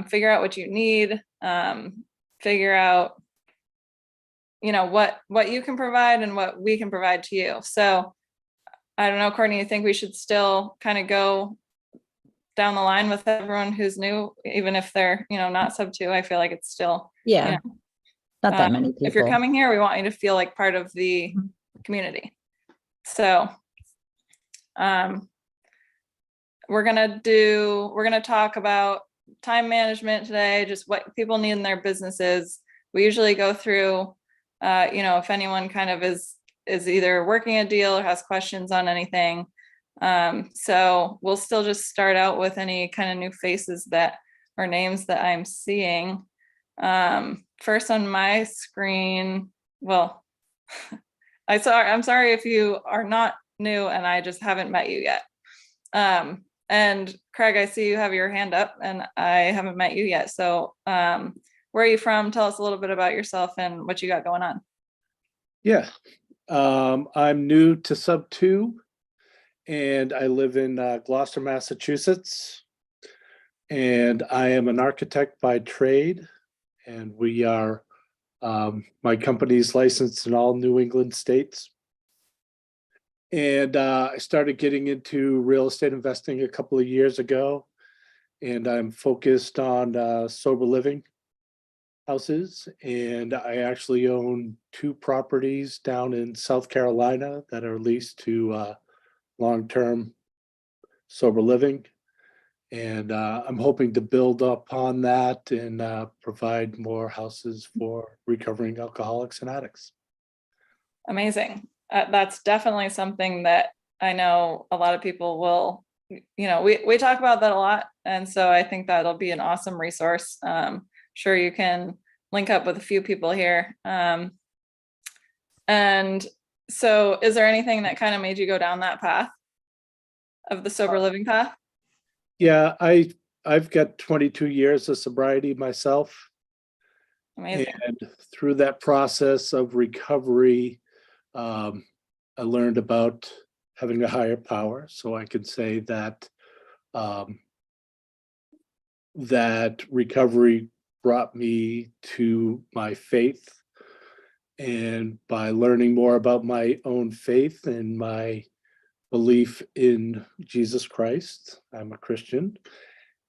figure out what you need, figure out, what you can provide and what we can provide to you. So I don't know, Courtney, you think we should still kind of go down the line with everyone who's new, even if they're, not Subto? I feel like it's still, not that many people. If you're coming here, we want you to feel like part of the community. So we're going to talk about time management today, just what people need in their businesses. We usually go through, if anyone kind of is either working a deal or has questions on anything. So we'll still just start out with any kind of new faces or names that I'm seeing. First on my screen, well, I'm sorry if you are not new and I just haven't met you yet. And Craig, I see you have your hand up and I haven't met you yet. So where are you from? Tell us a little bit about yourself and what you got going on. Yeah, I'm new to Subto and I live in Gloucester, Massachusetts. And I am an architect by trade. And we are, my company's licensed in all New England states. And I started getting into real estate investing a couple of years ago. And I'm focused on sober living houses. And I actually own 2 properties down in South Carolina that are leased to long-term sober living. And I'm hoping to build upon that and provide more houses for recovering alcoholics and addicts. Amazing. That's definitely something that I know a lot of people will, we talk about that a lot. And so I think that'll be an awesome resource. Sure, you can link up with a few people here. And so is there anything that kind of made you go down that path of the sober living path? Yeah, I've got 22 years of sobriety myself. Amazing. And through that process of recovery, I learned about having a higher power. So I can say that that recovery brought me to my faith. And by learning more about my own faith and my belief in Jesus Christ, I'm a Christian,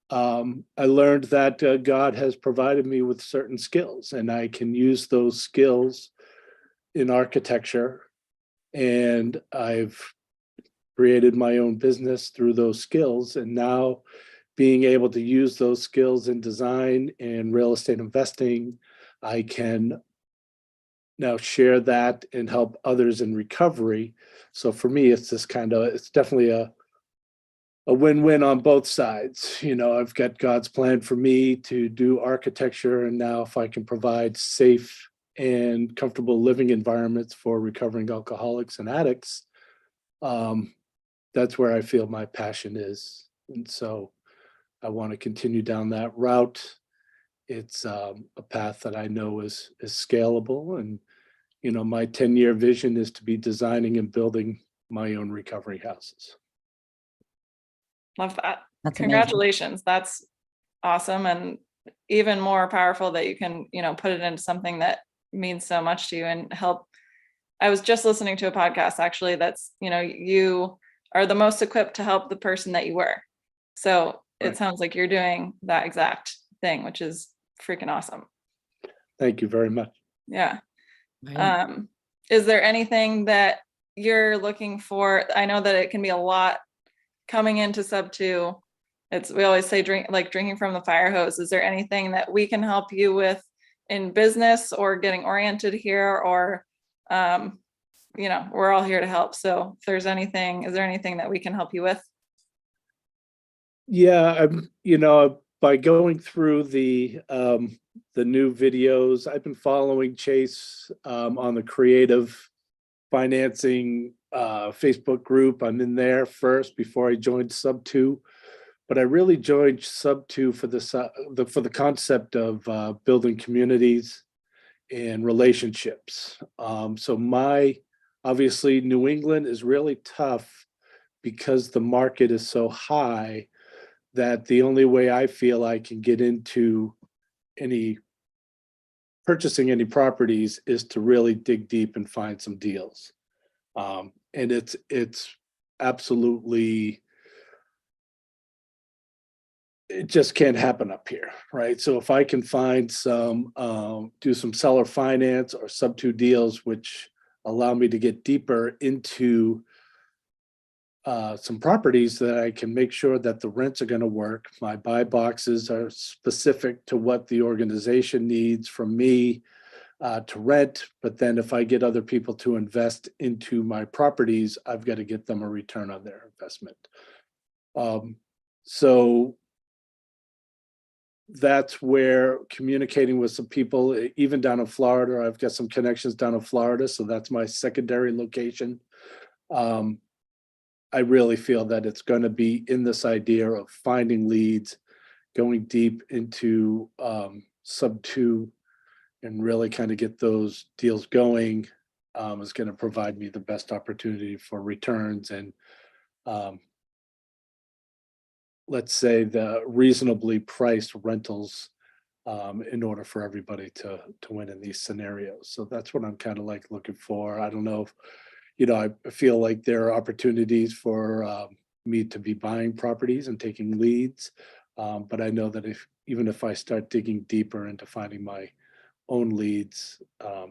I learned that God has provided me with certain skills and I can use those skills in architecture. And I've created my own business through those skills. And now being able to use those skills in design and real estate investing, I can now share that and help others in recovery. So for me, it's definitely a win-win on both sides. I've got God's plan for me to do architecture, and now if I can provide safe and comfortable living environments for recovering alcoholics and addicts, that's where I feel my passion is. And so I want to continue down that route. It's a path that I know is scalable. And, my 10-year vision is to be designing and building my own recovery houses. Love that. That's Congratulations. Amazing. That's awesome. And even more powerful that you can, put it into something that means so much to you and help. I was just listening to a podcast actually that's, you are the most equipped to help the person that you were. So It sounds like you're doing that exact thing, which is freaking awesome. Thank you very much. Yeah. Right. Is there anything that you're looking for? I know that it can be a lot coming into Subto. We always say drinking from the fire hose. Is there anything that we can help you with in business or getting oriented here, or we're all here to help. So if there's anything, is there anything that we can help you with? Yeah, by going through the new videos, I've been following Chase on the creative financing Facebook group. I'm in there first before I joined Subto, but I really joined Subto for the concept of building communities and relationships. So obviously New England is really tough because the market is so high that the only way I feel I can get into purchasing any properties is to really dig deep and find some deals. And it's absolutely, it just can't happen up here, right? So if I can find do some seller finance or Subto deals, which allow me to get deeper into some properties, that I can make sure that the rents are going to work. My buy boxes are specific to what the organization needs from me to rent. But then if I get other people to invest into my properties, I've got to get them a return on their investment. So that's where communicating with some people, even down in Florida, I've got some connections down in Florida, so that's my secondary location. I really feel that it's going to be in this idea of finding leads, going deep into Subto, and really kind of get those deals going is going to provide me the best opportunity for returns and let's say the reasonably priced rentals in order for everybody to win in these scenarios. So that's what I'm kind of like looking for. I don't know if, I feel like there are opportunities for me to be buying properties and taking leads. But I know that even if I start digging deeper into finding my own leads, I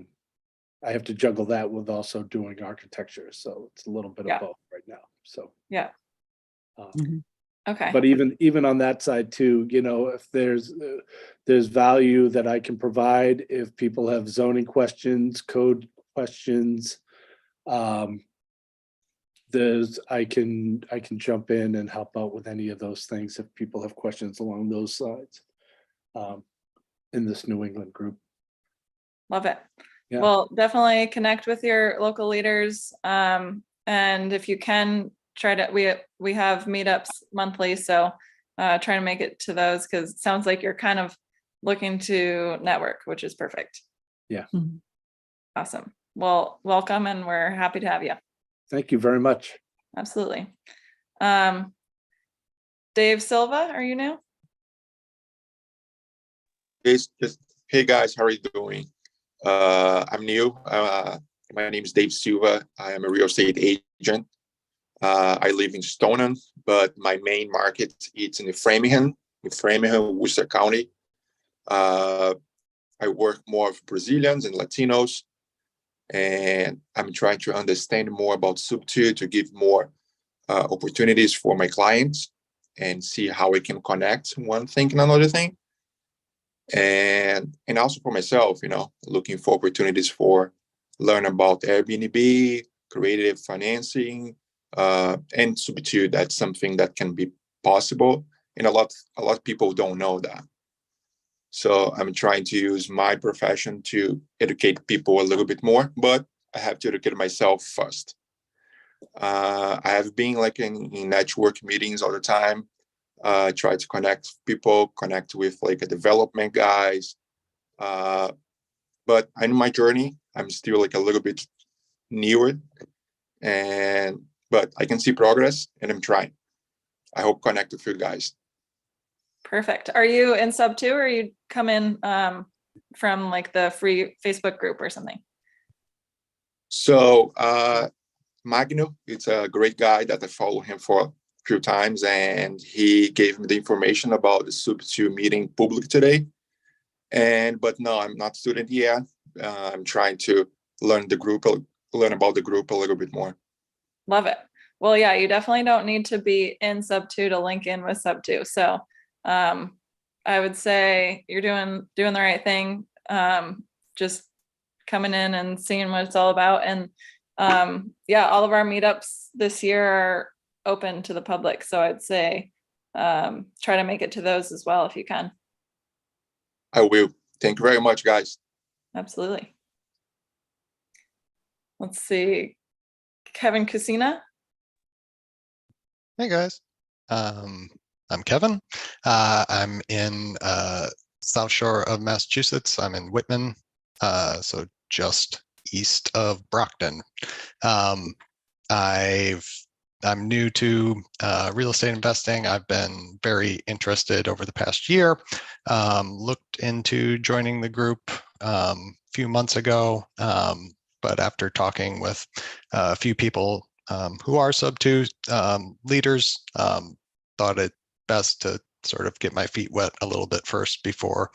have to juggle that with also doing architecture. So it's a little bit of both right now. So yeah. Okay. But even on that side too, if there's value that I can provide, if people have zoning questions, code questions, I can jump in and help out with any of those things if people have questions along those sides in this New England group. Love it. Yeah. Well, definitely connect with your local leaders. And if you can try to, we have meetups monthly. So try to make it to those, because it sounds like you're kind of looking to network, which is perfect. Yeah. Awesome. Well, welcome, and we're happy to have you. Thank you very much. Absolutely. Dave Silva, are you new? Hey guys, how are you doing? I'm new. My name is Dave Silva. I am a real estate agent. I live in Stoneham, but my main market is in Framingham, Worcester County. I work more with Brazilians and Latinos, and I'm trying to understand more about Subto to give more opportunities for my clients and see how we can connect one thing and another thing. And also for myself, looking for opportunities for learn about Airbnb, creative financing, and Subto. That's something that can be possible, and a lot of people don't know that. So I'm trying to use my profession to educate people a little bit more, but I have to educate myself first. I have been in network meetings all the time. Try to connect people, connect with a development guys. But in my journey, I'm still a little bit newer, but I can see progress, and I'm trying. I hope connect with you guys. Perfect. Are you in Subto, or are you come in from the free Facebook group or something? So Magno, it's a great guy that I follow him for a few times, and he gave me the information about the Subto meeting public today. But no, I'm not student yet. I'm trying to learn about the group a little bit more. Love it. Well, yeah, you definitely don't need to be in Subto to link in with Subto. So I would say you're doing the right thing. Just coming in and seeing what it's all about. And all of our meetups this year are open to the public. So I'd say try to make it to those as well if you can. I will. Thank you very much, guys. Absolutely. Let's see. Kevin Casina. Hey guys, I'm Kevin. I'm in South Shore of Massachusetts. I'm in Whitman, so just east of Brockton. I've I'm new to real estate investing. I've been very interested over the past year. Looked into joining the group a few months ago, but after talking with a few people who are Subto leaders, thought it best to sort of get my feet wet a little bit first before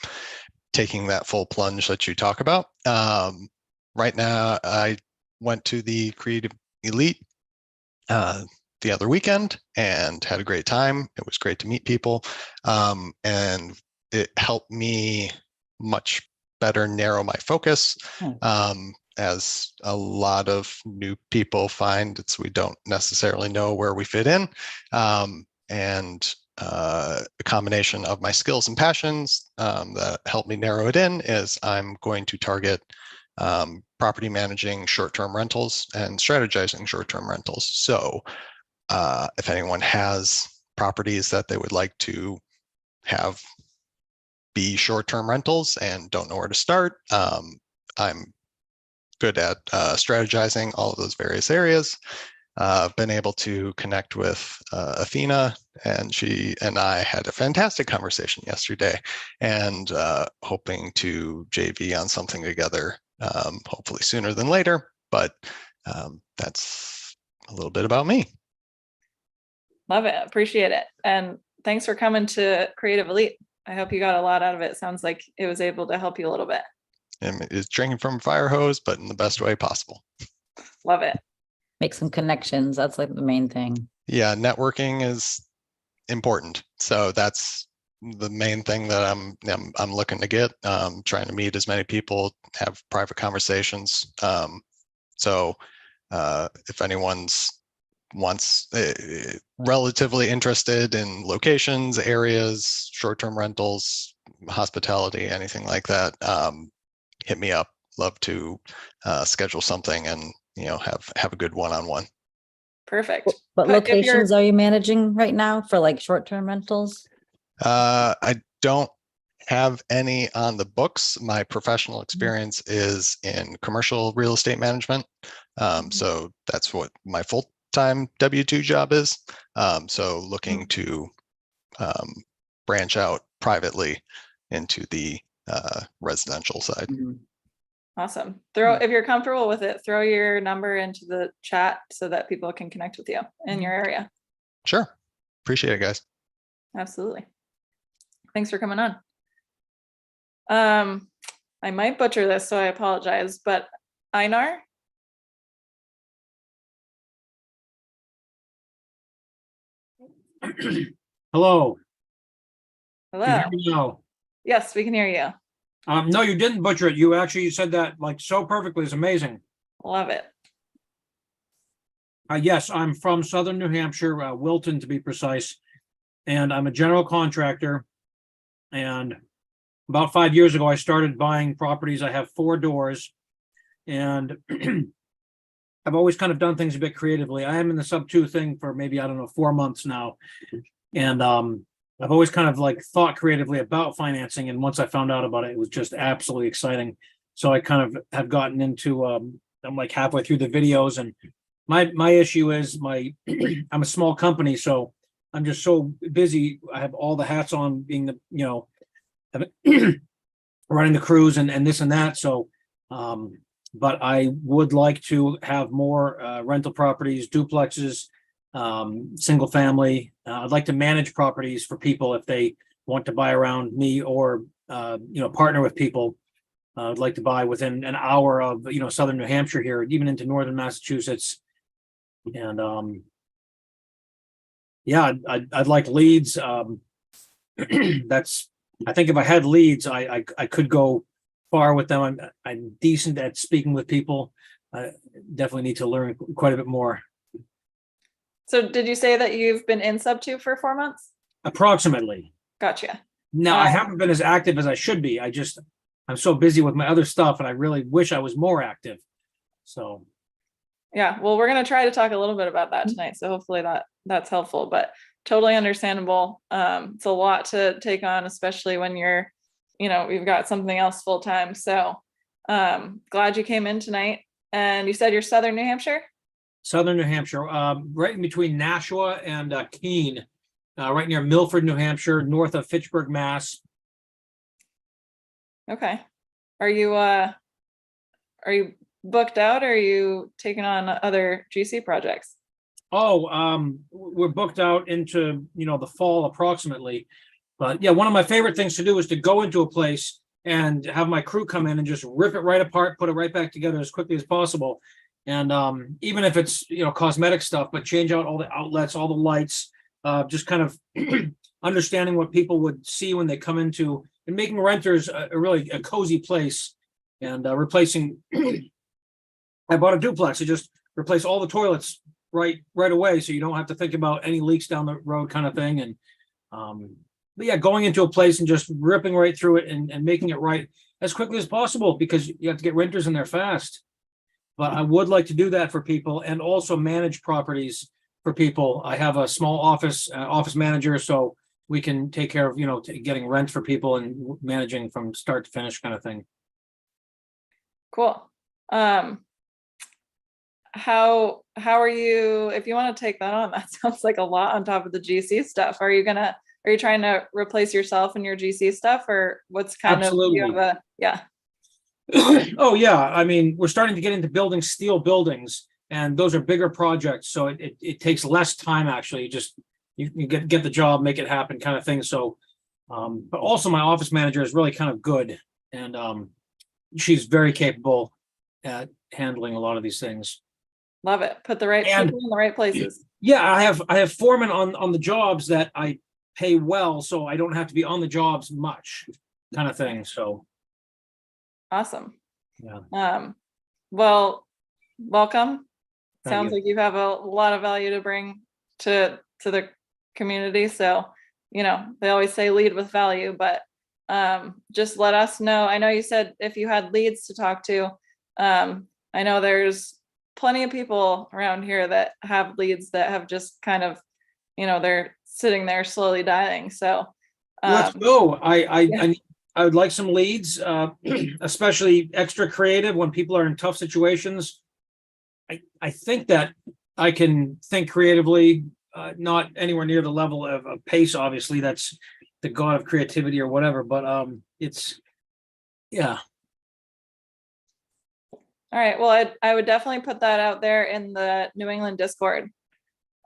taking that full plunge that you talk about. Right now, I went to the Creative Elite the other weekend and had a great time. It was great to meet people, and it helped me much better narrow my focus. As a lot of new people find, we don't necessarily know where we fit in, and a combination of my skills and passions that help me narrow it in is I'm going to target property managing short-term rentals and strategizing short-term rentals. So if anyone has properties that they would like to have be short-term rentals and don't know where to start, I'm good at strategizing all of those various areas. I've been able to connect with Athena, and she and I had a fantastic conversation yesterday, and hoping to JV on something together, hopefully sooner than later. But that's a little bit about me. Love it. Appreciate it. And thanks for coming to Creative Elite. I hope you got a lot out of it. Sounds like it was able to help you a little bit. And it's drinking from a fire hose, but in the best way possible. Love it. Make some connections. That's like the main thing. Yeah, networking is important. So that's the main thing that I'm looking to get. Trying to meet as many people, have private conversations. So if anyone's relatively interested in locations, areas, short-term rentals, hospitality, anything like that, hit me up. Love to schedule something and have a good one-on-one. Perfect. What But if you're- locations are you managing right now for like short-term rentals? I don't have any on the books. My professional experience is in commercial real estate management. So that's what my full-time W-2 job is. So looking to branch out privately into the residential side. Awesome. If you're comfortable with it, throw your number into the chat so that people can connect with you in your area. Sure. Appreciate it, guys. Absolutely. Thanks for coming on. I might butcher this, so I apologize, but Einar? Hello. Hello. Can you hear me now? Yes, we can hear you. No, you didn't butcher it. You actually said that like so perfectly. It's amazing. Love it. Yes, I'm from Southern New Hampshire, Wilton to be precise, and I'm a general contractor. And about 5 years ago, I started buying properties. I have 4 doors, and I've always kind of done things a bit creatively. I am in the Subto thing for maybe, I don't know, 4 months now. And I've always kind of like thought creatively about financing. And once I found out about it, it was just absolutely exciting. So I kind of have gotten into, I'm like halfway through the videos, and my issue is I'm a small company. So I'm just so busy. I have all the hats on, being the, running the crews and this and that. So, but I would like to have more rental properties, duplexes, single family. I'd like to manage properties for people if they want to buy around me, or partner with people. I'd like to buy within an hour of Southern New Hampshire here, even into northern Massachusetts. And yeah, I'd like leads. That's, I think if I had leads, I could go far with them. I'm decent at speaking with people. I definitely need to learn quite a bit more. So did you say that you've been in Subto for 4 months? Approximately. Gotcha. Now, I haven't been as active as I should be. I'm so busy with my other stuff, and I really wish I was more active. So. Yeah, well, we're going to try to talk a little bit about that tonight. So hopefully that's helpful, but totally understandable. It's a lot to take on, especially when you've got something else full time. So glad you came in tonight. And you said you're Southern New Hampshire? Southern New Hampshire, right in between Nashua and Keene, right near Milford, New Hampshire, north of Fitchburg, Mass. Okay. Are you booked out, or are you taking on other GC projects? Oh, we're booked out into, the fall approximately. But yeah, one of my favorite things to do is to go into a place and have my crew come in and just rip it right apart, put it right back together as quickly as possible. And even if it's, cosmetic stuff, but change out all the outlets, all the lights, just kind of understanding what people would see when they come into, and making renters a really a cozy place, and replacing. I bought a duplex. I just replace all the toilets right away, so you don't have to think about any leaks down the road, kind of thing. And but yeah, going into a place and just ripping right through it and making it right as quickly as possible, because you have to get renters in there fast. But I would like to do that for people, and also manage properties for people. I have a small office manager, so we can take care of, getting rent for people and managing from start to finish, kind of thing. Cool. How are you, if you want to take that on, that sounds like a lot on top of the GC stuff. Are you trying to replace yourself and your GC stuff, or what's kind Absolutely. of, you have yeah. Oh yeah, I mean, we're starting to get into building steel buildings, and those are bigger projects, so it takes less time. Actually, you get the job, make it happen, kind of thing. So but also my office manager is really kind of good, and she's very capable at handling a lot of these things. Love it. Put the right people in the right places. Yeah, I have foremen on the jobs that I pay well, so I don't have to be on the jobs much, kind of thing. So Awesome. yeah. Well, welcome. Thank Sounds you. like you have a lot of value to bring to the community. So, they always say lead with value, but just let us know. I know you said if you had leads to talk to, I know there's plenty of people around here that have leads that have just kind of, they're sitting there slowly dying. So Let's go. yeah. I would like some leads, especially extra creative when people are in tough situations. I think that I can think creatively, not anywhere near the level of Pace. Obviously, that's the god of creativity or whatever. But yeah. All right. Well, I would definitely put that out there in the New England Discord.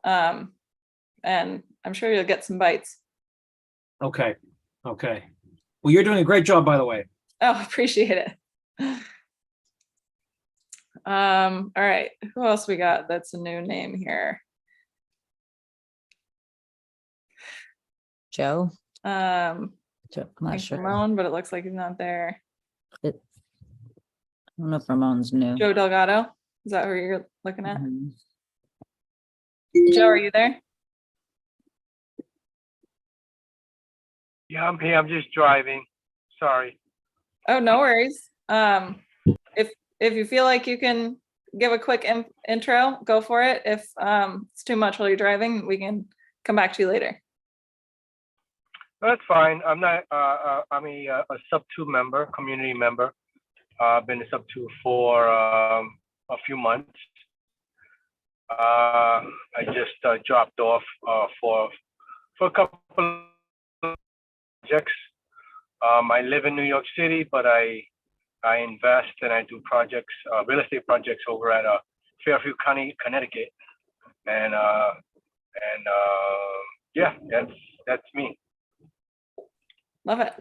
And I'm sure you'll get some bites. Okay. Well, you're doing a great job, by the way. Oh, appreciate it. All right. Who else we got? That's a new name here. Joe. Joe, I'm not sure. Ramon, but it looks like he's not there. I don't know if Ramon's new. Joe Delgado. Is that who you're looking at? Mhm. Joe, are you there? Yeah, I'm here. I'm just driving. Sorry. Oh, no worries. If you feel like you can give a quick intro, go for it. If it's too much while you're driving, we can come back to you later. That's fine. I'm not. I'm a Subto member, community member. I've been a Subto for a few months. I just dropped off for a couple of projects. I live in New York City, but I invest and I do projects, real estate projects over at Fairfield County, Connecticut, and yeah, that's me. Love it.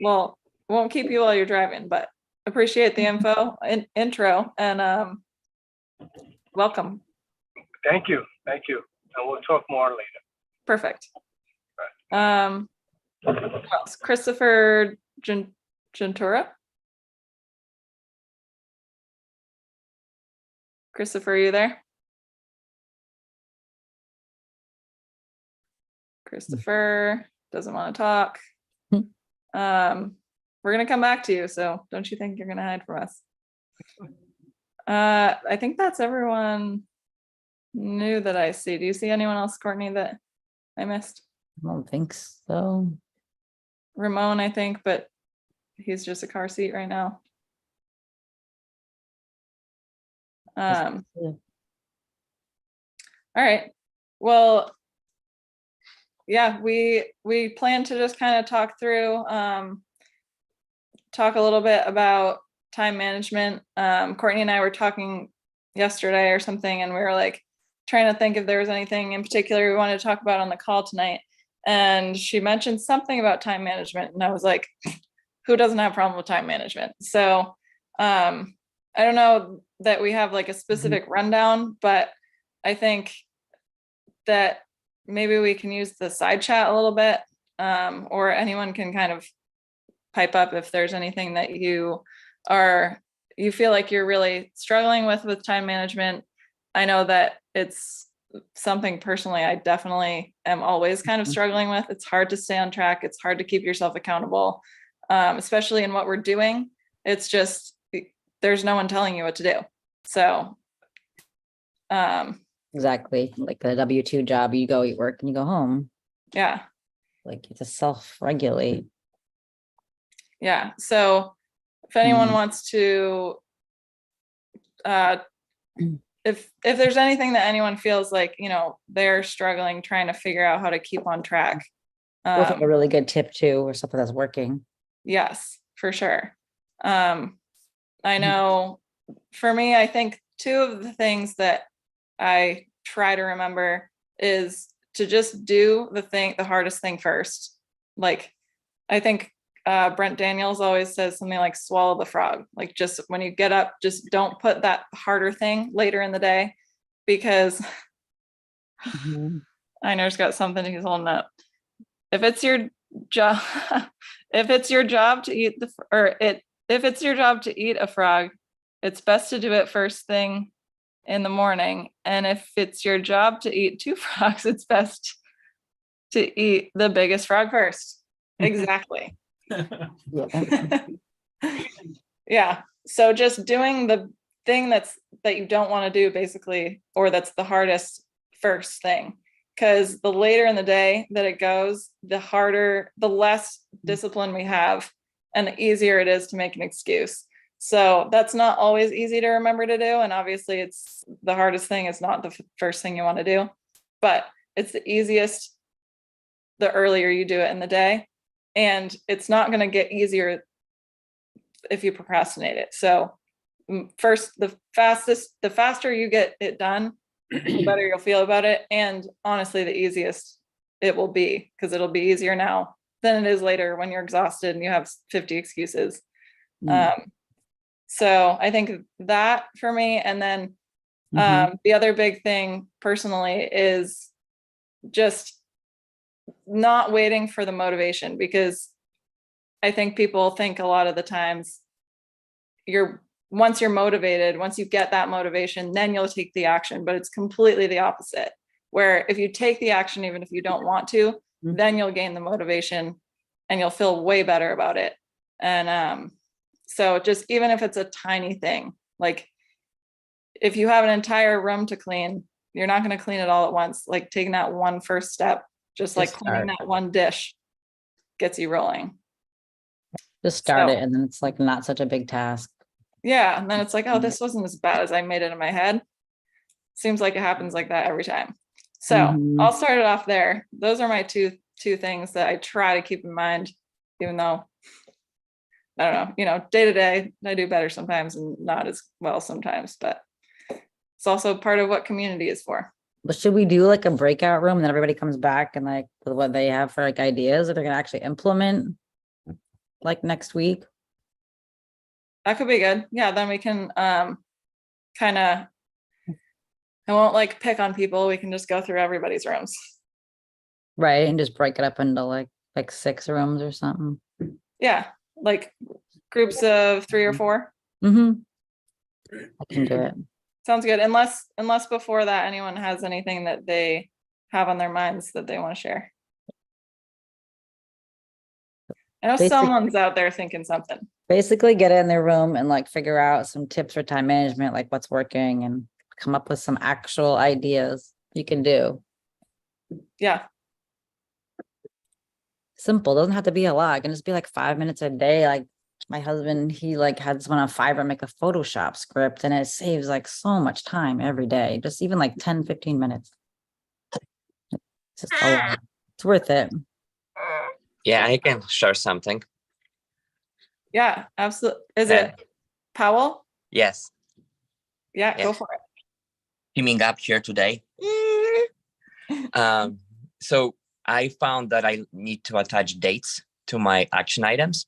Well, won't keep you while you're driving, but appreciate the info and intro, and welcome. Thank you, and we'll talk more later. Perfect. Who else? Christopher Gentura. Christopher, are you there? Christopher doesn't want to talk. We're gonna come back to you, so don't you think you're gonna hide from us? I think that's everyone new that I see. Do you see anyone else, Courtney, that I missed? I don't think so. Ramon, I think, but he's just a car seat right now. All Yeah. right. Well, yeah, we plan to just kind of talk through, talk a little bit about time management. Courtney and I were talking yesterday or something, and we were like trying to think if there was anything in particular we wanted to talk about on the call tonight. And she mentioned something about time management, and I was like, who doesn't have a problem with time management? So I don't know that we have like a specific rundown, but I think that maybe we can use the side chat a little bit, or anyone can kind of pipe up if there's anything that you feel like you're really struggling with time management. I know that it's something personally I definitely am always kind of struggling with. It's hard to stay on track. It's hard to keep yourself accountable, especially in what we're doing. It's just, there's no one telling you what to do. So Exactly. Like the W-2 job, you go eat, work, and you go home. yeah. Like you just self-regulate. Yeah. So if anyone Mm. wants to, if there's anything that anyone feels like, they're struggling, trying to figure out how to keep on track. Or if a really good tip too, or something that's working. Yes, for sure. I know for me, I think two of the things that I try to remember is to just do the hardest thing first. Like, I think Brent Daniels always says something like swallow the frog. Like, just when you get up, just don't put that harder thing later in the day, because I know he's got something he's holding up. If it's your job, if it's your job to eat if it's your job to eat a frog, it's best to do it first thing in the morning. And if it's your job to eat two frogs, it's best to eat the biggest frog first. Exactly. Yeah. So just doing the thing that you don't want to do, basically, or that's the hardest first thing. Because the later in the day that it goes, the less discipline we have, and the easier it is to make an excuse. So that's not always easy to remember to do. And obviously it's the hardest thing. It's not the first thing you want to do, but it's the easiest the earlier you do it in the day. And it's not going to get easier if you procrastinate it. So first, the faster you get it done, the better you'll feel about it. And honestly, the easiest it will be, because it'll be easier now than it is later when you're exhausted and you have 50 excuses. So I think that for me, and then the other big thing personally is just not waiting for the motivation, because I think people think a lot of the times once you're motivated, once you get that motivation, then you'll take the action. But it's completely the opposite, where if you take the action, even if you don't want to, then you'll gain the motivation and you'll feel way better about it. And so just, even if it's a tiny thing, like if you have an entire room to clean, you're not going to clean it all at once. Like taking that one first step, just like cleaning that one dish, gets you rolling. Just start it, and then it's like not such a big task. Yeah. And then it's like, oh, this wasn't as bad as I made it in my head. Seems like it happens like that every time. So I'll start it off there. Those are my two things that I try to keep in mind, even though, I don't know, day to day, I do better sometimes and not as well sometimes, but it's also part of what community is for. But should we do like a breakout room and then everybody comes back and like with what they have for like ideas that they're gonna actually implement like next week? That could be good. Yeah, then we can kind of, I won't like pick on people. We can just go through everybody's rooms. Right, and just break it up into like 6 rooms or something. Yeah, like groups of 3 or 4. I can do it. Sounds good. Unless before that anyone has anything that they have on their minds that they want to share. I know someone's out there thinking something. Basically get in their room and like figure out some tips for time management, like what's working, and come up with some actual ideas you can do. Yeah. Simple, doesn't have to be a lot. It can just be like 5 minutes a day, like My husband, he like had someone on Fiverr make a Photoshop script and it saves like so much time every day, just even like 10-15 minutes. It's just a lot. It's worth it. Yeah, I can share something. Yeah, absolutely. Is Uh, it Powell? Yes, Yeah, yeah. go for Teaming up here today. it. So I found that I need to attach dates to my action items.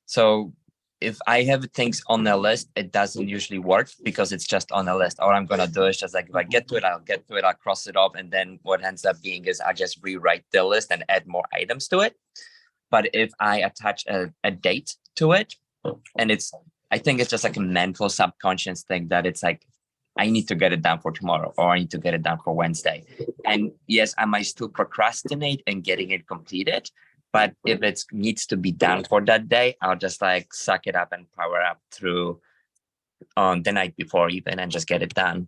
So if I have things on the list, it doesn't usually work because it's just on the list. All I'm gonna do is just like, if I get to it, I'll get to it, I'll cross it off. And then what ends up being is I just rewrite the list and add more items to it. But if I attach a date to it, and I think it's just like a mental subconscious thing that it's like, I need to get it done for tomorrow, or I need to get it done for Wednesday. And yes, I might still procrastinate in getting it completed. But if it needs to be done for that day, I'll just like suck it up and power up through the night before even and just get it done.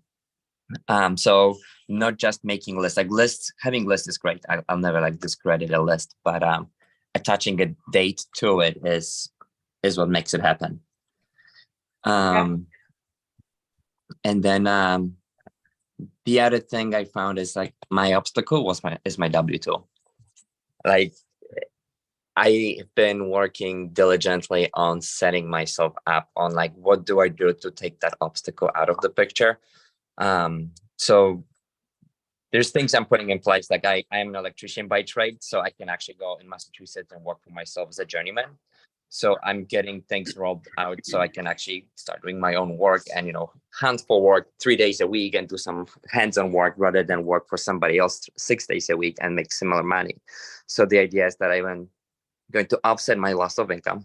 So not just making lists, like lists, having lists is great. I'll never like discredit a list, but attaching a date to it is what makes it happen. And then the other thing I found is like my obstacle is my W-2. Like I've been working diligently on setting myself up on like, what do I do to take that obstacle out of the picture? So there's things I'm putting in place. Like I am an electrician by trade, so I can actually go in Massachusetts and work for myself as a journeyman. So I'm getting things rolled out so I can actually start doing my own work and, hunt for work 3 days a week and do some hands-on work rather than work for somebody else 6 days a week and make similar money. So the idea is that I'm going to offset my loss of income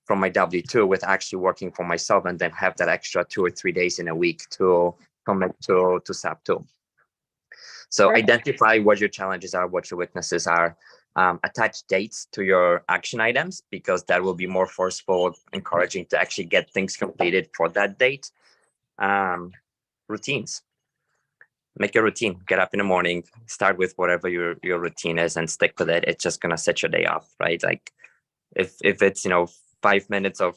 from my W-2 with actually working for myself and then have that extra 2 or 3 days in a week to commit to Subto. So identify what your challenges are, what your weaknesses are. Attach dates to your action items because that will be more forceful, encouraging to actually get things completed for that date. Routines. Make a routine. Get up in the morning, start with whatever your routine is and stick with it. It's just gonna set your day off, right? Like if it's 5 minutes of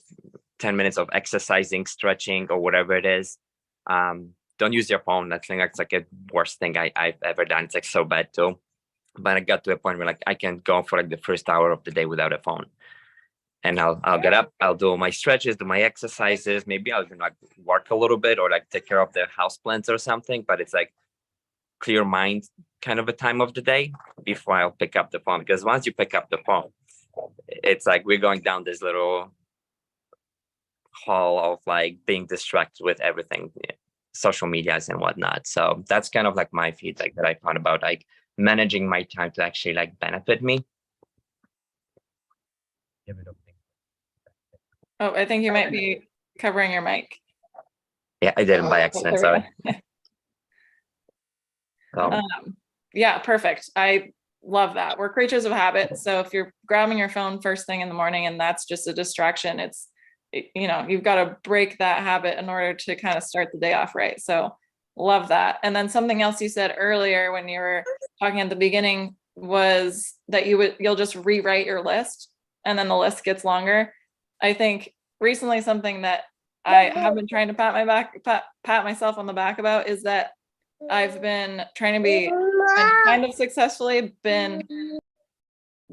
10 minutes of exercising, stretching, or whatever it is, don't use your phone. I think that's like a worst thing I've ever done. It's like so bad too. But I got to a point where like I can go for like the first hour of the day without a phone. And I'll get up, I'll do my stretches, do my exercises. Maybe I'll like work a little bit or like take care of the house plants or something. But it's like clear mind kind of a time of the day before I'll pick up the phone. Because once you pick up the phone, it's like we're going down this little hall of like being distracted with everything, social medias and whatnot. So that's kind of like my feedback that I found about like managing my time to actually like benefit me. Oh, I think you might be covering your mic. Yeah, I didn't by accident, sorry. Yeah, perfect. I love that. We're creatures of habit. So if you're grabbing your phone first thing in the morning and that's just a distraction, you've got to break that habit in order to kind of start the day off right. So love that. And then something else you said earlier when you were talking at the beginning was that you'll just rewrite your list and then the list gets longer. I think recently something that I have been trying to pat myself on the back about is that I've been trying to be and kind of successfully been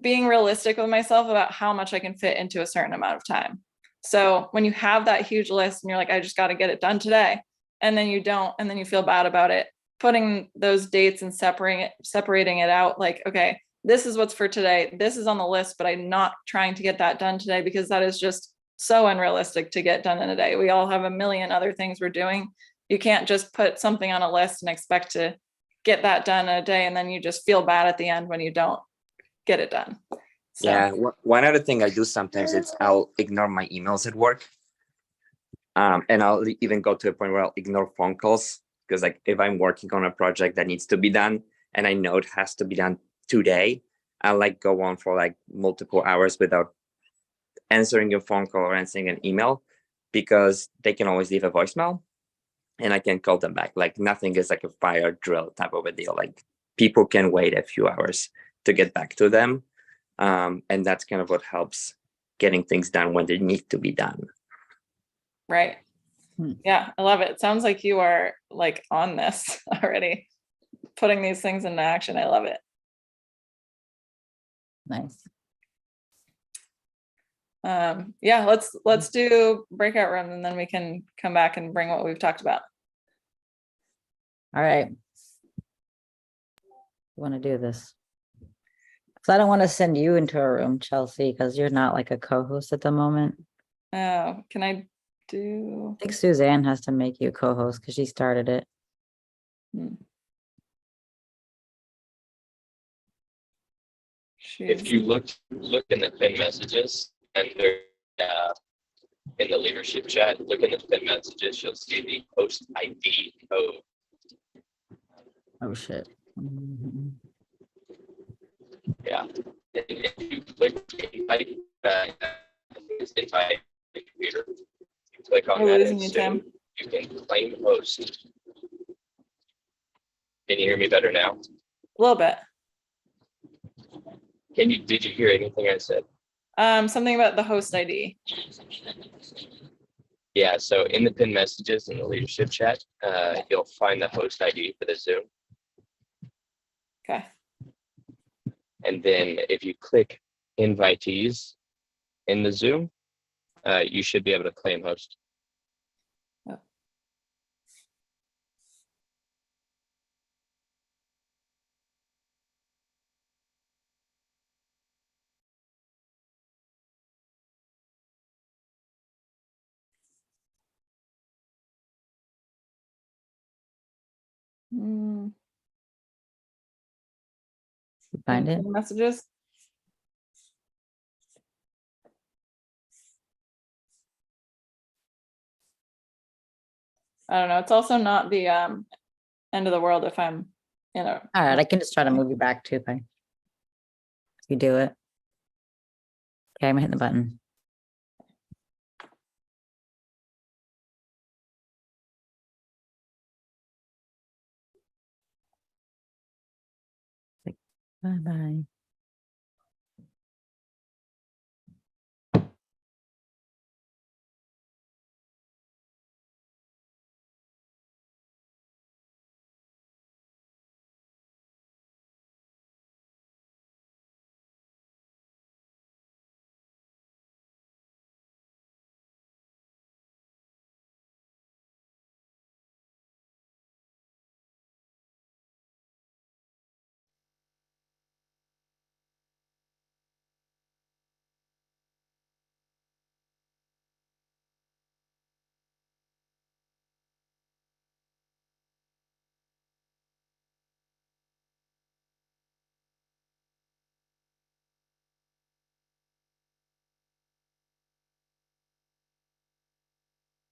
being realistic with myself about how much I can fit into a certain amount of time. So when you have that huge list and you're like, I just got to get it done today, and then you don't, and then you feel bad about it, putting those dates and separating it out, like, okay, this is what's for today. This is on the list, but I'm not trying to get that done today because that is just so unrealistic to get done in a day. We all have a million other things we're doing. You can't just put something on a list and expect to get that done in a day, and then you just feel bad at the end when you don't get it done. So. Yeah, one other thing I do sometimes is I'll ignore my emails at work. And I'll even go to a point where I'll ignore phone calls because like if I'm working on a project that needs to be done and I know it has to be done today, I'll like go on for like multiple hours without answering a phone call or answering an email because they can always leave a voicemail and I can call them back. Like nothing is like a fire drill type of a deal. Like people can wait a few hours to get back to them. And that's kind of what helps getting things done when they need to be done. Right. Hmm. Yeah, I love it. Sounds like you are like on this already, putting these things into action. I love it. Nice. Yeah, let's do breakout room and then we can come back and bring what we've talked about. All right. Want to do this? So I don't want to send you into a room, Chelsea, because you're not like a co-host at the moment. Oh, can I do? I think Suzanne has to make you co-host because she started it. If you look in the pin messages and they're in the leadership chat, look in the pin messages, you'll see the host ID code. Oh shit. Mhm. Yeah. And if you click invite, it's invite the computer. You click on We're that losing and you, soon Tim. you can claim host. Can you hear me better now? A little bit. Did you hear anything I said? Something about the host ID. Yeah, so in the pin messages in the leadership chat, you'll find the host ID for the Zoom. Okay. And then if you click invitees in the Zoom, you should be able to claim host. Mm, You find it? messages. I don't know. It's also not the end of the world if I'm in a. All right, I can just try to move you back too if you do it. Okay, I'm hitting the button. Bye-bye.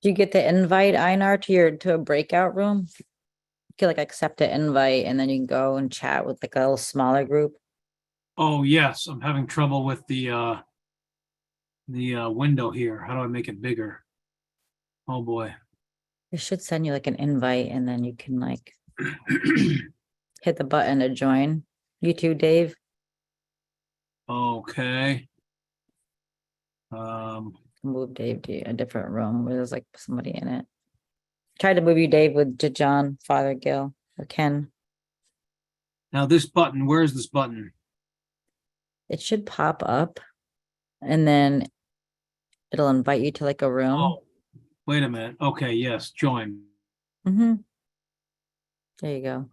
Do you get the invite, Einar, to a breakout room? You can like accept an invite and then you can go and chat with like a little smaller group. Oh, yes, I'm having trouble with the window here. How do I make it bigger? Oh, boy. It should send you like an invite and then you can like hit the button to join. You too, Dave. Okay. Move Dave to a different room where there's like somebody in it. Tried to move you, Dave, to John, Father Gil, or Ken. Now this button, where's this button? It should pop up and then it'll invite you to like a room. Oh, wait a minute. Okay, yes, join. Mm-hmm. There you go.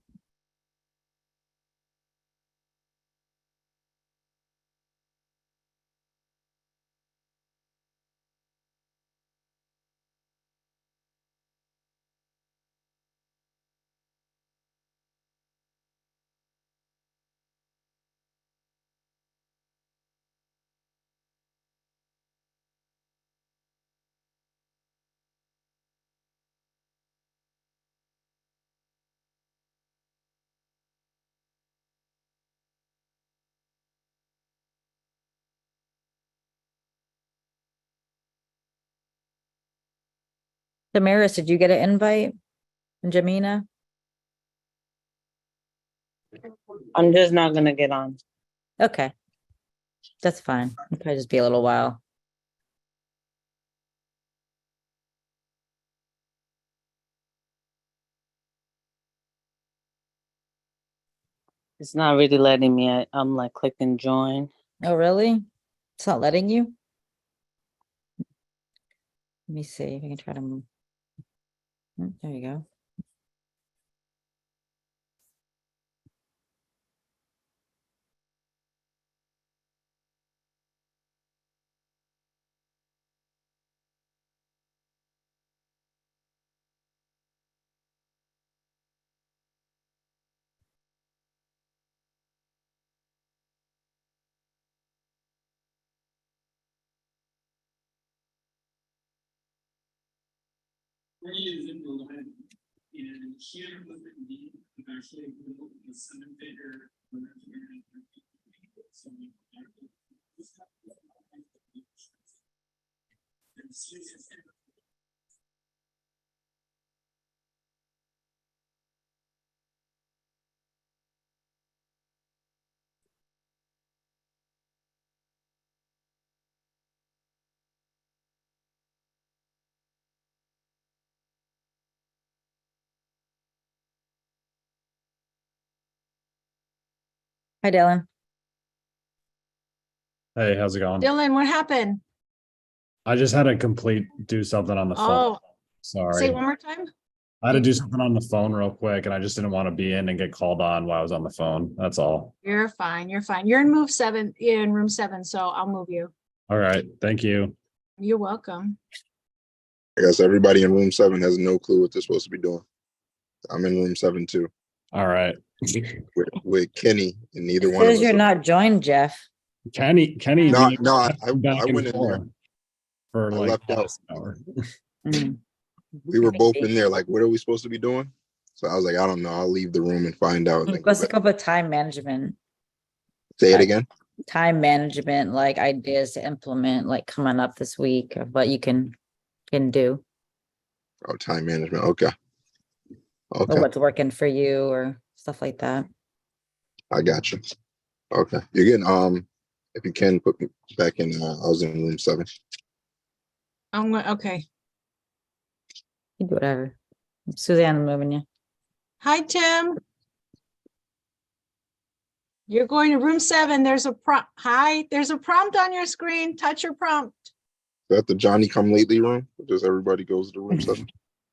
Damaris, did you get an invite? And Jamina? I'm just not gonna get on. Okay. That's fine. It'll probably just be a little while. It's not really letting me. I'm like clicking join. Oh, really? It's not letting you? Let me see if I can try to move. There you go. Hi, Dylan. Hey, how's it going? Dylan, what happened? I just had to do something on the phone. Oh, Sorry. say it one more time. I had to do something on the phone real quick and I just didn't want to be in and get called on while I was on the phone. That's all. You're fine. You're fine. You're in move 7, in room 7, so I'll move you. All right. Thank you. You're welcome. I guess everybody in room 7 has no clue what they're supposed to be doing. I'm in room 7 too. All right. With Kenny, and neither It one of says us. you're not joined, Jeff. Kenny. No, needed no, back I and went in there. forth for I like left out. half an hour. Mm. We were both in there. Like, what are we supposed to be doing? So I was like, I don't know. I'll leave the room and find out. And then go Let's back. go with time management. Say it again. Time management, like ideas to implement, like coming up this week of what you can do. Oh, time management. Okay. Or Okay. what's working for you or stuff like that. I got you. Okay. You're getting, if you can put me back in, I was in room 7. Okay. You do whatever. Suzanne moving you. Hi, Tim. You're going to room 7. There's a prompt. Hi, there's a prompt on your screen. Touch your prompt. Is that the Johnny come lately room? Or does everybody goes to room 7?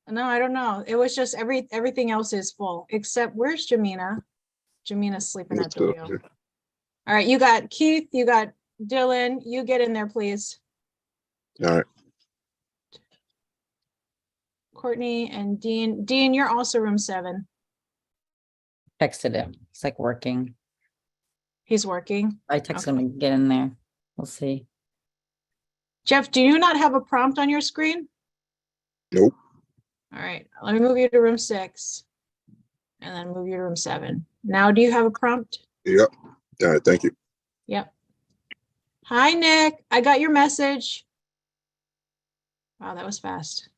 No, I don't know. It was just everything else is full except where's Jamina? Jamina's sleeping at the wheel. All right, you got Keith, you got Dylan. You get in there, please. All right. Courtney and Dean. Dean, you're also room 7. Texted him. He's like working. He's working. I texted him to get in there. We'll see. Jeff, do you not have a prompt on your screen? Nope. All right, let me move you to room 6 and then move you to room 7. Now, do you have a prompt? Yep. All right. Thank you. Yep. Hi, Nick. I got your message. Wow, that was fast.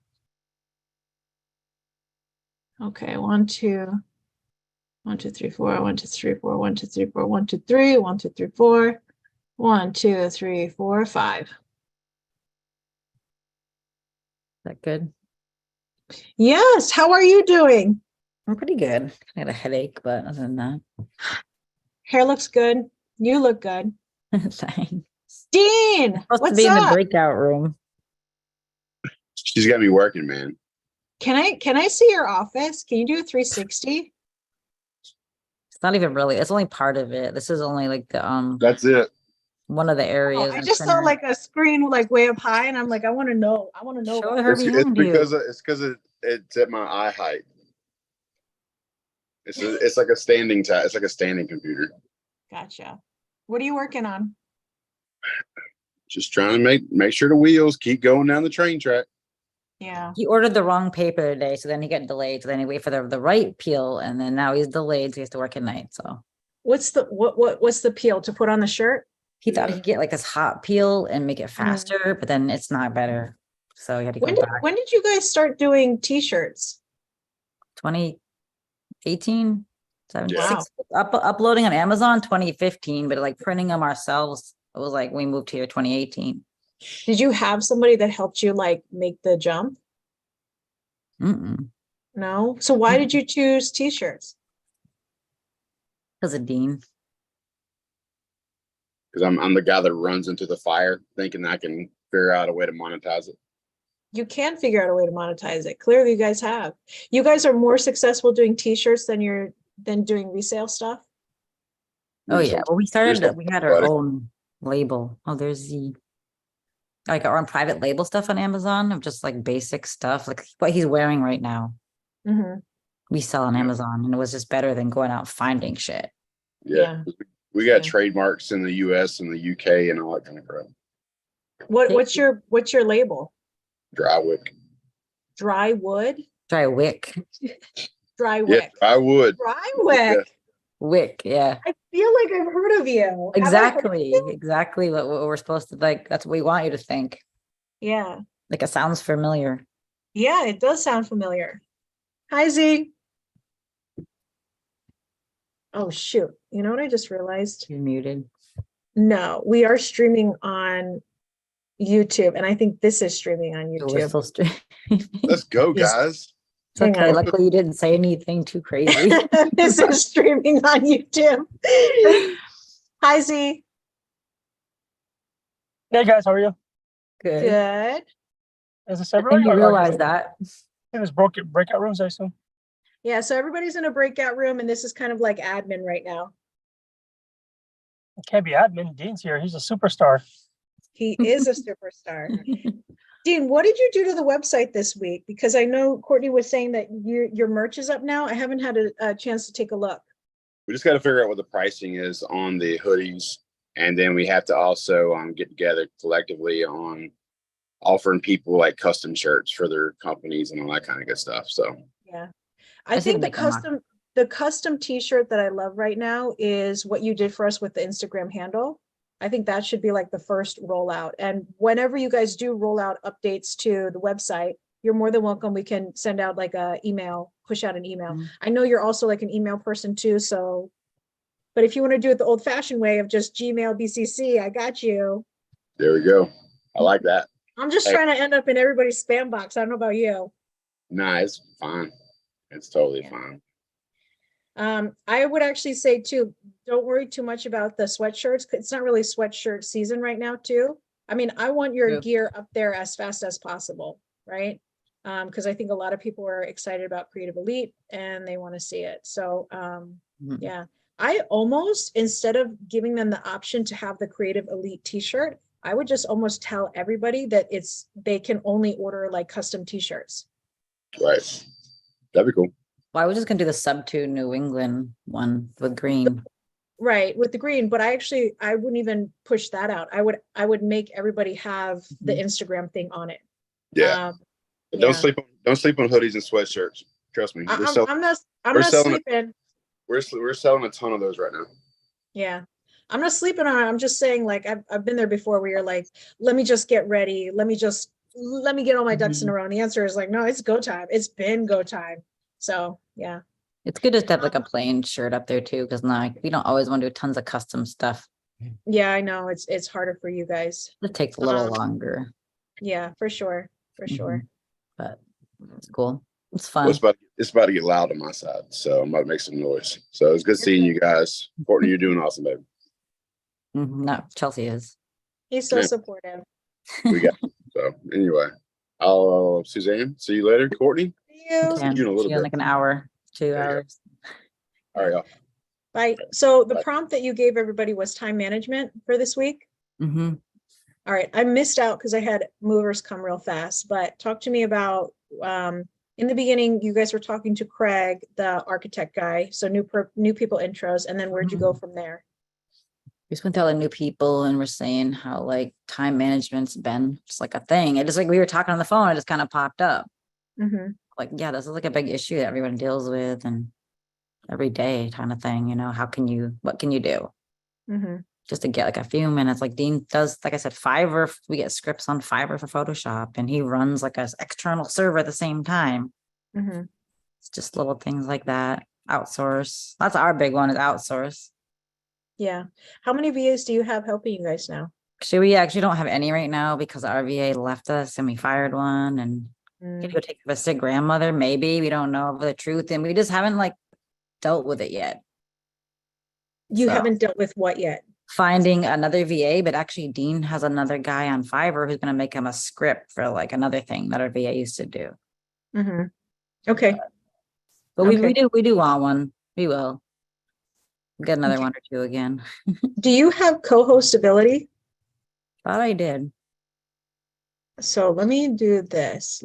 Okay, 1, 2, 1, 2, 3, 4, 1, 2, 3, 4, 1, 2, 3, 4, 1, 2, 3, 1, 2, 3, 4, 1, 2, 3, 4, 5. Is that good? Yes. How are you doing? I'm pretty good. I had a headache, but other than that. Hair looks good. You look good. Thanks. Dean, Supposed to what's be in the up? breakout room. She's got me working, man. Can I see your office? Can you do a 360? It's not even really, it's only part of it. This is only like the That's it. one of the Oh, areas. I in just saw printer. like a screen like way up high, and I'm like, I want to know. I want to know. Show about her it. It's behind you. because it's at my eye height. It's like a standing it's like a standing computer. Gotcha. What are you working on? Just trying to make sure the wheels keep going down the train track. Yeah. He ordered the wrong paper today, so then he got delayed. So then he wait for the right peel, and then now he's delayed, so he has to work at night. So What's the peel to put on the shirt? he thought he could get like this hot peel and make it faster, but then it's not better. So he had to go back. When did you guys start doing t-shirts? 2018, 17, Wow. uploading on Amazon 2015, but like printing them ourselves, it was like we moved here 2018. Did you have somebody that helped you like make the jump? Mm-mm. No. So why did you choose t-shirts? Because of Dean. Because I'm the guy that runs into the fire thinking I can figure out a way to monetize it. You can figure out a way to monetize it. Clearly you guys have. You guys are more successful doing t-shirts than doing resale stuff. Oh just yeah, don't- well, we just don't had our buddy. own label. Oh, there's the like our own private label stuff on Amazon of just like basic stuff, like what he's wearing right now. Mm-hmm. We sell on Amazon, and it was just better than going out finding shit. Yeah. We got Yeah. trademarks in the US and the UK and all that kind of crap. What's your label? Drywick. Dry wood? Dry wick. Dry Yeah, wick. Drywood. Dry wick. Wick, yeah. I feel like I've heard of you. Have I heard of Exactly. you? Exactly what we're supposed to like. That's what we want you to think. Yeah. Like it sounds familiar. Yeah, it does sound familiar. Hi, Z. Oh, shoot. You know what I just realized? You're muted. No, we are streaming on YouTube, and I think this is streaming on So we're YouTube. still streaming. Let's go, Yes. guys. It's Hang okay. on. Luckily, you didn't say anything too crazy. This is streaming on YouTube. Hi, Z. Hey guys, how are you? Good. Good. Is this I everybody? think you or realize that. It was breakout rooms, I assume. Yeah, so everybody's in a breakout room, and this is kind of like admin right now. It can't be admin. Dean's here. He's a superstar. He is a superstar. Dean, what did you do to the website this week? Because I know Courtney was saying that your merch is up now. I haven't had a chance to take a look. We just got to figure out what the pricing is on the hoodies. And then we have to also get together collectively on offering people like custom shirts for their companies and all that kind of good stuff. So Yeah. I I see think them making the custom t-shirt that I love right now is what you did for us with the Instagram handle. I think that should be like the first rollout. And whenever you guys do roll out updates to the website, you're more than welcome. We can send out like a email, push out an email. Mhm. I know you're also like an email person too. So, but if you want to do it the old fashioned way of just Gmail BCC, I got you. there we go. I like that. I'm just Hey. trying to end up in everybody's spam box. I don't know about you. Nah, it's fine. It's totally fine. I would actually say too, don't worry too much about the sweatshirts. It's not really sweatshirt season right now too. I mean, I want your True. gear up there as fast as possible, right? Because I think a lot of people are excited about Creative Elite and they want to see it. So Mhm. yeah, I almost, instead of giving them the option to have the Creative Elite t-shirt, I would just almost tell everybody that they can only order like custom t-shirts. Right. That'd be cool. Well, I was just gonna do the Subto New England one with green. Right, with the green, but I wouldn't even push that out. I would make everybody have the Instagram thing on it. Yeah. But yeah. don't sleep on hoodies and sweatshirts. Trust me. I'm not we're sleeping. We're selling a ton of those right now. Yeah. I'm not sleeping on it. I'm just saying, like, I've been there before where you're like, let me just get ready. Let me get all my ducks in a row. And the answer is like, no, it's go time. It's been go time. So yeah. It's good just to have like a plain shirt up there too, because like we don't always want to do tons of custom stuff. Yeah, I know it's harder for you guys. It takes a little longer. Yeah, for sure. For sure. But it's cool. It's Well, fun. it's about to get loud on my side, so I'm about to make some noise. So it's good seeing you guys. Courtney, you're doing awesome, baby. No, Chelsea is. He's so Yeah. supportive. We got it. So anyway, I'll Suzanne, see you later. Courtney, See you. see you in a little See you in bit. like an hour, 2 There you go. hours. All right, y'all. Bye. So the Bye. prompt that you gave everybody was time management for this week. Mm-hmm. All right, I missed out because I had movers come real fast, but talk to me about, in the beginning, you guys were talking to Craig, the architect guy, so new people intros, and then where'd you go from there? We just went to all the new people and we're saying how like time management's been just like a thing. It just like we were talking on the phone, it just kind of popped up. Mm-hmm. Like, yeah, this is like a big issue that everyone deals with and every day kind of thing, you know, what can you do? Mm-hmm. Just to get like a few minutes. Like Dean does, like I said, Fiverr, we get scripts on Fiverr for Photoshop and he runs like an external server at the same time. Mm-hmm. It's just little things like that. Outsource. That's our big one, is outsource. Yeah. How many VAs do you have helping you guys now? Actually, we actually don't have any right now because our VA left us and we fired one and gonna go take care of a sick grandmother. Maybe we don't know the truth and we just haven't like dealt with it yet. You So, haven't dealt with what yet? finding another VA, but actually Dean has another guy on Fiverr who's gonna make him a script for like another thing that our VA used to do. Mm-hmm. Okay. But we Okay. do want one. We will. Get another one or two again. Do you have co-host ability? Thought I did. So let me do this.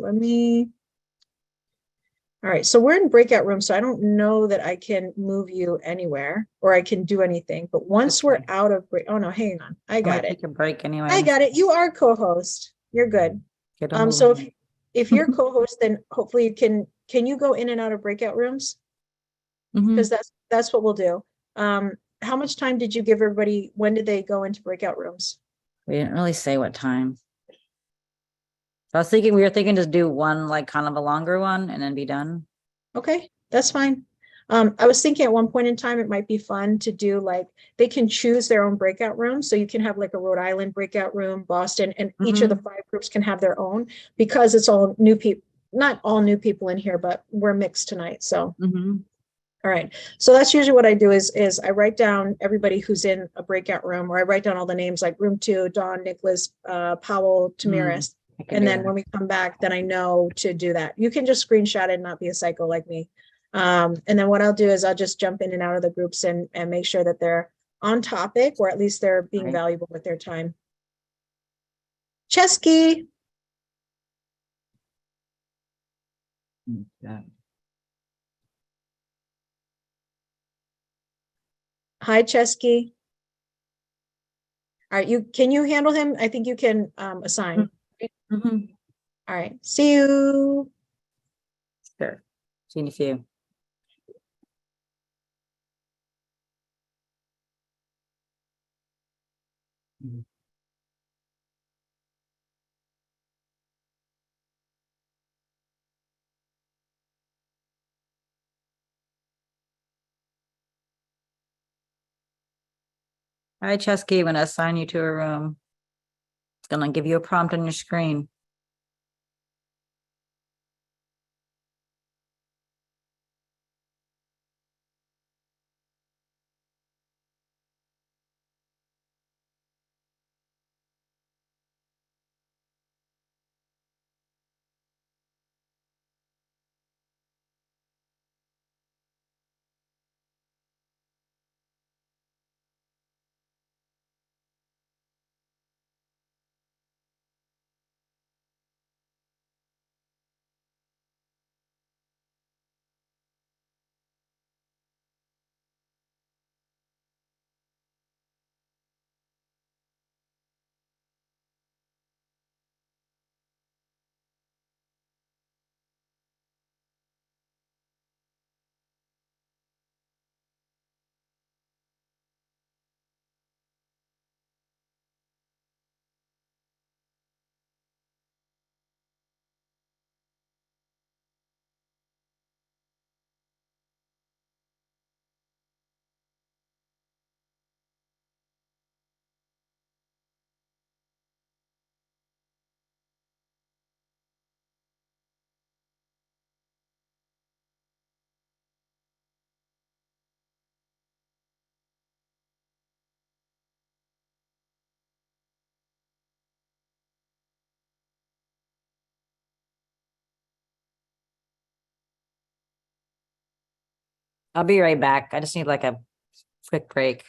All right, so we're in breakout room, so I don't know that I can move you anywhere or I can do anything. But once we're out of break, oh no, hang on, I I got might it. take a break anyway. I got it. You are co-host. You're good. Get a So moving. if you're co-host, then hopefully you can you go in and out of breakout rooms? Mhm. Because that's what we'll do. How much time did you give everybody? When did they go into breakout rooms? We didn't really say what time. So I was thinking, we were thinking just do one, like kind of a longer one and then be done. Okay, that's fine. I was thinking at one point in time, it might be fun to do like, they can choose their own breakout room. So you can have like a Rhode Island breakout room, Boston, and each of the 5 groups can have their own because it's all new people, not all new people in here, but we're mixed tonight. So, all right. So that's usually what I do is I write down everybody who's in a breakout room, or I write down all the names like room 2, Dawn, Nicholas, Powell, Tamiris. And then when we come back, then I know to do that. You can just screenshot it and not be a psycho like me. And then what I'll do is I'll just jump in and out of the groups and make sure that they're on topic, or at least they're being valuable with their time. Chesky. Hi, Chesky. All right, can you handle him? I think you can assign. All right, see you. Sure. See you in a few. All right, Chesky, I'm gonna assign you to a room. It's gonna give you a prompt on your screen. I'll be right back. I just need like a quick break.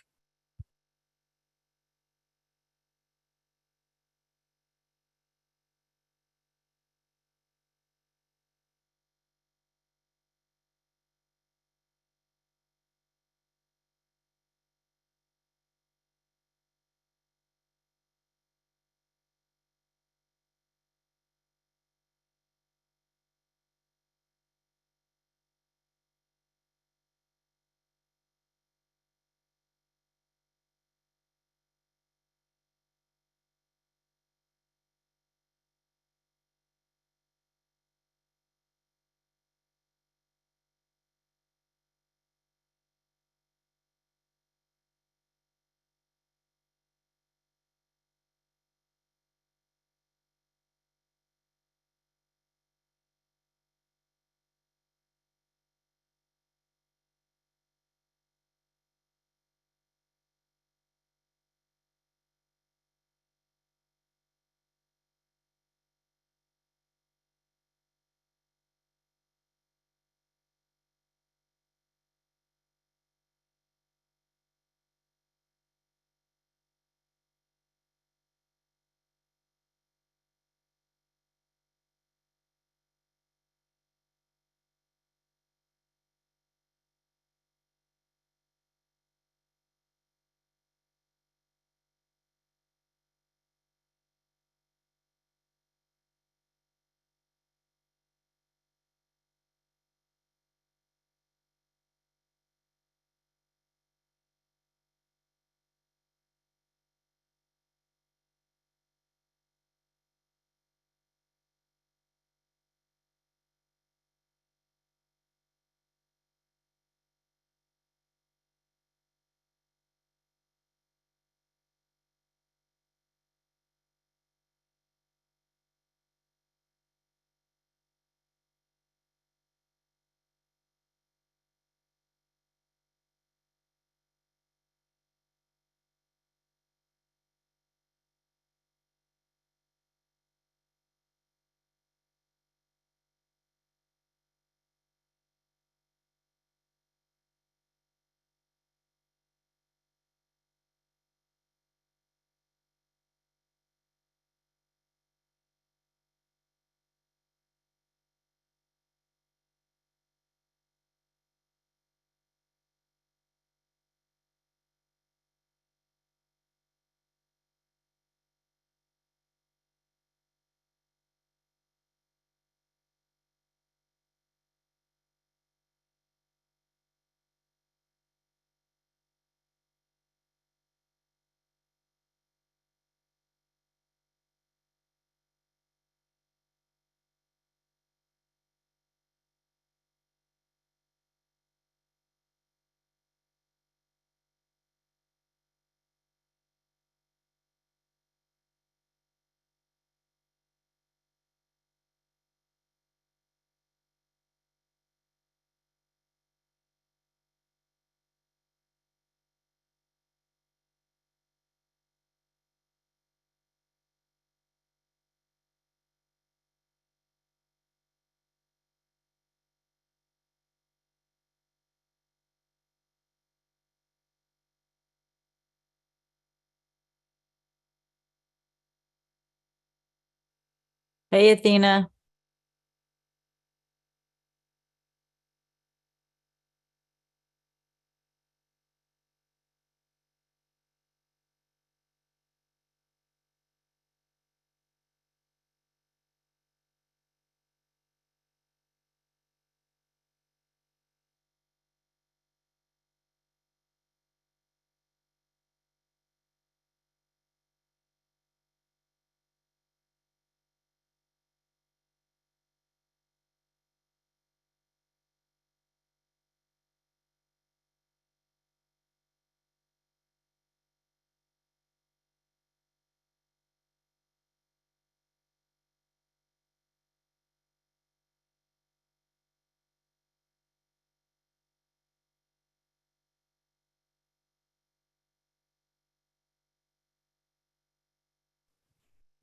Hey, Athena.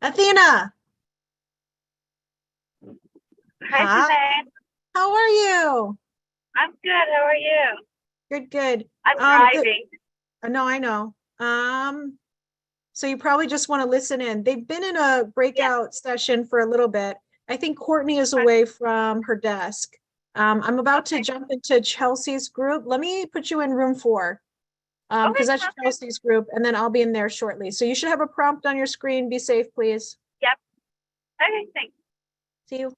Athena. Hi, Suzanne. How are you? I'm good. How are you? Good, good. I'm Good. driving. No, I know. So you probably just want to listen in. They've been in a breakout session for a little bit. I think Courtney is away from her desk. I'm about to jump into Chelsea's group. Let me put you in room 4. Because that's Chelsea's group, and then I'll be in there shortly. So you should have a prompt on your screen. Be safe, please. Yep. Okay, thanks. See you.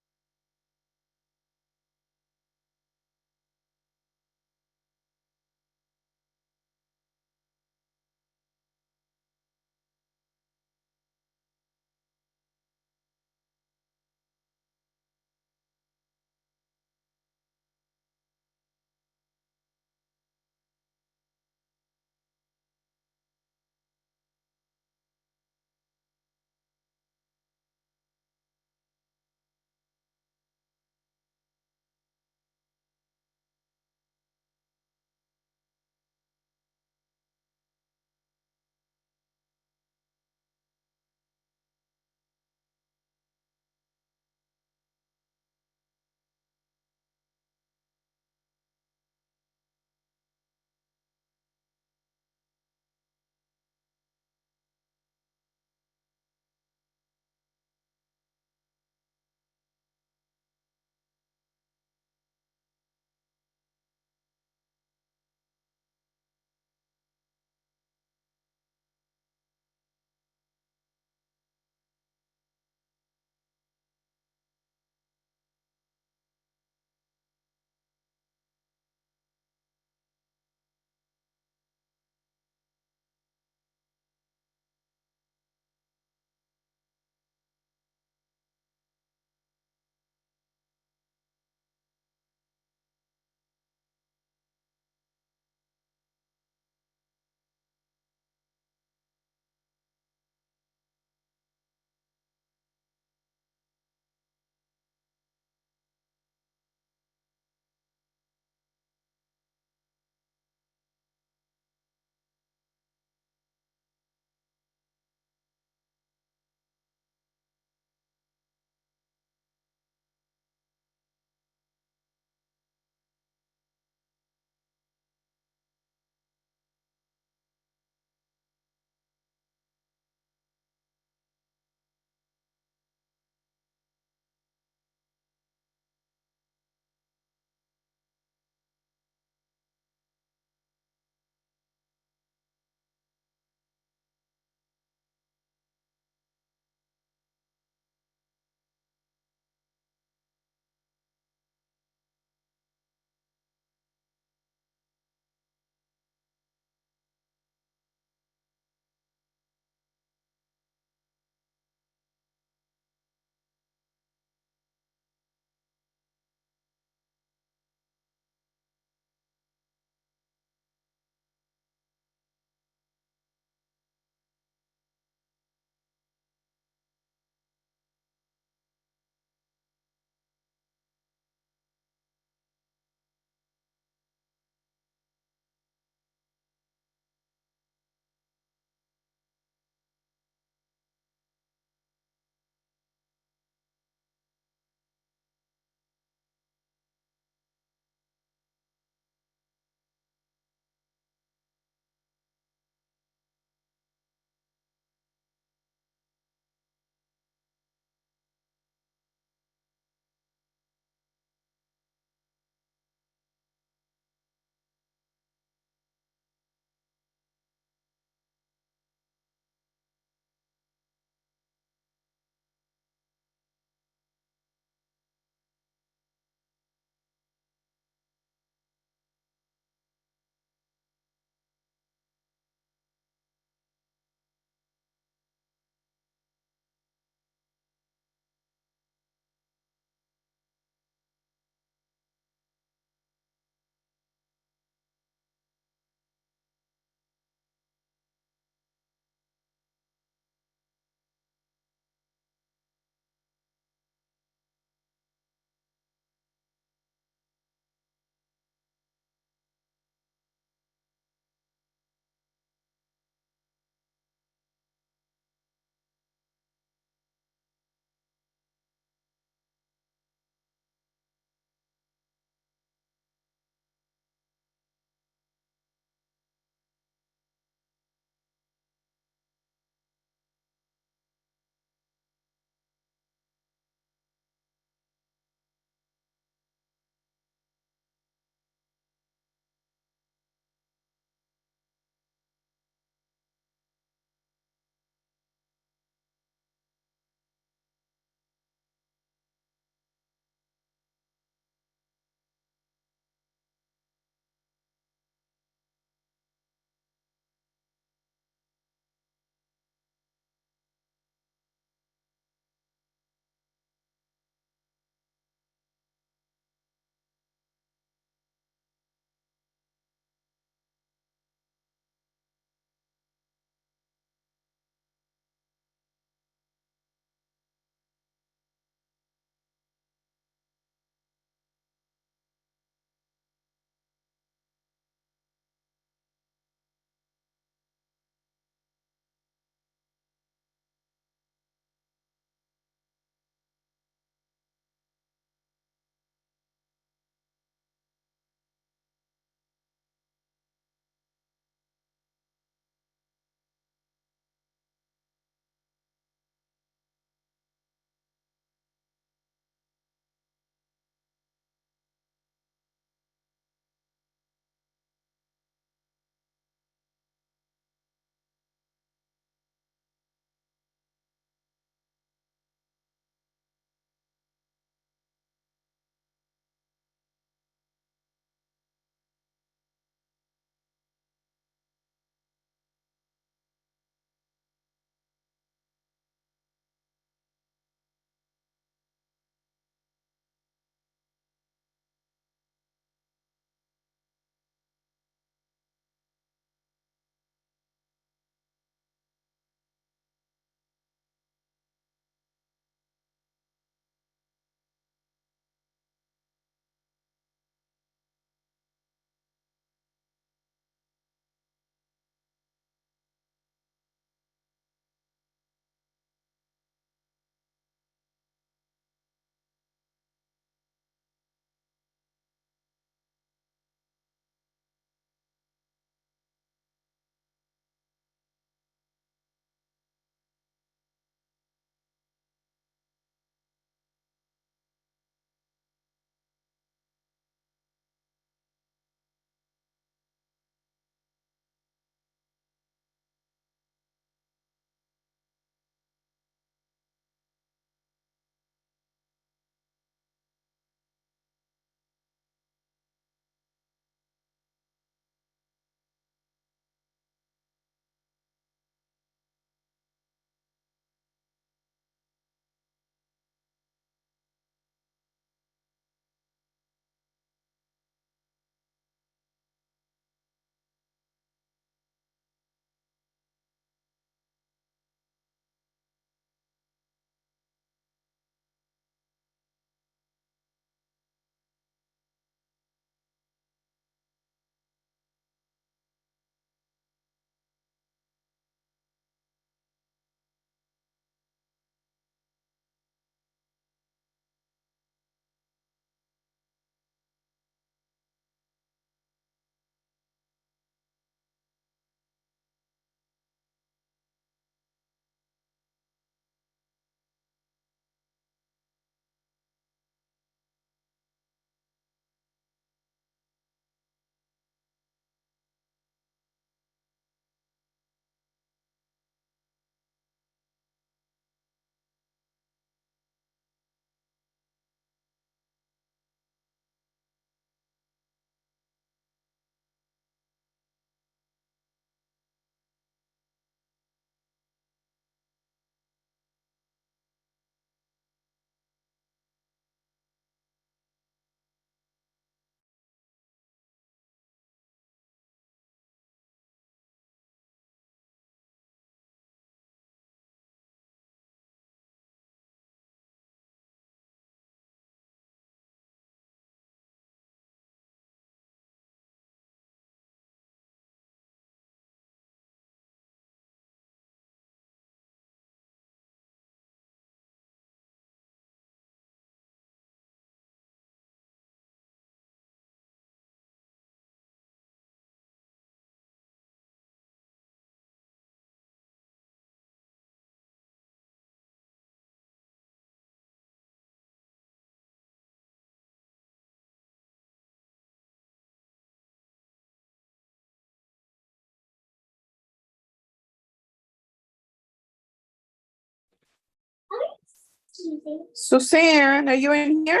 Suzanne, are you in here?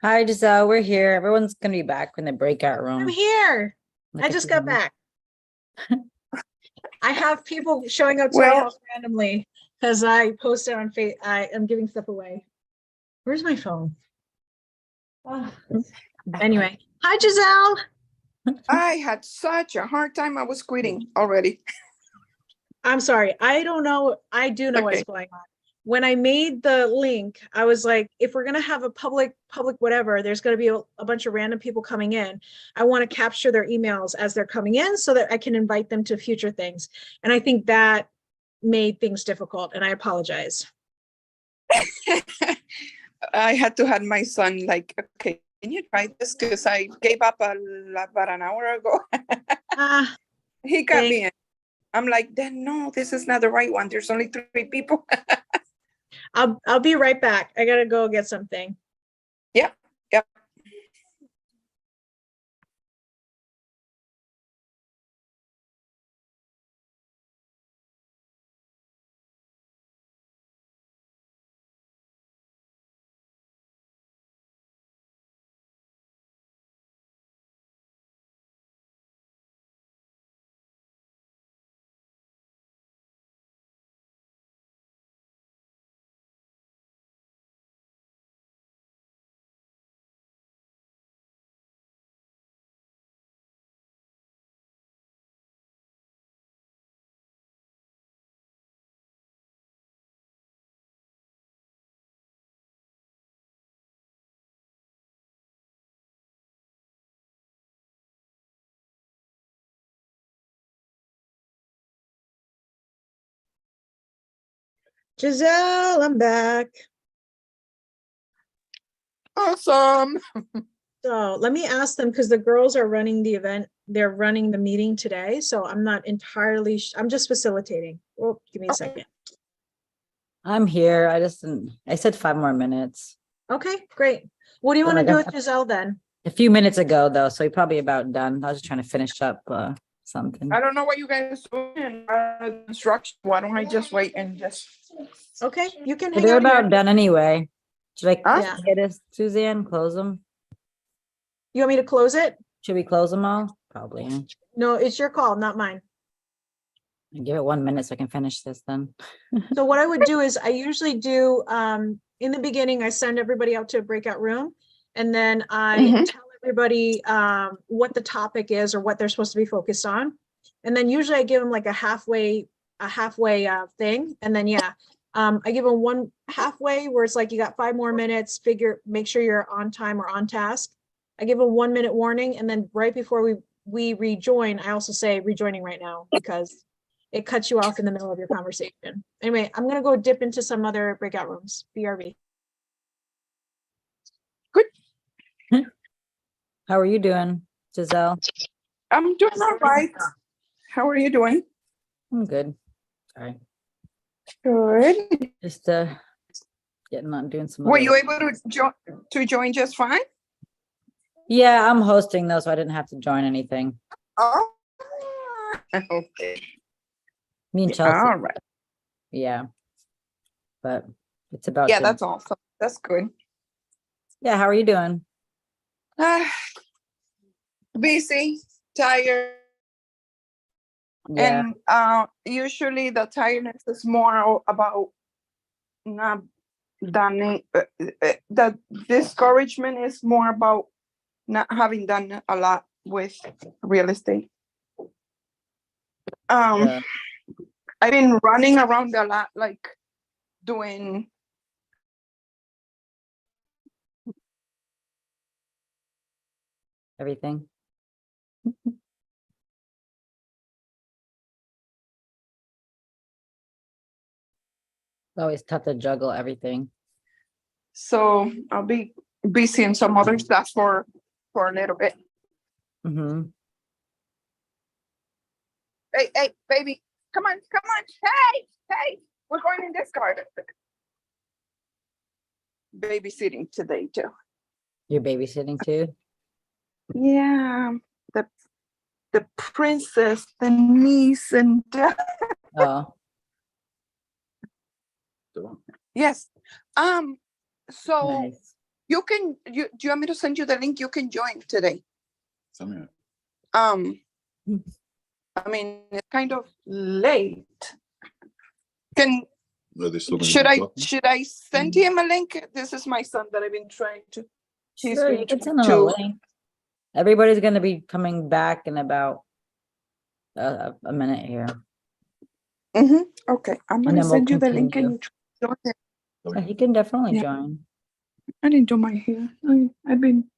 Hi, Giselle. We're here. Everyone's gonna be back in the breakout room. I'm here. Like I a just few got minutes. back. I have people showing up to my Well- house randomly because I posted on I am giving stuff away. Where's my phone? Oh. Anyway, hi Giselle. I had such a hard time. I was quitting already. I'm sorry. I don't know. I do know what's Okay. going on. When I made the link, I was like, if we're gonna have a public whatever, there's gonna be a bunch of random people coming in. I want to capture their emails as they're coming in so that I can invite them to future things. And I think that made things difficult, and I apologize. I had to have my son like, okay, can you try this? Because I gave up about an hour ago. Ah, He got thank- me in. I'm like, then no, this is not the right one. There's only 3 people. I'll be right back. I gotta go get something. Yep. Giselle, I'm back. Awesome. So let me ask them because the girls are running the event. They're running the meeting today. So I'm not entirely, I'm just facilitating. Oh, give me a second. I'm here. I said 5 more minutes. Okay, great. What do you want to Like do a- with Giselle then? A few minutes ago, though, so you're probably about done. I was just trying to finish up something. I don't know what you guys doing. Instruction. Why don't I just wait and just? Okay, you can Well, hang they're out here. about done anyway. Should I Huh? hit us, Suzanne? Close them? You want me to close it? Should we close them all? Probably. Yeah. No, it's your call, not mine. Give it 1 minute so I can finish this then. So what I would do is I usually do, in the beginning, I send everybody out to a breakout room. And then I tell everybody what the topic is or what they're supposed to be focused on. And then usually I give them like a halfway thing. And then, I give them one halfway where it's like, you got 5 more minutes, make sure you're on time or on task. I give a 1 minute warning. And then right before we rejoin, I also say rejoining right now because it cuts you off in the middle of your conversation. Anyway, I'm gonna go dip into some other breakout rooms, BRB. How are you doing, Giselle? I'm doing all right. How are you doing? I'm good. Sorry. Good. Just getting on doing some. Were other- you able to join just fine? Yeah, I'm hosting though, so I didn't have to join anything. Oh, okay. Me and Chelsea. All right. Yeah. But it's about Yeah, to- that's awesome. That's good. Yeah, how are you doing? Busy, tired. Yeah. And usually the tiredness is more about not done the discouragement is more about not having done a lot with real estate. Yeah. I've been running around a lot, like doing Everything. It's always tough to juggle everything. so I'll be busy in some other stuff for a little bit. Mm-hmm. Hey, baby, come on. Hey, we're going in this car. Babysitting today too. You're babysitting too? Yeah, the princess, the niece, and Oh. Yes. So Nice. you can, do you want me to send you the link? You can join today. Some I mean, it's kind of late. Should I send him a link? This is my son that I've been trying to. He's Sure, been you can trying send them a to. link. Everybody's gonna be coming back in about a minute here. Okay, I'm And gonna then we'll send you the link continue. and join it. Yeah, he can definitely Yeah. join. I didn't do my hair. I've been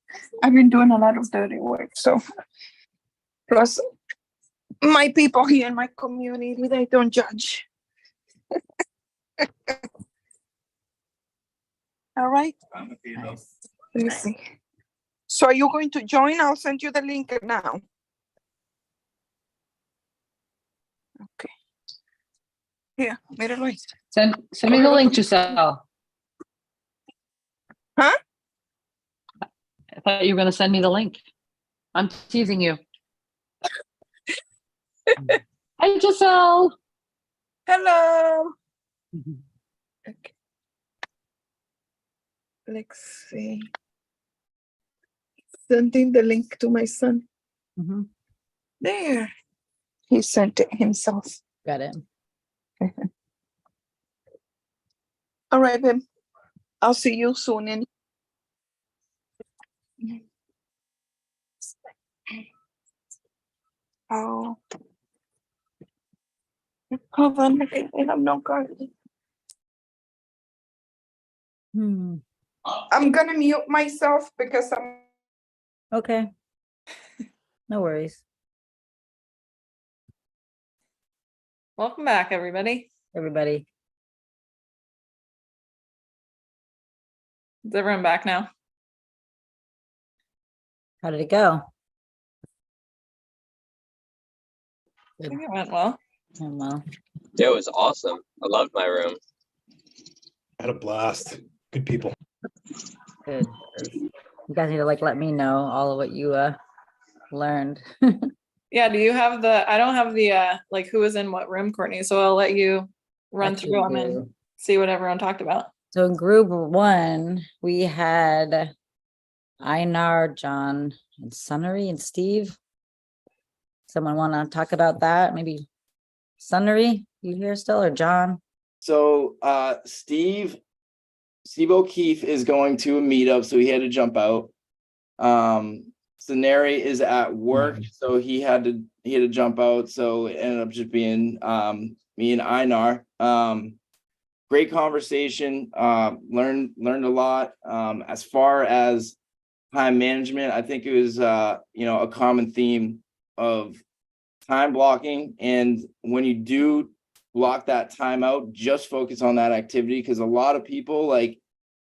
doing a lot of dirty work. So plus my people here in my community, they don't judge. All right. Nice. Let me see. So are you going to join? I'll send you the link now. Okay. Here, míralo ahí. Send me the link, Giselle. Huh? I thought you were gonna send me the link. I'm teasing you. Hi, Giselle. Hello. Okay. Let's see. Sending the link to my son. There. He sent it himself. Got it. All right, babe. I'll see you soon. Oh. Hold on. I have no card. I'm gonna mute myself because I'm. Okay. No worries. Welcome back, everybody. Everybody. Is everyone back now? How did it go? I think it went well. Well. It was awesome. I loved my room. Had a blast. Good people. Good. You guys need to like let me know all of what you learned. Yeah, do you have I don't have the like who was in what room, Courtney, so I'll let you run Actually through them and do. see what everyone talked about. So in group 1, we had Einar, John, and Sunnery and Steve. Someone want to talk about that? Maybe Sunnery, you here still, or John? So Steve O'Keefe is going to a meetup, so he had to jump out. Saneri is at work, so he had to jump out. So it ended up just being me and Einar. Great conversation. Learned a lot. As far as time management, I think it was a common theme of time blocking, and when you do block that time out, just focus on that activity, because a lot of people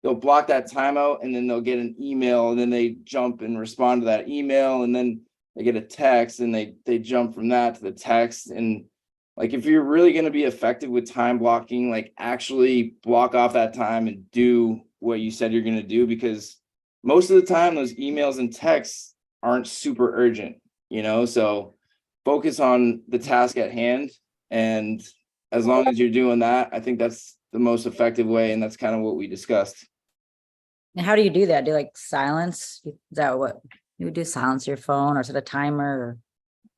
they'll block that time out and then they'll get an email and then they jump and respond to that email, and then they get a text and they jump from that to the text. And if you're really going to be effective with time blocking, actually block off that time and do what you said you're going to do, because most of the time those emails and texts aren't super urgent, so focus on the task at hand. And as long as you're doing that, I think that's the most effective way. And that's kind of what we discussed. And how do you do that? Do silence? Is that what you would do? Silence your phone or set a timer? Or?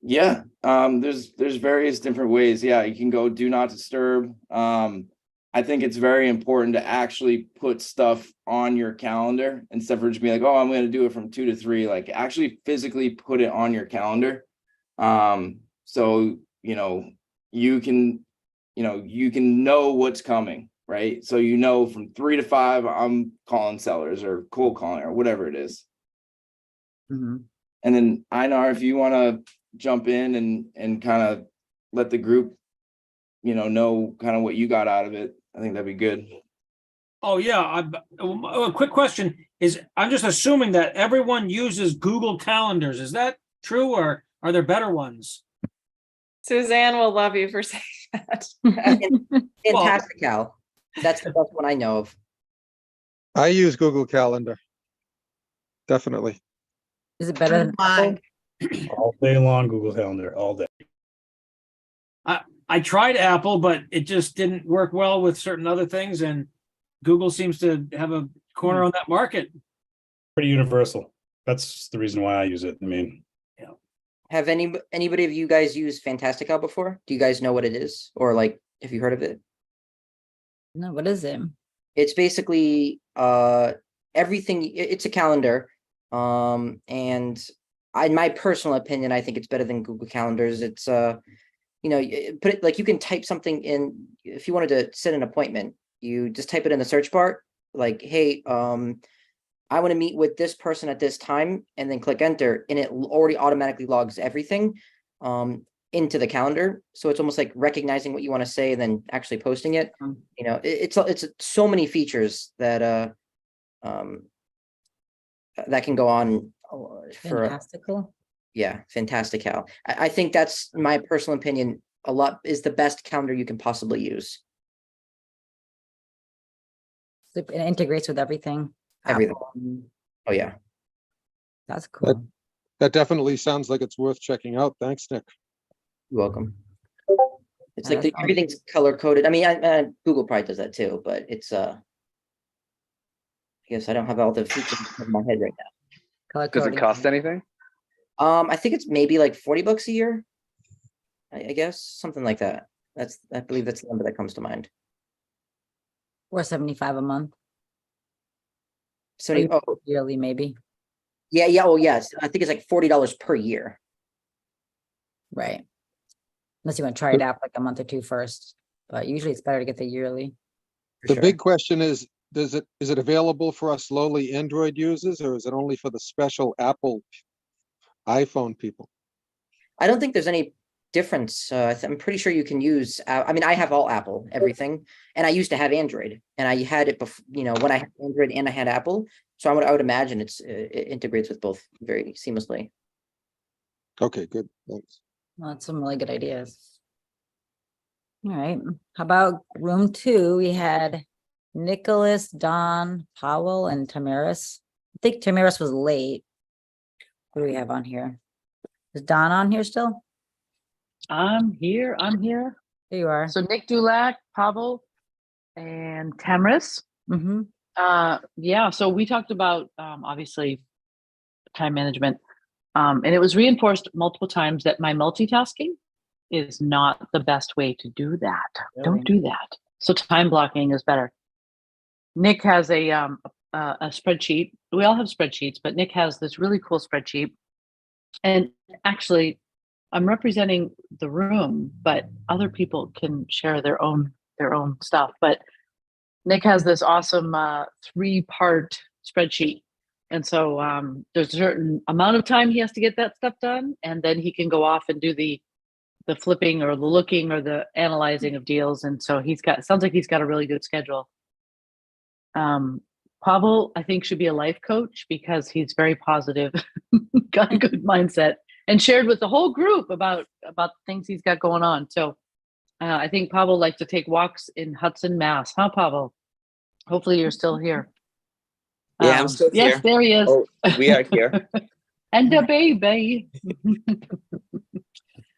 Yeah, there's various different ways. Yeah, you can go do not disturb. I think it's very important to actually put stuff on your calendar instead of just being like, oh, I'm going to do it from 2 to 3. Actually physically put it on your calendar. So you can know what's coming, right? So from 3 to 5 I'm calling sellers or cold calling or whatever it is. And then Einar, if you want to jump in and kind of let the group know kind of what you got out of it, I think that'd be good. Oh yeah, a quick question is, I'm just assuming that everyone uses Google Calendars. Is that true, or are there better ones? Suzanne will love you for saying that. Fantastical. That's the best one I know of. I use Google Calendar. Definitely. Is it better than Apple? All day long, Google Calendar, all day. I tried Apple, but it just didn't work well with certain other things, and Google seems to have a corner on that market. Pretty universal. That's the reason why I use it. I mean, Have anybody of you guys used Fantastical before? Do you guys know what it is? Or like, have you heard of it? No, what is it? It's basically everything. It's a calendar. And in my personal opinion, I think it's better than Google Calendars. It's put it like you can type something in. If you wanted to set an appointment, you just type it in the search bar, like, hey, I want to meet with this person at this time, and then click enter, and it already automatically logs everything into the calendar. So it's almost like recognizing what you want to say and then actually posting it. It's so many features that that can go on for Fantastical. yeah, Fantastical. I think that's my personal opinion. A lot is the best calendar you can possibly use. It integrates with everything. Everything. Apple. Oh yeah, That's cool. That definitely sounds like it's worth checking out. Thanks, Nick. you're welcome. It's Yeah, like that sounds- everything's color coded. I mean, Google probably does that too, but it's I guess I don't have all the features in my head right now. Color Does it coding. cost anything? I think it's maybe like $40 a year. I guess something like that. I believe that's the number that comes to mind. Or 75 a month. So yearly, maybe. yeah. Oh yes, I think it's like $40 per year. Right. Unless you want to try it out like a month or two first, but usually it's better to get the yearly. The big question is it available for us lowly Android users, or is it only for the special Apple iPhone people? I don't think there's any difference. I'm pretty sure you can use. I mean, I have all Apple, everything, and I used to have Android, and I had it before. When I had Android and I had Apple, so I would imagine it integrates with both very seamlessly. Okay, good. Thanks. Well, that's some really good ideas. All right. How about room 2? We had Nicholas, Don, Powell, and Tamaris. I think Tamaris was late. What do we have on here? Is Don on here still? I'm here. There you are. So Nick Dulac, Pavel, and Tamris. Mm-hmm. Yeah, so we talked about obviously time management. And it was reinforced multiple times that my multitasking is not the best way to do that. Really? Don't do that. So time blocking is better. Nick has a spreadsheet. We all have spreadsheets, but Nick has this really cool spreadsheet. And actually, I'm representing the room, but other people can share their own stuff. But Nick has this awesome 3-part spreadsheet. And so there's a certain amount of time he has to get that stuff done, and then he can go off and do the flipping or the looking or the analyzing of deals. And so sounds like he's got a really good schedule. Pavel, I think, should be a life coach because he's very positive, got a good mindset, and shared with the whole group about things he's got going on. So I think Pavel likes to take walks in Hudson, Mass. Huh, Pavel? Hopefully you're still here. Yeah, I'm still here. Yes, there he is. Oh, we are here. And the baby.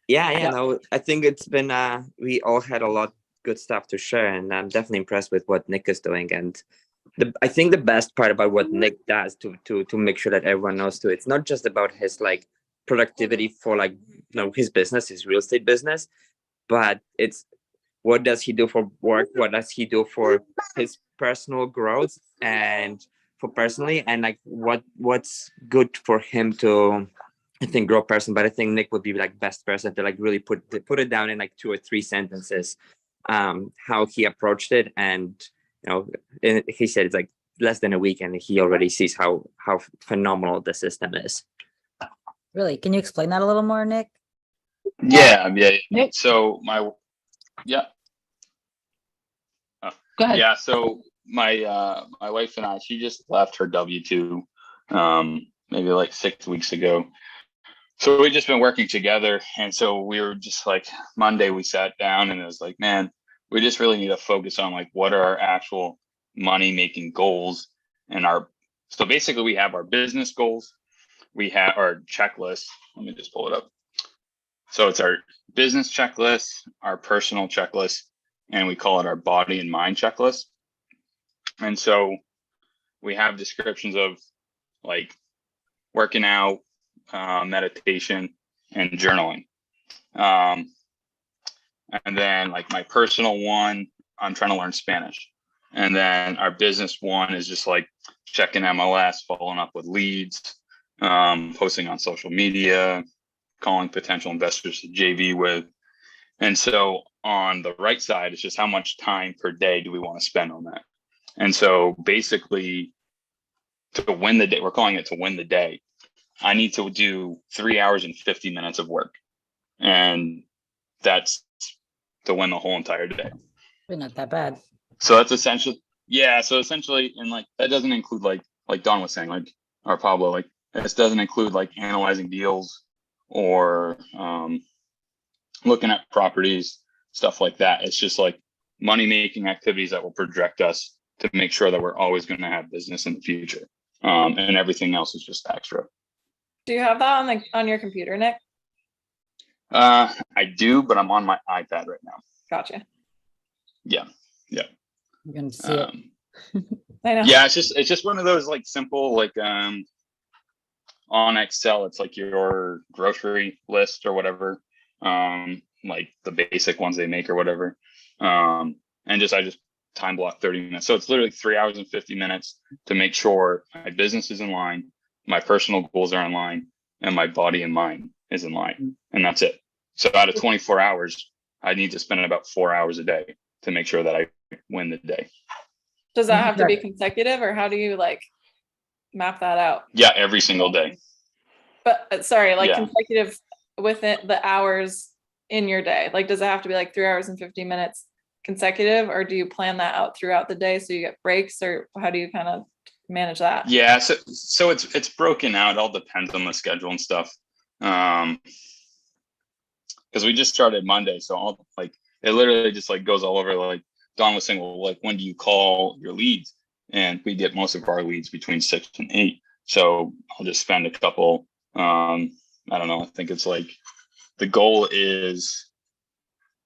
Yeah. No, I think it's been we all had a lot good stuff to share, and I'm definitely impressed with what Nick is doing. And I think the best part about what Nick does to make sure that everyone knows too, it's not just about his like productivity for like his business, his real estate business, but it's what does he do for work, what does he do for his personal growth and for personally, and like what's good for him to, I think, grow person. But I think Nick would be like best person to like really put it down in like 2 or 3 sentences, how he approached it. And he said it's like less than a week and he already sees how phenomenal the system is. Really? Can you explain that a little more, Nick? Yeah. Nick? So Go ahead. Yeah. So my wife and I, she just left her W-2 maybe like 6 weeks ago. So we've just been working together. And so we were just like, Monday we sat down and it was like, man, we just really need to focus on like what are our actual money making goals. And so basically we have our business goals, we have our checklist. Let me just pull it up. So it's our business checklist, our personal checklist, and we call it our body and mind checklist. And so we have descriptions of like working out, meditation, and journaling. And then like my personal one, I'm trying to learn Spanish. And then our business one is just like checking MLS, following up with leads, posting on social media, calling potential investors to JV with. And so on the right side, it's just how much time per day do we want to spend on that? And so basically to win the day, we're calling it to win the day. I need to do 3 hours and 50 minutes of work. And that's to win the whole entire day. Not that bad. So that's essentially, yeah. So essentially, and like, that doesn't include like Don was saying, like, or Pablo, like this doesn't include like analyzing deals or looking at properties, stuff like that. It's just like money-making activities that will project us to make sure that we're always going to have business in the future. And everything else is just extra. Do you have that on your computer, Nick? I do, but I'm on my iPad right now. Gotcha. Yeah. Yeah. You're gonna see it. I know. Yeah, it's just one of those like simple, like on Excel, it's like your grocery list or whatever. Like the basic ones they make or whatever. And I just time block 30 minutes. So it's literally 3 hours and 50 minutes to make sure my business is in line, my personal goals are in line, and my body and mind is in line. And that's it. So out of 24 hours, I need to spend about 4 hours a day to make sure that I win the day. Does that have to be consecutive, or how do you like map that out? Yeah, every single day. But sorry, like Yeah. consecutive within the hours in your day. Like, does it have to be like 3 hours and 50 minutes consecutive, or do you plan that out throughout the day so you get breaks, or how do you kind of manage that? Yeah, so it's broken out. It all depends on the schedule and stuff. Because we just started Monday, so all like it literally just like goes all over. Like Don was saying, well, like when do you call your leads? And we get most of our leads between 6 and 8. So I'll just spend a couple. I don't know. I think it's like the goal is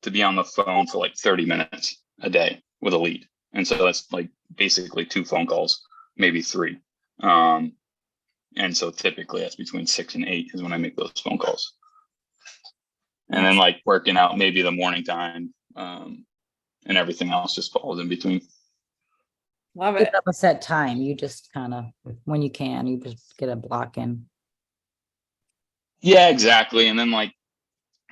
to be on the phone for like 30 minutes a day with a lead. And so that's like basically 2 phone calls, maybe 3. And so typically that's between 6 and 8 is when I make those phone calls. And then like working out maybe the morning time, and everything else just falls in between. Love You it. don't have a set time. You just kind of, when you can, you just get a block in. Yeah, exactly. And then like,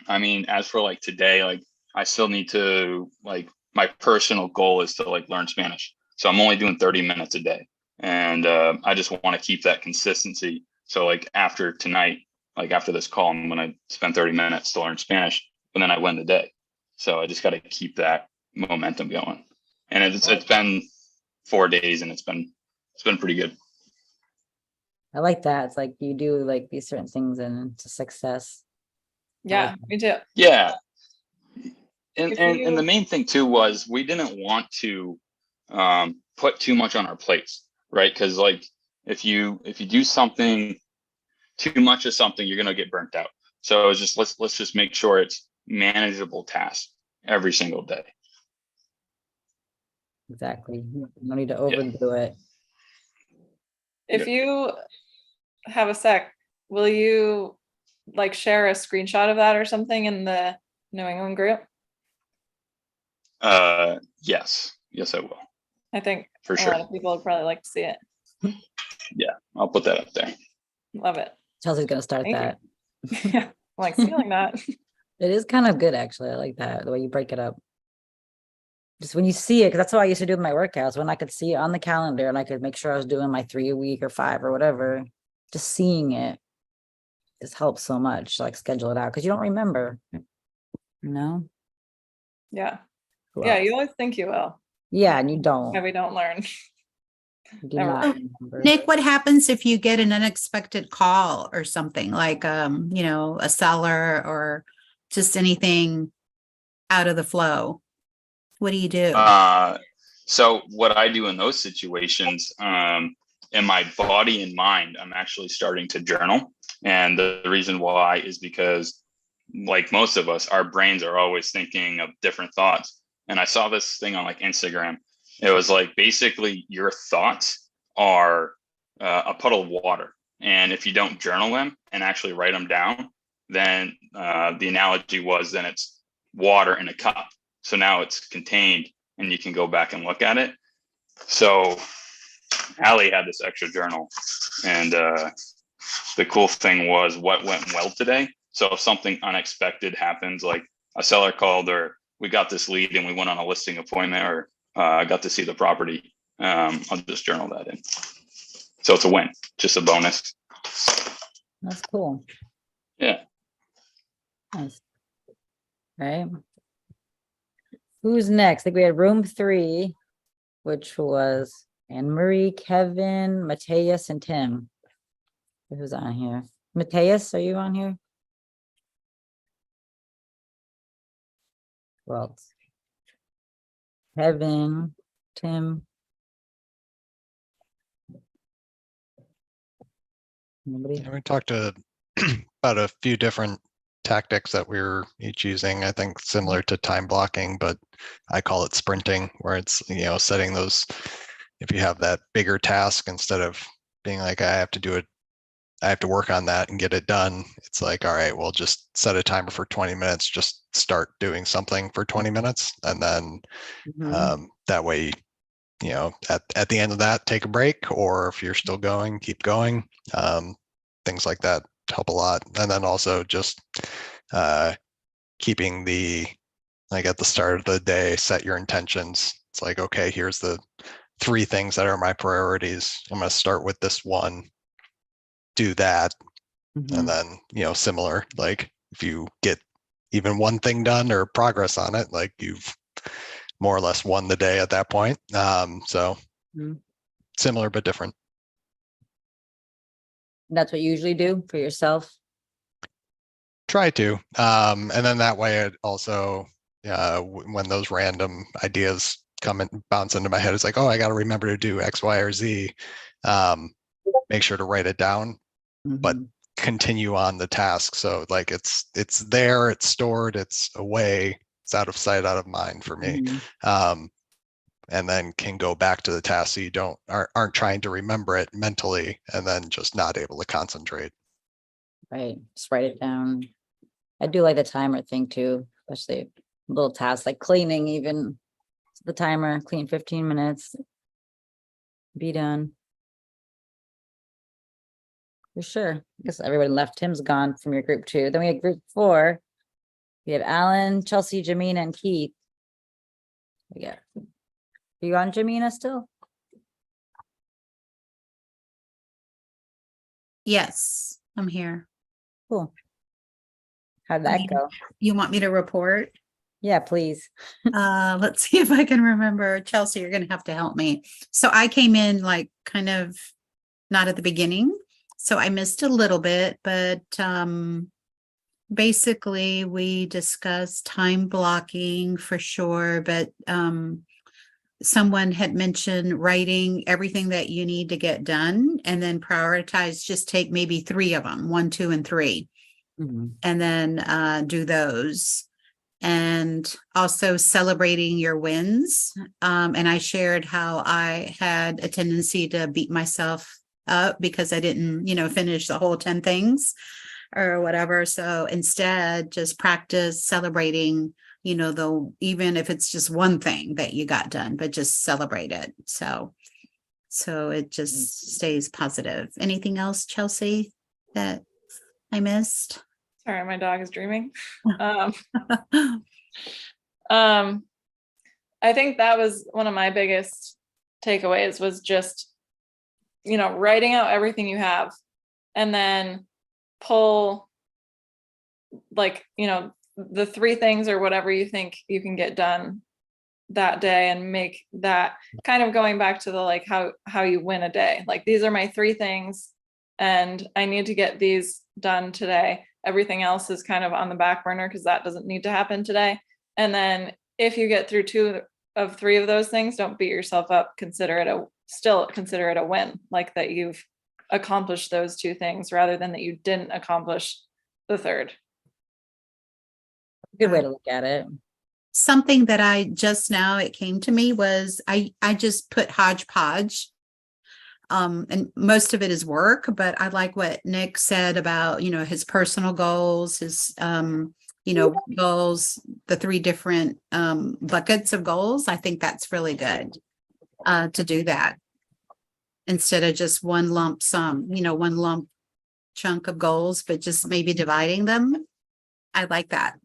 I mean, as for like today, like I still need to like, my personal goal is to like learn Spanish. So I'm only doing 30 minutes a day. And I just want to keep that consistency. So like after tonight, like after this call, I'm going to spend 30 minutes to learn Spanish, and then I win the day. So I just got to keep that momentum going. And it's been 4 days and it's been pretty good. I like that. It's like you do like these certain things and it's a success. Yeah, me too. Yeah. And the main thing too was we didn't want to put too much on our plates, right? Because like if you do something too much of something, you're gonna get burnt out. So it's just let's just make sure it's manageable tasks every single day. Exactly. No need to overdo it. If you have a sec, will you like share a screenshot of that or something in the New England group? Yes, I will. I think For a sure. lot of people would probably like to see it. Yeah, I'll put that up there. Love it. Chelsea's gonna start Thank that. Yeah, I'm like stealing that. It is kind of good, actually. I like that, the way you break it up. Just when you see it, because that's what I used to do with my workouts, when I could see it on the calendar and I could make sure I was doing my 3 a week or 5 or whatever. Just seeing it just helps so much, like schedule it out, because you don't remember. You know? Yeah. Who Yeah, else? you always think you will. Yeah, and you don't. Yeah, we don't learn. You do Never. not remember. Nick, what happens if you get an unexpected call or something like, you know, a seller or just anything out of the flow? What do you do? So what I do in those situations, in my body and mind, I'm actually starting to journal. And the reason why is because like most of us, our brains are always thinking of different thoughts. And I saw this thing on like Instagram. It was like basically your thoughts are a puddle of water. And if you don't journal them and actually write them down, then the analogy was then it's water in a cup. So now it's contained and you can go back and look at it. So Allie had this extra journal, and the cool thing was what went well today. So if something unexpected happens, like a seller called or we got this lead and we went on a listing appointment or I got to see the property, I'll just journal that in. So it's a win, just a bonus. That's cool. Yeah. Nice. Right. Who's next? I think we had room 3, which was Anne Marie, Kevin, Mateus, and Tim. Who's on here? Mateus, are you on here? Well, Kevin, Tim. Nobody? We talked about a few different tactics that we were each using, I think similar to time blocking, but I call it sprinting, where it's, setting those, if you have that bigger task, instead of being like, I have to do it, I have to work on that and get it done. It's like, all right, we'll just set a timer for 20 minutes, just start doing something for 20 minutes. And then that way, at the end of that, take a break, or if you're still going, keep going. Things like that help a lot. And then also just keeping like at the start of the day, set your intentions. It's like, okay, here's the 3 things that are my priorities. I'm going to start with this one, do that. And then, similar, like if you get even one thing done or progress on it, like you've more or less won the day at that point. So similar, but different. That's what you usually do for yourself? Try to. And then that way it also, when those random ideas come and bounce into my head, it's like, oh, I got to remember to do X, Y, or Z. Make sure to write it down, but continue on the task. So like it's there, it's stored, it's away, it's out of sight, out of mind for me. And then can go back to the task, so you aren't trying to remember it mentally and then just not able to concentrate. Right, just write it down. I do like the timer thing too, especially little tasks like cleaning, even the timer, clean 15 minutes, be done. For sure. I guess everybody left. Tim's gone from your group too. Then we had group 4. We have Alan, Chelsea, Jamina, and Keith. Yeah. Are you on, Jamina, still? Yes, I'm here. Cool. How'd that go? You want me to report? Yeah, please. Let's see if I can remember. Chelsea, you're going to have to help me. So I came in like kind of not at the beginning, so I missed a little bit, but basically we discussed time blocking for sure, but someone had mentioned writing everything that you need to get done and then prioritize, just take maybe 3 of them, 1, 2, and 3, and then do those. And also celebrating your wins. And I shared how I had a tendency to beat myself up because I didn't, finish the whole 10 things or whatever. So instead, just practice celebrating, even if it's just one thing that you got done, but just celebrate it. So it just stays positive. Anything else, Chelsea, that I missed? Sorry, my dog is dreaming. I think that was one of my biggest takeaways, was just, writing out everything you have and then pull like, the 3 things or whatever you think you can get done that day, and make that kind of going back to the, like, how you win a day. Like, these are my 3 things and I need to get these done today. Everything else is kind of on the back burner because that doesn't need to happen today. And then if you get through 2 of 3 of those things, don't beat yourself up. Still consider it a win, like that you've accomplished those 2 things rather than that you didn't accomplish the 3rd. Good way to look at it. Something that I just now it came to me was I just put hodgepodge. And most of it is work, but I like what Nick said about, his personal goals, his goals, the 3 different buckets of goals. I think that's really good to do that instead of just one lump sum, one lump chunk of goals, but just maybe dividing them. I like that.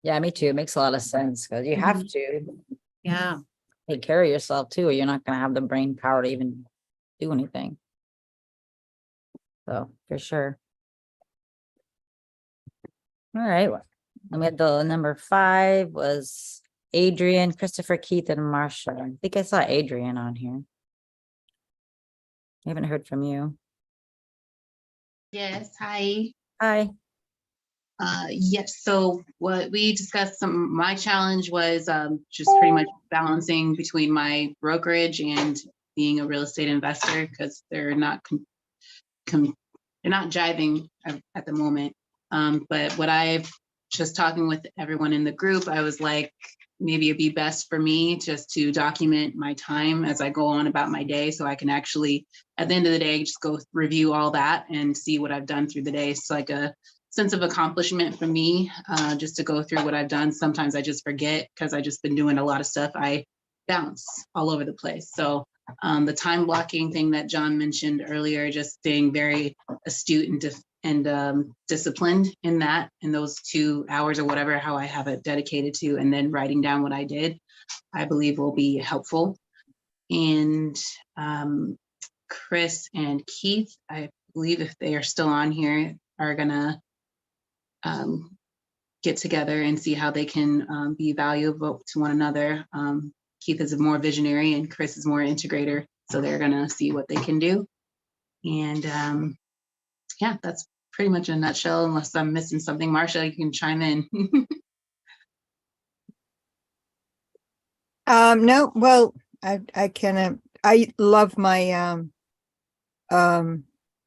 Yeah, me too. It makes a lot of sense because you have to Yeah. take care of yourself too, or you're not going to have the brain power to even do anything. So for sure. All right. And we had the number 5 was Adrian, Christopher, Keith, and Marsha. I think I saw Adrian on here. I haven't heard from you. Yes, hi. Hi. Yes, so what we discussed, my challenge was just pretty much balancing between my brokerage and being a real estate investor because they're not they're not jiving at the moment. But what I've just talking with everyone in the group, I was like, maybe it'd be best for me just to document my time as I go on about my day so I can actually, at the end of the day, just go review all that and see what I've done through the day. It's like a sense of accomplishment for me, just to go through what I've done. Sometimes I just forget because I just been doing a lot of stuff. I bounce all over the place. So the time blocking thing that John mentioned earlier, just staying very astute and disciplined in those 2 hours or whatever, how I have it dedicated to, and then writing down what I did, I believe will be helpful. And Chris and Keith, I believe if they are still on here, are gonna get together and see how they can be valuable to one another. Keith is more visionary and Chris is more integrator. So they're gonna see what they can do. And yeah, that's pretty much in a nutshell, unless I'm missing something. Marsha, you can chime in. No, well, I love my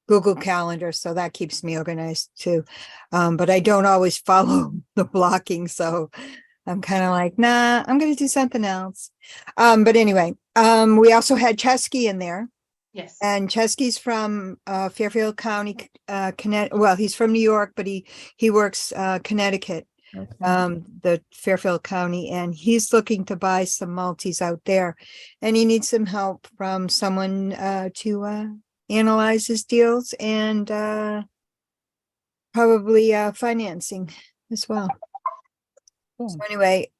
Google Calendar, so that keeps me organized too. But I don't always follow the blocking, so I'm kind of like, nah, I'm gonna do something else. But anyway, we also had Chesky in there. Yes. And Chesky's from Fairfield County, Connecticut. Well, he's from New York, but he works Connecticut, the Fairfield County, and he's looking to buy some multis out there, and he needs some help from someone to analyze his deals and probably financing as well. So anyway,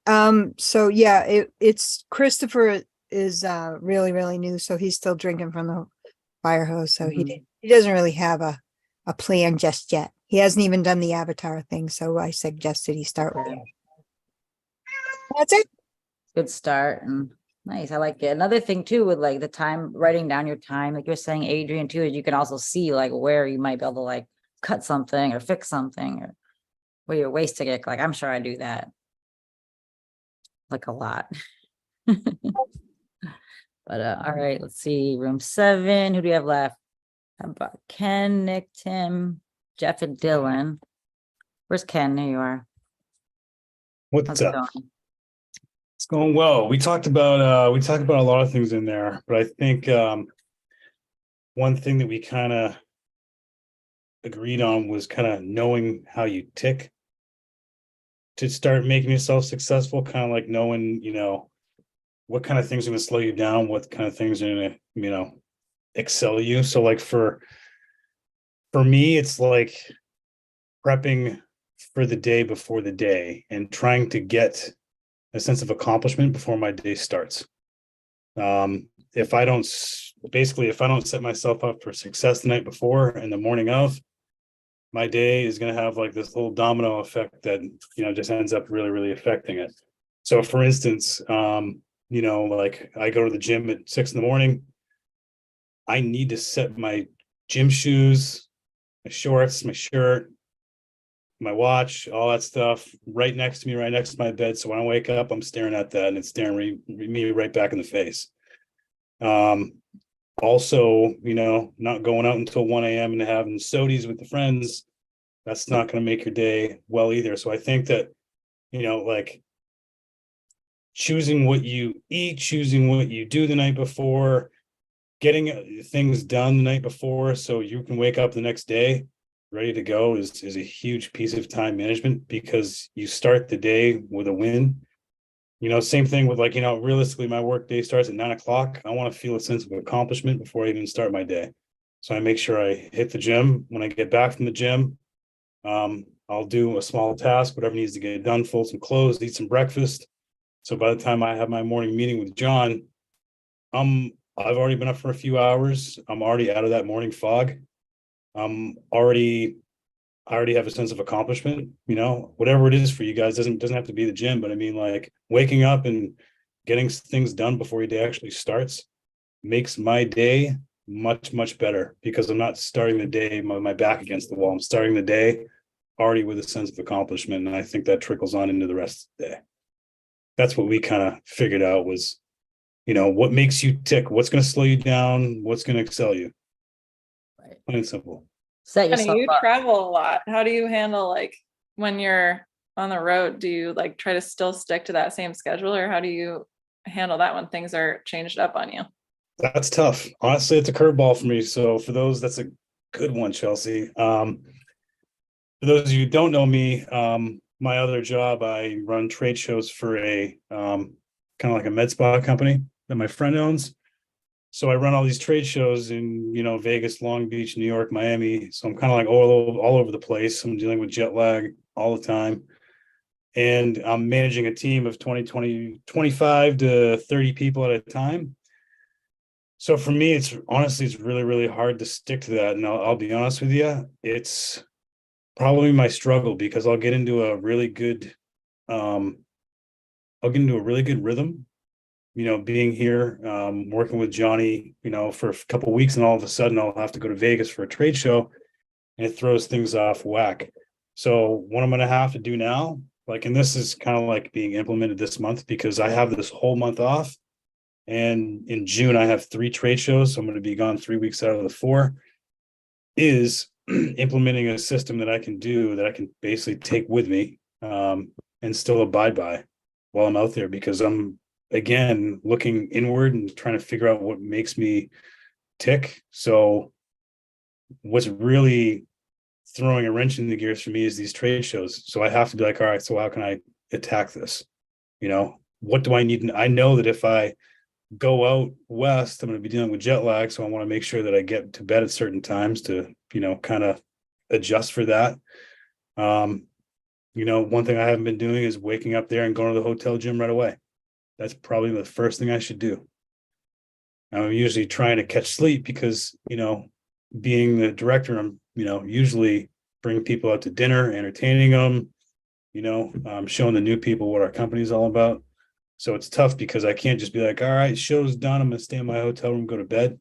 so yeah, it's Christopher is really, really new, so he's still drinking from the fire hose. So he doesn't really have a plan just yet. He hasn't even done the avatar thing, so I suggested he start with it. That's it. Good start and nice. I like it. Another thing too with like the time, writing down your time, like you're saying, Adrian, too, is you can also see like where you might be able to like cut something or fix something or where you're wasting it. Like I'm sure I do that like a lot. But all right, let's see. Room 7. Who do we have left? How about Ken, Nick, Tim, Jeff, and Dylan? Where's Ken? There you are. What's How's it up? going? It's going well. We talked about a lot of things in there, but I think one thing that we kind of agreed on was kind of knowing how you tick to start making yourself successful, kind of like knowing, what kind of things are going to slow you down, what kind of things are going to, excel you. So like for me, it's like prepping for the day before the day and trying to get a sense of accomplishment before my day starts. If I don't set myself up for success the night before and the morning of, my day is going to have like this little domino effect that, just ends up really, really affecting it. So for instance, like I go to the gym at 6 a.m. I need to set my gym shoes, my shorts, my shirt, my watch, all that stuff right next to me, right next to my bed. So when I wake up, I'm staring at that and it's staring me right back in the face. Also, not going out until 1 a.m. and having sodies with the friends That's not going to make your day well either. So I think that, like choosing what you eat, choosing what you do the night before, getting things done the night before so you can wake up the next day ready to go is a huge piece of time management, because you start the day with a win. Same thing with realistically, my work day starts at 9 o'clock. I want to feel a sense of accomplishment before I even start my day. So I make sure I hit the gym. When I get back from the gym, I'll do a small task, whatever needs to get done, fold some clothes, eat some breakfast. So by the time I have my morning meeting with John, I've already been up for a few hours. I'm already out of that morning fog. I already have a sense of accomplishment, whatever it is for you guys. Doesn't have to be the gym, but I mean, like waking up and getting things done before your day actually starts makes my day much, much better, because I'm not starting the day with my back against the wall. I'm starting the day already with a sense of accomplishment. And I think that trickles on into the rest of the day. That's what we kind of figured out was, what makes you tick, what's going to slow you down, what's going to excel you. Right. Plain and simple. Set Honey, yourself you up. travel a lot. How do you handle like when you're on the road? Do you like try to still stick to that same schedule, or how do you handle that when things are changed up on you? That's tough. Honestly, it's a curveball for me. So for those, that's a good one, Chelsea. For those of you who don't know me, my other job, I run trade shows for a kind of like a med spa company that my friend owns. So I run all these trade shows in, Vegas, Long Beach, New York, Miami. So I'm kind of like all over the place. I'm dealing with jet lag all the time. And I'm managing a team of 25 to 30 people at a time. So for me, it's really, really hard to stick to that. And I'll be honest with you, it's probably my struggle, because I'll get into a really good rhythm, being here, working with Johnny, for a couple of weeks, and all of a sudden I'll have to go to Vegas for a trade show, and it throws things off whack. So what I'm going to have to do now, and this is kind of like being implemented this month, because I have this whole month off. And in June, I have 3 trade shows. So I'm going to be gone 3 weeks out of the 4, is implementing a system that I can basically take with me, and still abide by while I'm out there, because I'm, again, looking inward and trying to figure out what makes me tick. So what's really throwing a wrench in the gears for me is these trade shows. So I have to be like, all right, so how can I attack this? What do I need? I know that if I go out west, I'm going to be dealing with jet lag. So I want to make sure that I get to bed at certain times to, kind of adjust for that. One thing I haven't been doing is waking up there and going to the hotel gym right away. That's probably the first thing I should do. I'm usually trying to catch sleep because, being the director, I'm, usually bringing people out to dinner, entertaining them, showing the new people what our company is all about. So it's tough because I can't just be like, all right, show's done, I'm going to stay in my hotel room, go to bed.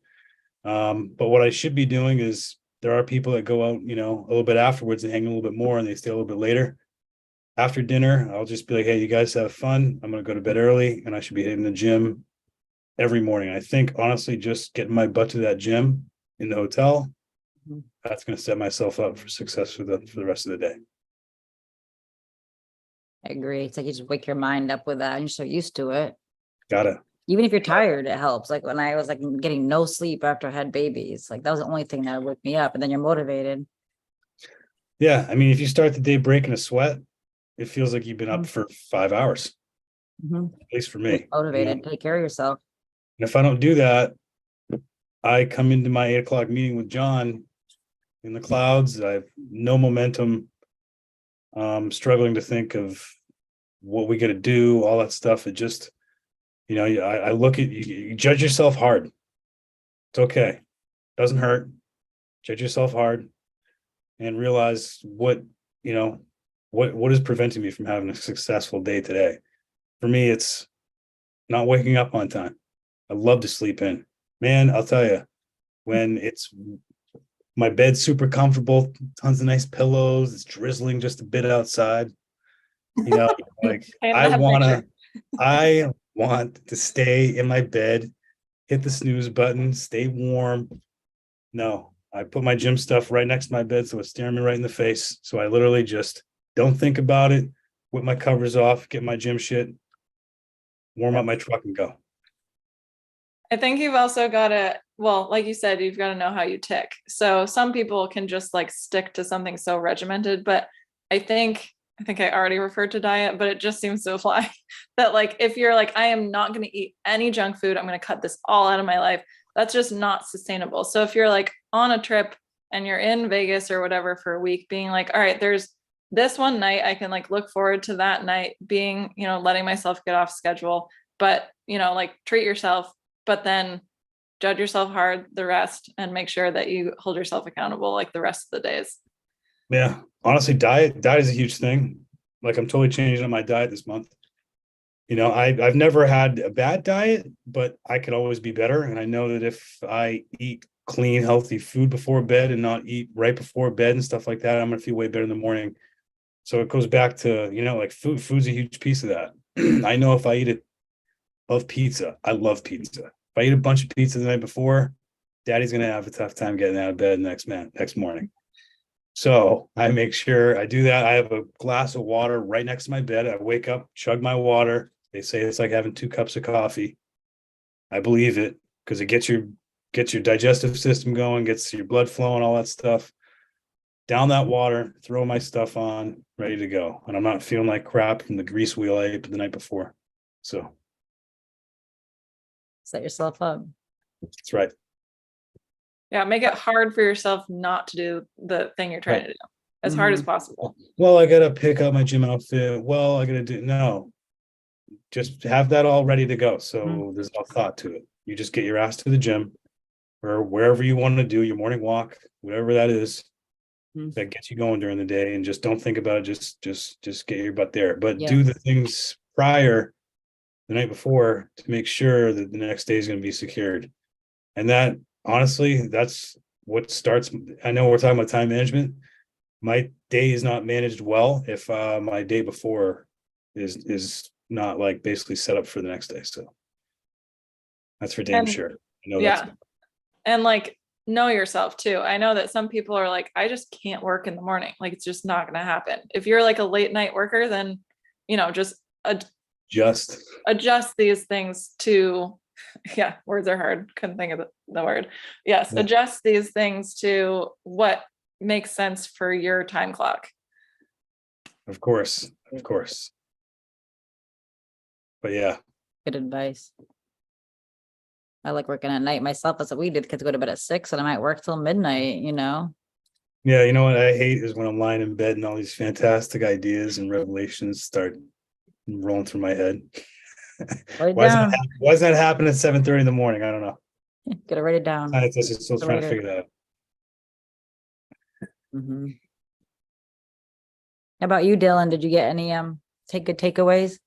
But what I should be doing is, there are people that go out, a little bit afterwards and hang a little bit more, and they stay a little bit later. After dinner, I'll just be like, hey, you guys have fun. I'm going to go to bed early, and I should be hitting the gym every morning. I think, honestly, just getting my butt to that gym in the hotel, that's going to set myself up for success for the rest of the day. I agree. It's like you just wake your mind up with that and you're so used to it. Gotta. Even if you're tired, it helps. Like when I was getting no sleep after I had babies, that was the only thing that would wake me up, and then you're motivated. Yeah. I mean, if you start the day breaking a sweat, it feels like you've been up for 5 hours, at least for me. Motivated, take care of yourself. And if I don't do that, I come into my 8 o'clock meeting with John in the clouds. I have no momentum, struggling to think of what we got to do, all that stuff. It just, I look at you judge yourself hard. It's okay. Doesn't hurt. Judge yourself hard and realize what is preventing me from having a successful day today. For me, it's not waking up on time. I love to sleep in. Man, I'll tell you, when it's my bed's super comfortable, tons of nice pillows, it's drizzling just a bit outside, I want to stay in my bed, hit the snooze button, stay warm. No, I put my gym stuff right next to my bed, so it's staring me right in the face. So I literally just don't think about it, whip my covers off, get my gym shit, warm up my truck and go. I think you've also got to, well, like you said, you've got to know how you tick. So some people can just like stick to something so regimented, but I think I already referred to diet, but it just seems to apply that like if you're like, I am not going to eat any junk food, I'm going to cut this all out of my life. That's just not sustainable. So if you're like on a trip and you're in Vegas or whatever for a week, being like, all right, there's this one night I can like look forward to that night being, you know, letting myself get off schedule, but you know, like treat yourself, but then judge yourself hard the rest and make sure that you hold yourself accountable like the rest of the days. Yeah, honestly, diet is a huge thing. Like I'm totally changing up my diet this month. You know, I've never had a bad diet, but I could always be better. And I know that if I eat clean, healthy food before bed and not eat right before bed and stuff like that, I'm gonna feel way better in the morning. So it goes back to, you know, like food's a huge piece of that. I know if I eat it, love pizza. I love pizza. If I eat a bunch of pizza the night before, daddy's gonna have a tough time getting out of bed next morning. So I make sure I do that. I have a glass of water right next to my bed. I wake up, chug my water. They say it's like having 2 cups of coffee. I believe it because it gets your digestive system going, gets your blood flowing, all that stuff. Down that water, throw my stuff on, ready to go. And I'm not feeling like crap from the grease wheel I ate the night before. So Set yourself up. that's right. Yeah, make it hard for yourself not to do the thing you're trying to do as hard as possible. Well, I gotta pick up my gym outfit. Well, I gotta do no. Just have that all ready to go. So there's no thought to it. You just get your ass to the gym or wherever you want to do your morning walk, whatever that is. That gets you going during the day, and just don't think about it. Just get your butt there. But do the things prior the night before to make sure that the next day is going to be secured. And that honestly, that's what starts. I know we're talking about time management. My day is not managed well if my day before is not like basically set up for the next day. So that's for damn And sure. I know yeah. And like know yourself too. I know that some people are like, I just can't work in the morning. Like it's just not going to happen. If you're like a late night worker, then, you know, just adjust these things to, yeah, words are hard. Couldn't think of the word. Yes. Adjust these things to what makes sense for your time clock. Of course. But yeah. Good advice. I like working at night myself. That's what we did. Kids go to bed at 6 and I might work till midnight, you know? Yeah, you know what I hate is when I'm lying in bed and all these fantastic ideas and revelations start rolling through my head. Why does that happen at 7:30 in the morning? I don't know. Gotta write it down. I'm still trying to figure that out. How about you, Dylan? Did you get any good takeaways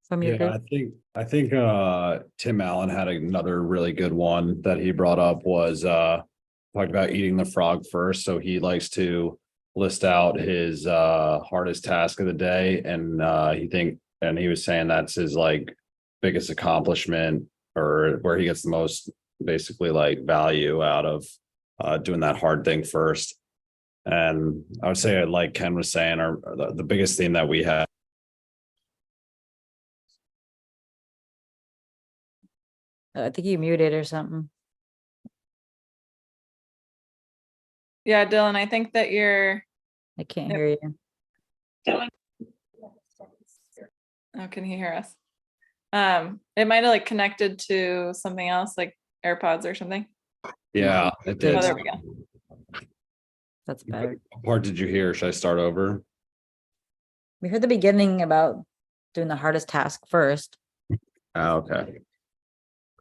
from your group? I think Tim Allen had another really good one that he brought up was talked about eating the frog first. So he likes to list out his hardest task of the day, and he was saying that's his like biggest accomplishment, or where he gets the most basically like value out of doing that hard thing first. And I would say, like Ken was saying, the biggest theme that we have. I think you muted or something. Yeah, Dylan, I think that I can't hear you. Dylan. Oh, can he hear us? It might have like connected to something else, like AirPods or something. Yeah, it did. Oh, there we go. That's better. What part did you hear? Should I start over? We heard the beginning about doing the hardest task first. Okay.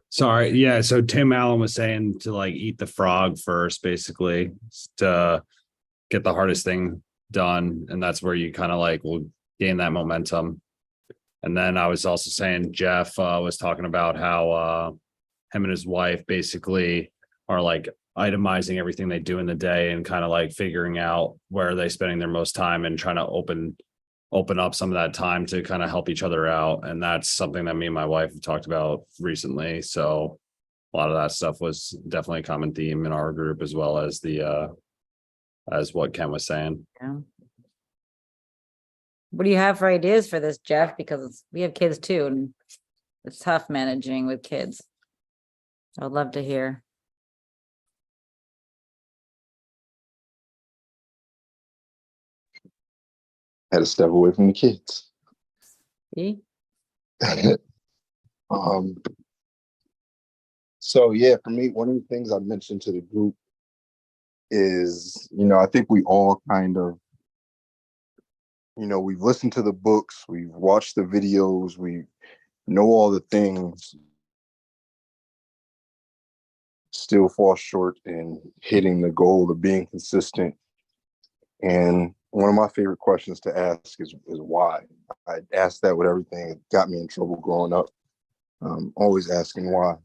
Sorry. Yeah. So Tim Allen was saying to like eat the frog first, basically, to get the hardest thing done. And that's where you kind of like will gain that momentum. And then I was also saying Jeff was talking about how him and his wife basically are like itemizing everything they do in the day and kind of like figuring out where are they spending their most time and trying to open up some of that time to kind of help each other out. And that's something that me and my wife have talked about recently. So a lot of that stuff was definitely a common theme in our group, as well as as what Ken was saying. Yeah. What do you have for ideas for this, Jeff? Because we have kids too, and it's tough managing with kids. I'd love to hear. Had to step away from the kids. See? So yeah, for me, one of the things I mentioned to the group is, I think we all kind of, we've listened to the books, we've watched the videos, we know all the things, still fall short in hitting the goal of being consistent. And one of my favorite questions to ask is why. I asked that with everything. It got me in trouble growing up. Always asking why.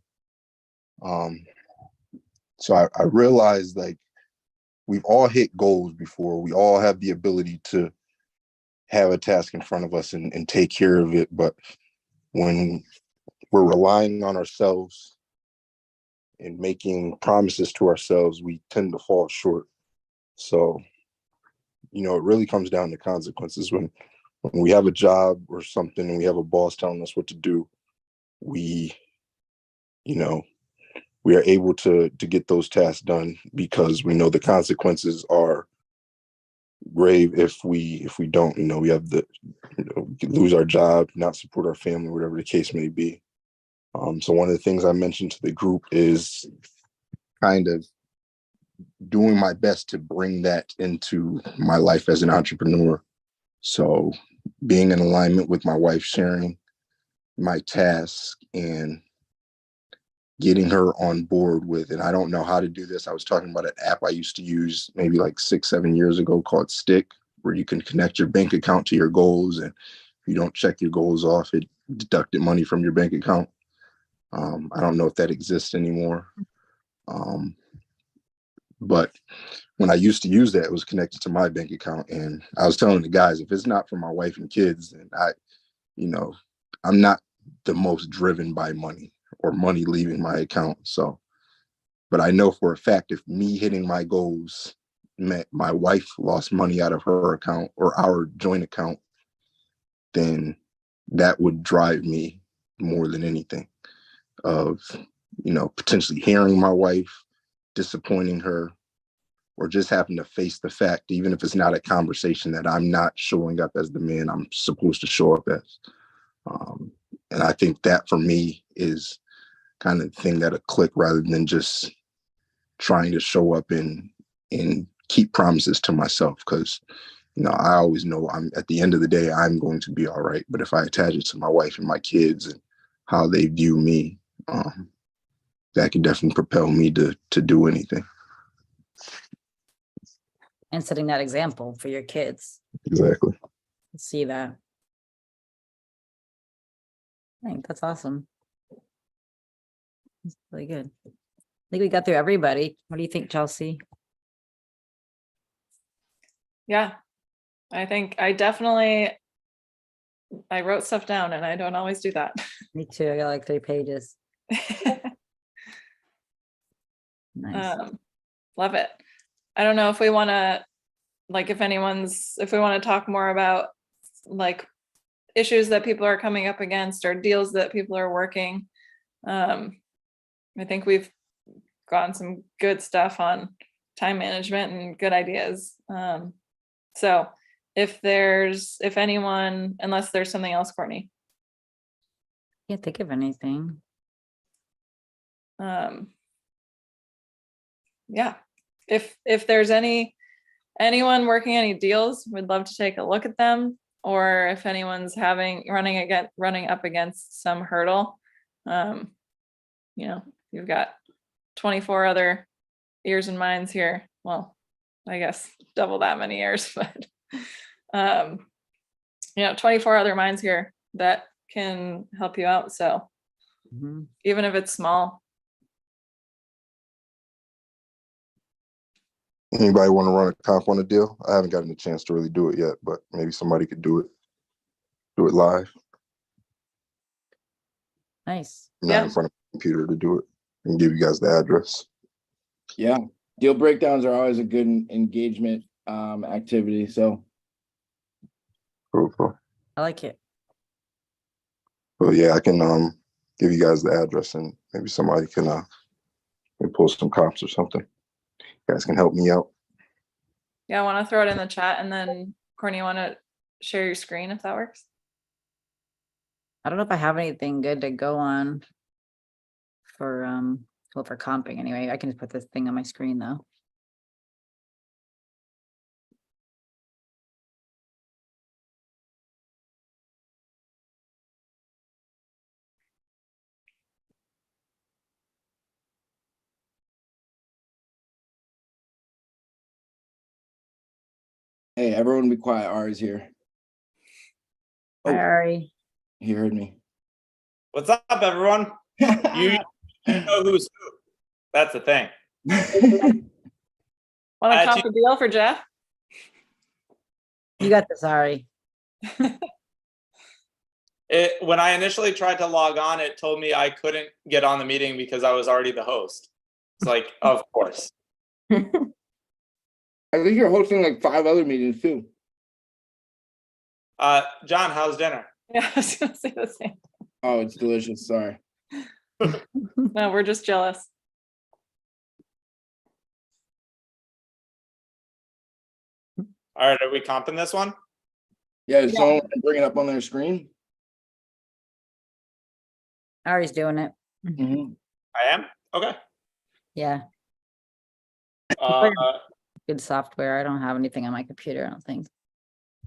So I realized, like, we've all hit goals before. We all have the ability to have a task in front of us and take care of it. But when we're relying on ourselves and making promises to ourselves, we tend to fall short. So, it really comes down to consequences. When we have a job or something and we have a boss telling us what to do, we are able to get those tasks done because we know the consequences are grave if we don't. We have lose our job, not support our family, whatever the case may be. So one of the things I mentioned to the group is kind of doing my best to bring that into my life as an entrepreneur. So being in alignment with my wife, sharing my task and getting her on board with it. I don't know how to do this. I was talking about an app I used to use maybe like 6-7 years ago called Stick, where you can connect your bank account to your goals. And if you don't check your goals off, it deducted money from your bank account. I don't know if that exists anymore. But when I used to use that, it was connected to my bank account. And I was telling the guys, if it's not for my wife and kids, then I'm not the most driven by money or money leaving my account. So, but I know for a fact, if me hitting my goals meant my wife lost money out of her account or our joint account, then that would drive me more than anything of, potentially hearing my wife, disappointing her, or just having to face the fact, even if it's not a conversation, that I'm not showing up as the man I'm supposed to show up as. And I think that for me is kind of the thing that'll click rather than just trying to show up and keep promises to myself. Because, I always know I'm at the end of the day, I'm going to be all right. But if I attach it to my wife and my kids and how they view me, that could definitely propel me to do anything. And setting that example for your kids. Exactly. See that. I think that's awesome. That's really good. I think we got through everybody. What do you think, Chelsea? Yeah, I think I wrote stuff down and I don't always do that. Me too. I got like 3 pages. Nice. Love it. I don't know if we want to, like, if we want to talk more about like issues that people are coming up against or deals that people are working. I think we've gotten some good stuff on time management and good ideas. So if anyone, unless there's something else, Courtney. Can't think of anything. Yeah, if there's anyone working any deals, we'd love to take a look at them. Or if anyone's running up against some hurdle, you've got 24 other ears and minds here. Well, I guess double that many ears, but 24 other minds here that can help you out. So even if it's small. Anybody want to run a comp on a deal? I haven't gotten a chance to really do it yet, but maybe somebody could do it live. Nice. Not in front of a computer to do it. and give you guys the address. Yeah, deal breakdowns are always a good engagement activity. So Cool. I like it. Well, yeah, I can give you guys the address, and maybe somebody can pull some comps or something. You guys can help me out. Yeah, I want to throw it in the chat, and then Courtney, you want to share your screen if that works? I don't know if I have anything good to go on for well, for comping anyway. I can just put this thing on my screen though. hey, everyone be quiet. Ari's here. Hi, Ari. He heard me. What's up, everyone? You know who's who. That's the thing. Want to comp a deal for Jeff? You got this, Ari. When I initially tried to log on, it told me I couldn't get on the meeting because I was already the host. It's like, of course. I think you're hosting like 5 other meetings too. John, how's dinner? Yeah, I was gonna say the same. Oh, it's delicious. Sorry. No, we're just jealous. All right, are we comping this one? Yeah, is someone bring it up on their screen? Ari's doing it. I am? Okay. Yeah. Good software. I don't have anything on my computer, I don't think.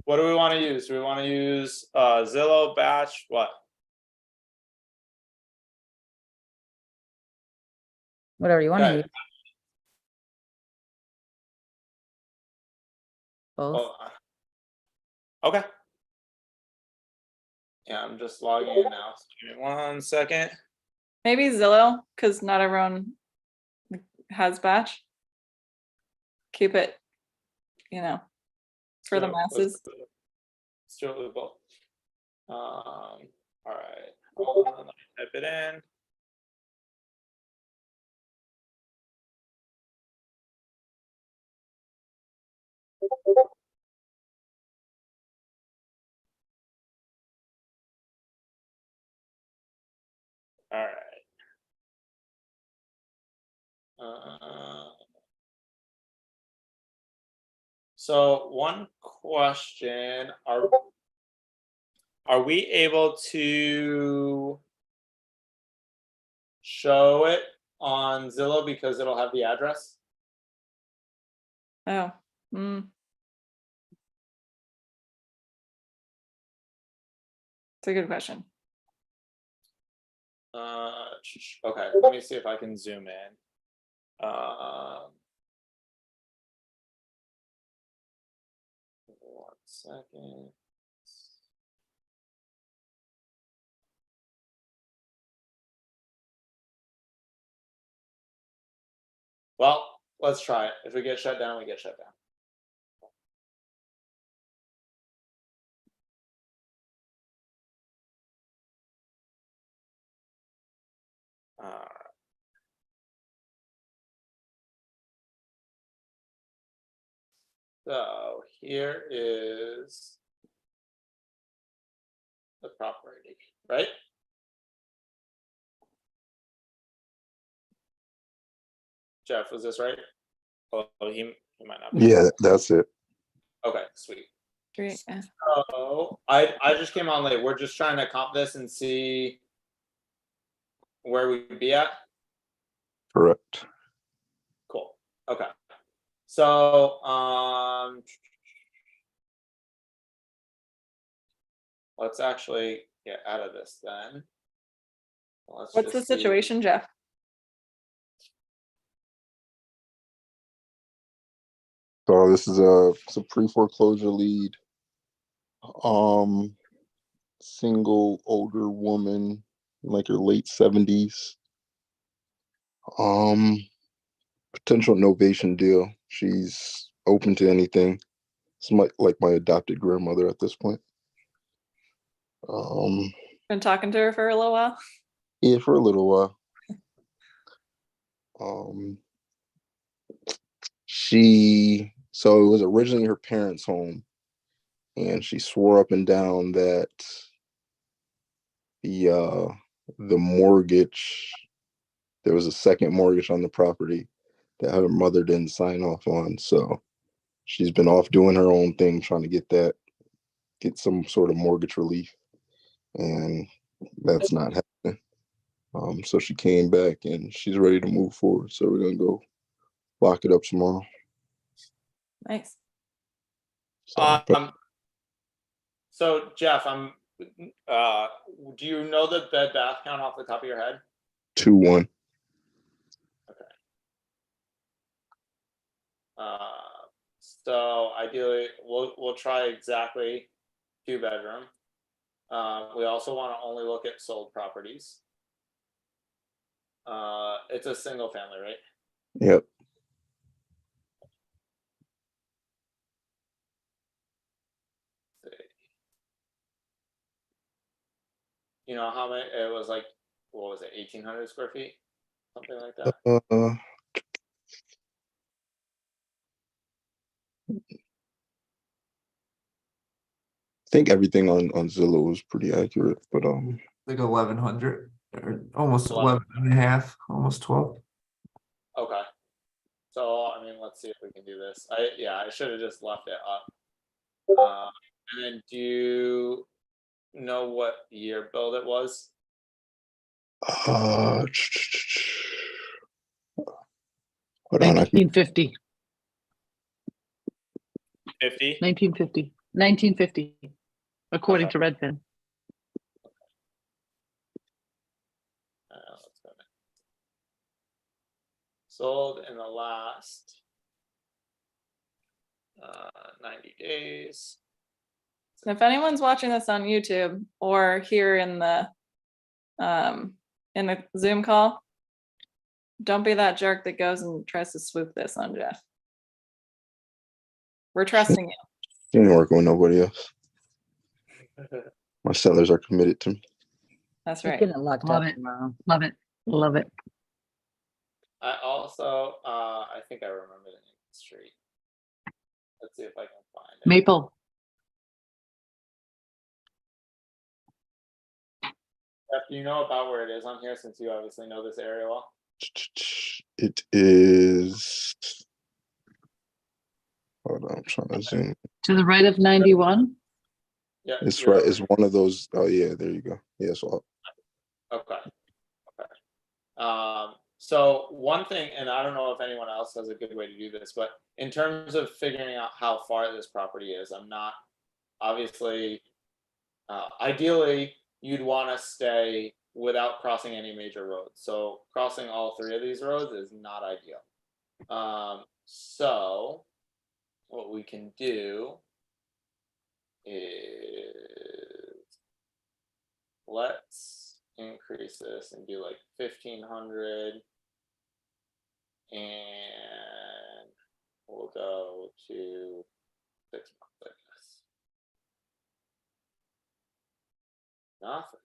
What do we want to use? Do we want to use Zillow, Batch, what? Whatever you want to Okay. use. Both. Okay. Yeah, I'm just logging in now. So give me 1 second. Maybe Zillow, because not everyone has Batch. Keep it, for the masses. Let's do it with both. All right. Hold on, let me type it in. All right. So one question, are we able to show it on Zillow because it'll have the address? Oh. It's a good question. Okay, let me see if I can zoom in. 1 second. Well, let's try it. If we get shut down, we get shut down. So here is the property, right? Jeff, was this right? Oh, he might not be. Yeah, that's it. Okay, sweet. Great. So I just came on late. We're just trying to comp this and see where we'd be at. Correct. Cool. Okay. So let's actually get out of this then. What's the just see. situation, Jeff? So this is it's a pre-foreclosure lead. Single older woman, like her late 70s. Potential novation deal. She's open to anything. It's like my adopted grandmother at this point. Been talking to her for a little while. Yeah, for a little while. Um, so it was originally her parents' home, and she swore up and down that the mortgage, there was a second mortgage on the property that her mother didn't sign off on. So she's been off doing her own thing, trying to get some sort of mortgage relief, and that's not happening. So she came back and she's ready to move forward. So we're gonna go lock it up tomorrow. Nice. So Jeff, do you know the bed bath count off the top of your head? 2-1. So ideally, we'll try exactly 2-bedroom. We also want to only look at sold properties. It's a single family, right? Yep. You know how many? It was like, what was it, 1,800 square feet, something like that. I think everything on Zillow was pretty accurate, but Like 1,100 or almost 11. 11 and a half, almost 12. Okay. So I mean, let's see if we can do this. I should have just left it up. And then do you know what year build it was? hold on. 1950. 50? 1950. 1950, according to Redfin. Let's go next. Sold in the last 90 days. And if anyone's watching this on YouTube or here in the Zoom call, don't be that jerk that goes and tries to swoop this on Jeff. We're trusting you. She ain't working with nobody else. My sellers are committed to me. That's right. Getting it locked Love up it. tomorrow. Love it. Love it. I also, I think I remember the name of the street. Let's see if I can find it. Maple. Jeff, do you know about where it is on here, since you obviously know this area well? It is. Hold on, I'm trying to zoom. To the right of 91. Yeah, It's right. It's one of those. Oh yeah, there you go. Yeah, so Okay. So one thing, and I don't know if anyone else has a good way to do this, but in terms of figuring out how far this property is, I'm not obviously. Ideally, you'd want to stay without crossing any major roads. So crossing all 3 of these roads is not ideal. So what we can do is let's increase this and do like 1,500, and we'll go to 6 months, I guess. Nothing.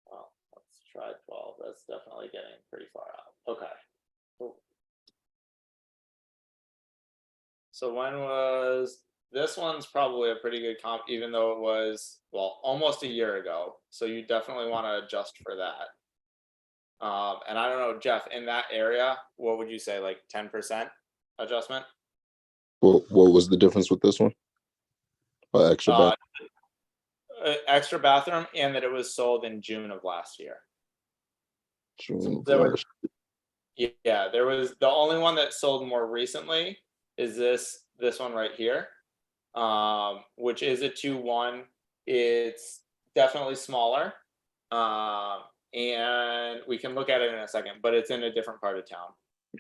Well, let's try 12. That's definitely getting pretty far out. Okay. Cool. So when was this one's probably a pretty good comp, even though it was, well, almost a year ago. So you definitely want to adjust for that. And I don't know, Jeff, in that area, what would you say, like 10% adjustment? what was the difference with this one? Extra bath. Extra bathroom, and that it was sold in June of last year. June. Yeah, there was the only one that sold more recently is this one right here, which is a 2-1. It's definitely smaller, and we can look at it in a second, but it's in a different part of town.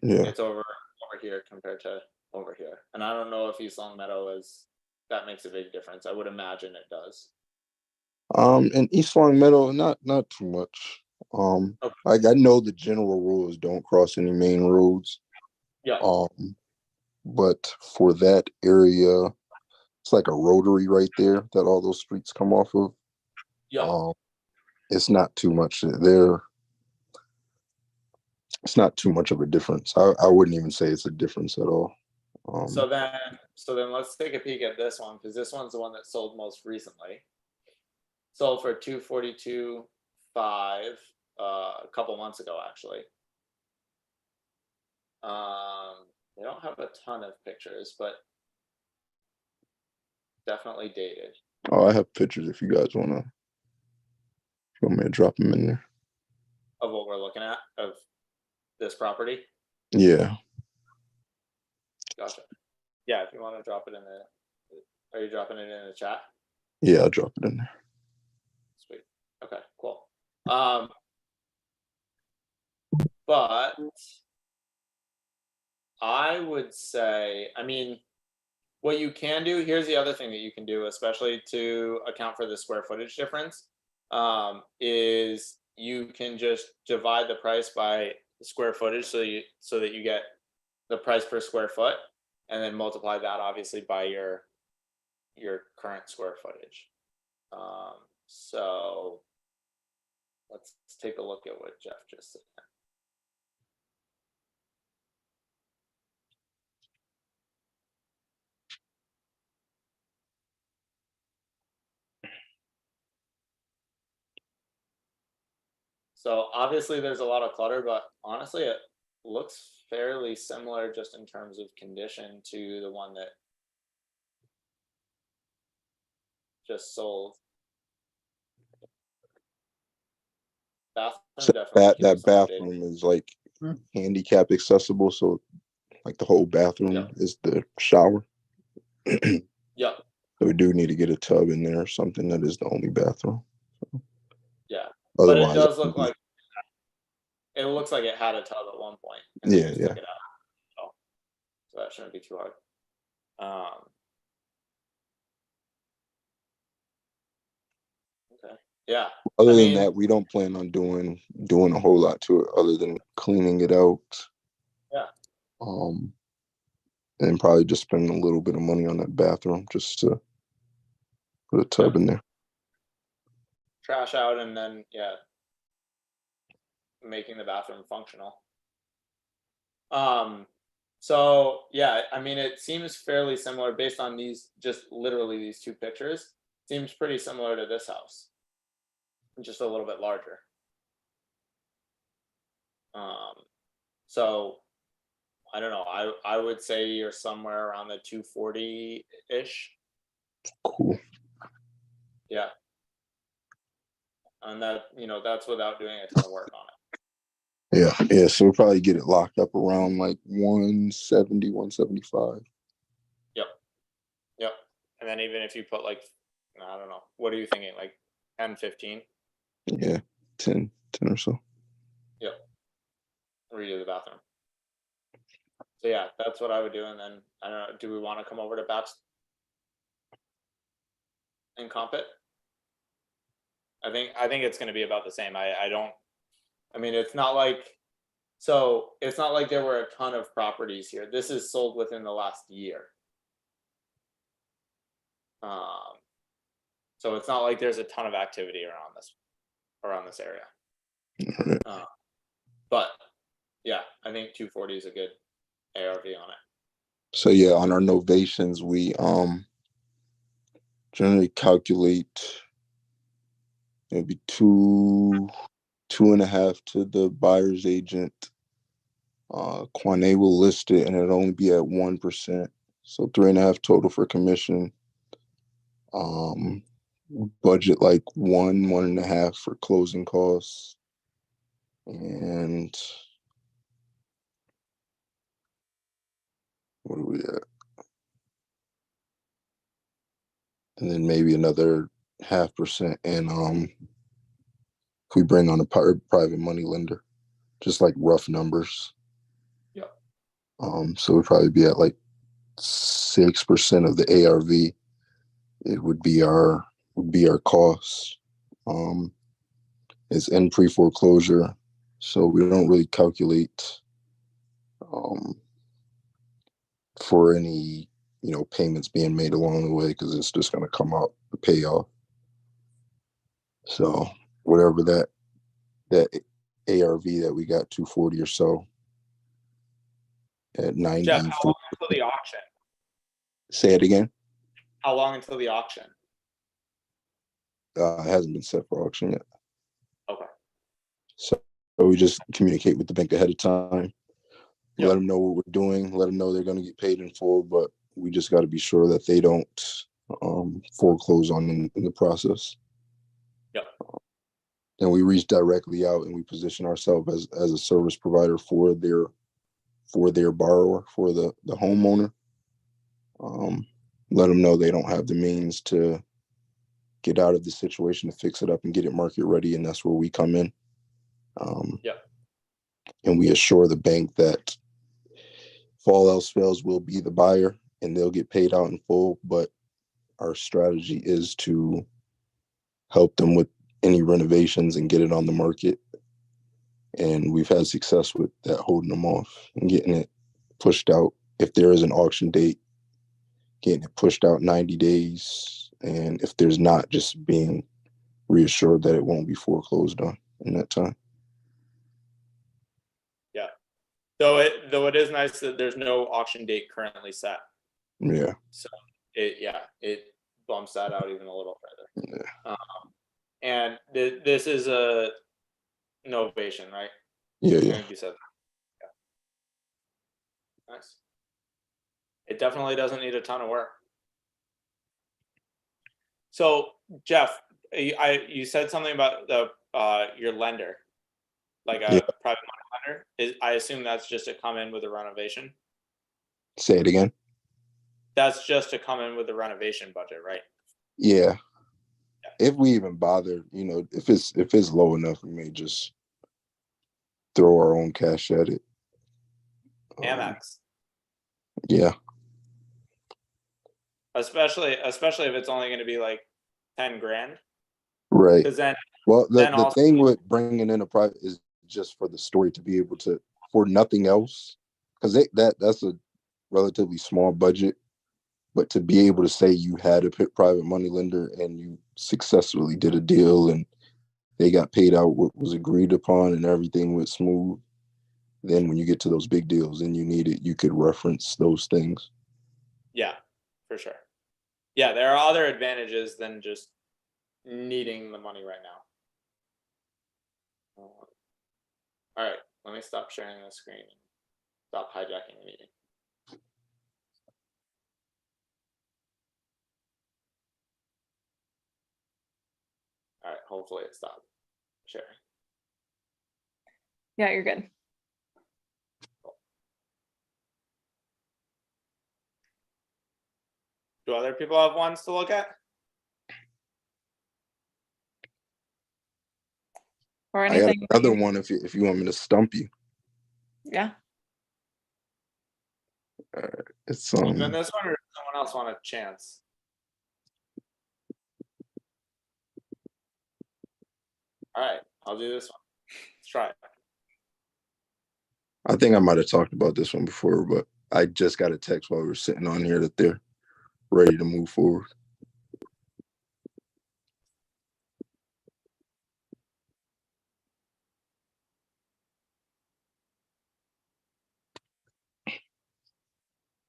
Yeah. It's over here compared to over here, and I don't know if East Long Meadow that makes a big difference. I would imagine it does. In East Long Meadow, not too much. Okay. I know the general rule is don't cross any main roads. Yeah. But for that area, it's like a rotary right there that all those streets come off of. Yeah. It's not too much there. It's not too much of a difference. I wouldn't even say it's a difference at all. So then let's take a peek at this one, because this one's the one that sold most recently. Sold for 242.5 a couple months ago, actually. They don't have a ton of pictures, but definitely dated. Oh, I have pictures if you guys want me to drop them in there. Of what we're looking at of this property. Yeah. Gotcha. Yeah, if you want to drop it in the, are you dropping it in the chat? Yeah, I'll drop it in there. Sweet. Okay, cool. But I would say, I mean, what you can do, here's the other thing that you can do, especially to account for the square footage difference, is you can just divide the price by the square footage so that you get the price per square foot, and then multiply that obviously by your current square footage. So let's take a look at what Jeff just said. So obviously there's a lot of clutter, but honestly it looks fairly similar just in terms of condition to the one that just sold. So that bathroom is like handicap accessible, so like the whole bathroom is the shower. Yeah. So we do need to get a tub in there or something. That is the only bathroom. Yeah. Otherwise, but it does look like it looks like it had a tub at one point. And Yeah, just yeah. took it out. So that shouldn't be too hard. Okay. Yeah. Other than that, we don't plan on doing a whole lot to it other than cleaning it out. Yeah. And probably just spending a little bit of money on that bathroom just to put a tub in there. Trash out and then making the bathroom functional. So yeah, I mean it seems fairly similar based on these, just literally these two pictures. Seems pretty similar to this house. Just a little bit larger. So I don't know. I would say you're somewhere around the 240-ish. Cool. Yeah. And that, that's without doing a ton of work on it. Yeah. So we'll probably get it locked up around like 170, 175. Yep. And then even if you put like, I don't know, what are you thinking? Like 10, 15? Yeah, 10 or so. Yep. Redo the bathroom. So yeah, that's what I would do. And then I don't know, do we want to come over to Babs and comp it? I think it's going to be about the same. I mean, it's not like there were a ton of properties here. This is sold within the last year. So it's not like there's a ton of activity around this area. But yeah, I think 240 is a good ARV on it. So yeah, on our novations, we generally calculate maybe 2.5 to the buyer's agent. Quane will list it and it'll only be at 1%. So 3.5 total for commission. Budget like 1.5 for closing costs. And what are we at? And then maybe another 0.5%. And if we bring on a private money lender, just like rough numbers. Yep. So we'd probably be at like 6% of the ARV. It would be our cost. It's in pre-foreclosure, so we don't really calculate for any, you know, payments being made along the way, because it's just going to come out the payoff. So whatever that ARV that we got, 240 or so at 90. Jeff, how long until the auction? Say it again. How long until the auction? It hasn't been set for auction yet. Okay. So we just communicate with the bank ahead of time, let them know what we're doing, let them know they're going to get paid in full, but we just got to be sure that they don't foreclose on them in the process. Yep. And we reach directly out and we position ourselves as a service provider for their borrower, for the homeowner. Let them know they don't have the means to get out of the situation, to fix it up and get it market ready, and that's where we come in. And we assure the bank that if all else fails, we'll be the buyer and they'll get paid out in full. But our strategy is to help them with any renovations and get it on the market. And we've had success with that, holding them off and getting it pushed out. If there is an auction date, getting it pushed out 90 days. And if there's not, just being reassured that it won't be foreclosed on in that time. Yeah. Though it is nice that there's no auction date currently set. Yeah. So it bumps that out even a little further. Yeah. And this is a novation, right? Yeah. I think you said that. Yeah. Nice. It definitely doesn't need a ton of work. So Jeff, you said something about your lender, like a private money lender. I assume that's just to come in with a renovation. Say it again. That's just to come in with the renovation budget, right? Yeah. If we even bother, you know, if it's low enough, we may just throw our own cash at it. Amex. Yeah. Especially if it's only going to be like 10 grand. Right. Because then, well, the thing with bringing in a private is just for the story to be able to, for nothing else, because that's a relatively small budget. But to be able to say you had a private money lender and you successfully did a deal and they got paid out what was agreed upon and everything went smooth, then when you get to those big deals and you need it, you could reference those things. Yeah, for sure. Yeah, there are other advantages than just needing the money right now. All right, let me stop sharing the screen and stop hijacking the meeting. All right, hopefully it stopped sharing. Yeah, you're good. Do other people have ones to look at? Or I got anything? another one if you want me to stump you. Yeah. It's Even this one, or does someone else want a chance? All right, I'll do this one. Let's try it. I think I might have talked about this one before, but I just got a text while we were sitting on here that they're ready to move forward.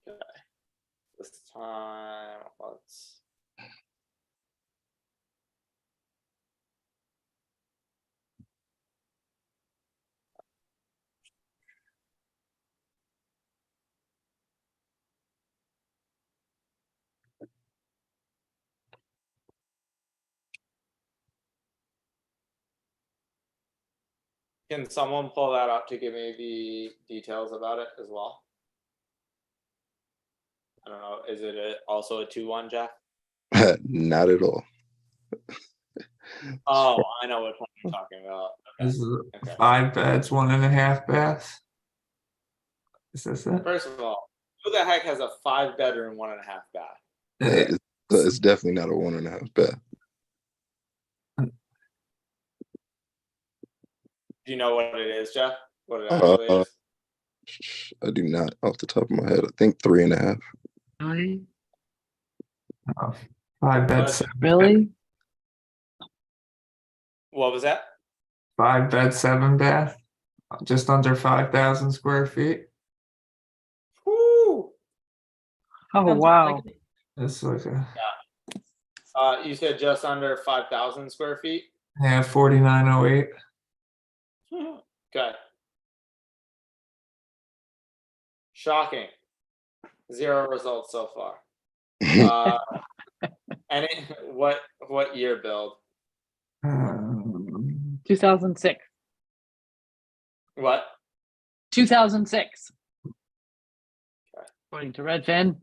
Okay. This time, let's. Can someone pull that up to give me the details about it as well? I don't know. Is it also a 2-1, Jeff? Not at all. Oh, I know which one you're talking about. Okay. This is 5 beds, 1.5 baths. Is this it? First of all, who the heck has a 5-bedroom, 1.5 bath? It's definitely not a 1.5 bath. Do you know what it is, Jeff? What it actually is? I do not off the top of my head. I think 3.5. Really? Oh, 5 beds, Really? What was that? 5 bed, 7 bath, just under 5,000 square feet. Woo! Oh, Sounds wow. like it. It's like a, You said just under 5,000 square feet. yeah, 4908. Okay. Shocking. 0 results so far. And what year build? 2006. What? 2006. According to Redfin.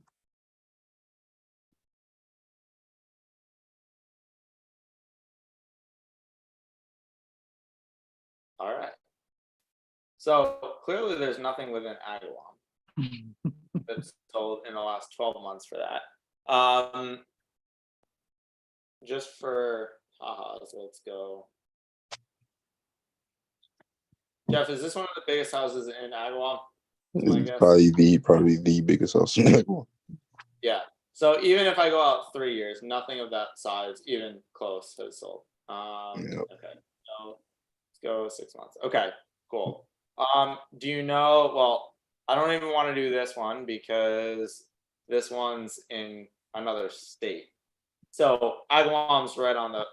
All right. So clearly there's nothing within Agawam that's sold in the last 12 months for that. Just for ha-has, let's go. Jeff, is this one of the biggest houses in Agawam? It's probably the biggest house in Agawam. Yeah. So even if I go out 3 years, nothing of that size, even close, has sold. Okay. So let's go 6 months. Okay, cool. Do you know? Well, I don't even want to do this one because this one's in another state. So Agawam's right on the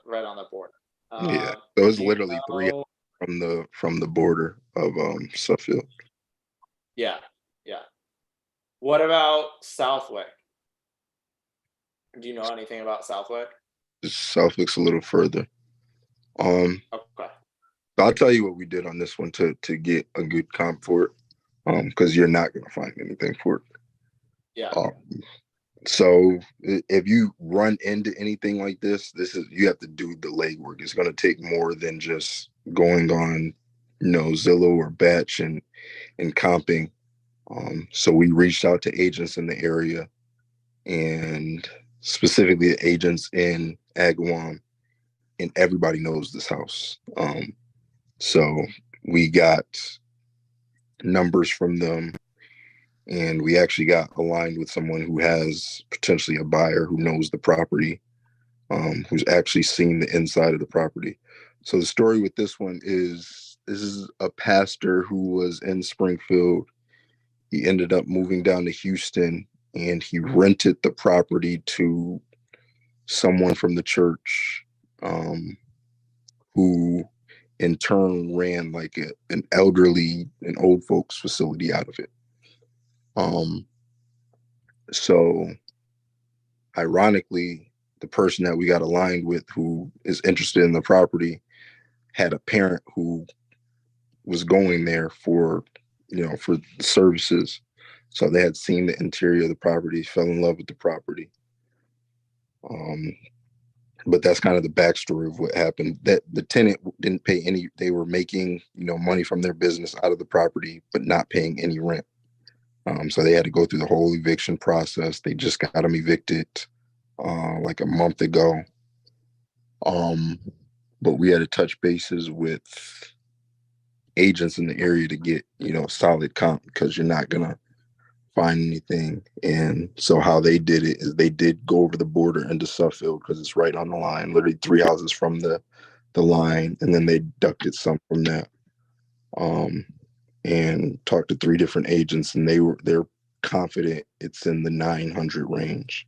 border. Yeah, so it's do you literally 3 know- from the border of Suffield. Yeah, yeah. What about Southwick? Do you know anything about Southwick? Southwick's a little further. Okay. I'll tell you what we did on this one to get a good comp for it, because you're not gonna find anything for it. Yeah. So if you run into anything like this is you have to do the legwork. It's gonna take more than just going on, Zillow or Batch and comping. So we reached out to agents in the area, and specifically agents in Agawam, and everybody knows this house. So we got numbers from them, and we actually got aligned with someone who has potentially a buyer who knows the property, who's actually seen the inside of the property. So the story with this one is this is a pastor who was in Springfield. He ended up moving down to Houston, and he rented the property to someone from the church, who in turn ran like an old folks facility out of it. So ironically, the person that we got aligned with who is interested in the property had a parent who was going there for the services. So they had seen the interior of the property, fell in love with the property. But that's kind of the backstory of what happened. That the tenant didn't pay any. They were making money from their business out of the property, but not paying any rent. So they had to go through the whole eviction process. They just got them evicted like a month ago. But we had to touch bases with agents in the area to get solid comp, because you're not gonna find anything. And so how they did it is they did go over the border into Suffield because it's right on the line, literally 3 houses from the line, and then they deducted some from that. And talked to 3 different agents, and they're confident it's in the 900 range,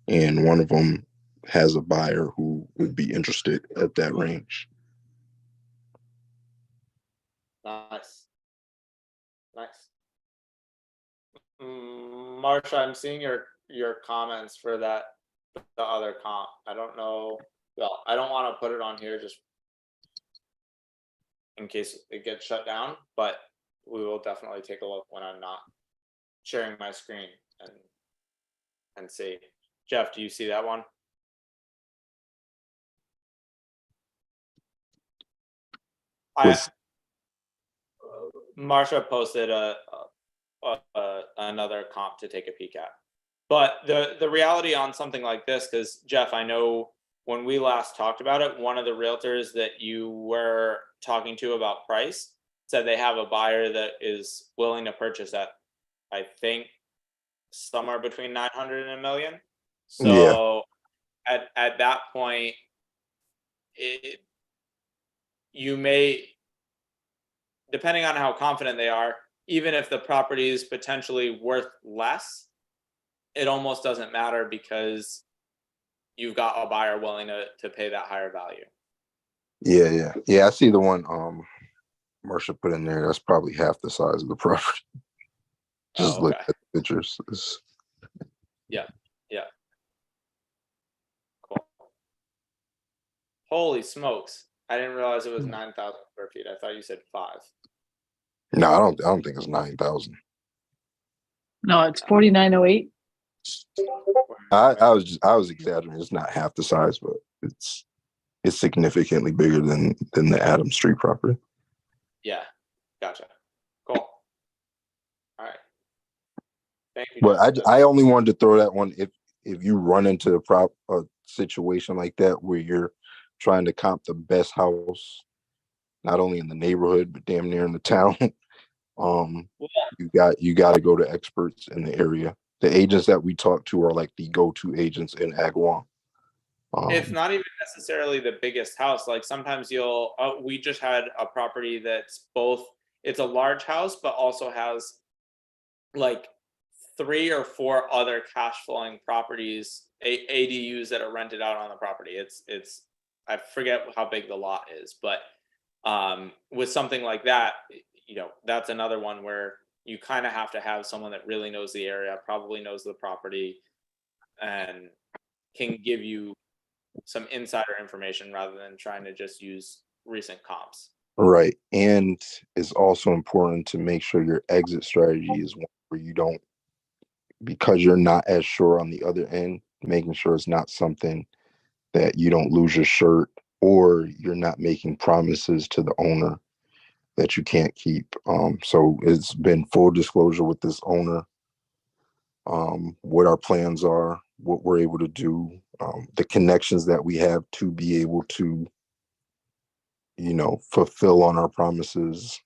and one of them has a buyer who would be interested at that range. Nice. Nice. Marsha, I'm seeing your comments for the other comp. I don't know. Well, I don't want to put it on here just in case it gets shut down, but we will definitely take a look when I'm not sharing my screen and see. Jeff, do you see that one? Marsha posted another comp to take a peek at. But the reality on something like this, because Jeff, I know when we last talked about it, one of the realtors that you were talking to about price said they have a buyer that is willing to purchase at I think somewhere between 900 and a million. Yeah. So at that point, you may, depending on how confident they are, even if the property is potentially worth less, it almost doesn't matter because you've got a buyer willing to pay that higher value. Yeah. I see the one Marsha put in there. That's probably half the size of the property. Just look at the pictures. Yeah. Cool. Holy smokes. I didn't realize it was 9,000 square feet. I thought you said 5. No, I don't think it's 9,000. No, it's 4908. I was exaggerating. It's not half the size, but it's significantly bigger than the Adams Street property. Yeah. Gotcha. Cool. All right. Thank you. But I only wanted to throw that one if you run into a situation like that where you're trying to comp the best house, not only in the neighborhood but damn near in the town. You got to go to experts in the area. The agents that we talk to are like the go-to agents in Agawam. It's not even necessarily the biggest house. Like sometimes we just had a property that's it's a large house, but also has like 3 or 4 other cash flowing properties, ADUs that are rented out on the property. It's I forget how big the lot is, but with something like that, that's another one where you kind of have to have someone that really knows the area, probably knows the property, and can give you some insider information rather than trying to just use recent comps. Right. And it's also important to make sure your exit strategy is one where you don't, because you're not as sure on the other end, making sure it's not something that you don't lose your shirt, or you're not making promises to the owner that you can't keep. So it's been full disclosure with this owner, what our plans are, what we're able to do, the connections that we have to be able to, fulfill on our promises,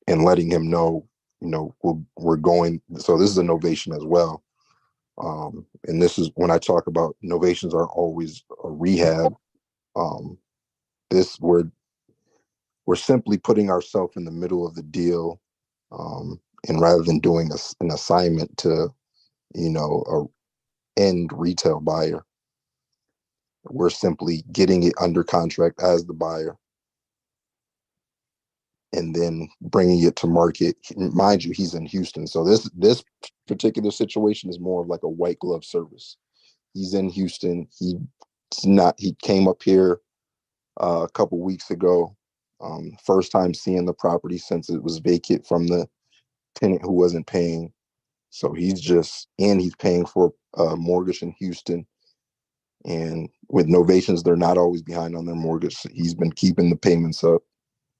and letting him know, we're going. So this is a novation as well. And this is when I talk about novations are always a rehab. This we're simply putting ourselves in the middle of the deal, and rather than doing an assignment to, a end retail buyer, we're simply getting it under contract as the buyer and then bringing it to market. Mind you, he's in Houston, so this particular situation is more of like a white glove service. He's in Houston. He came up here a couple weeks ago. First time seeing the property since it was vacant from the tenant who wasn't paying. So he's paying for a mortgage in Houston. And with novations, they're not always behind on their mortgage. He's been keeping the payments up.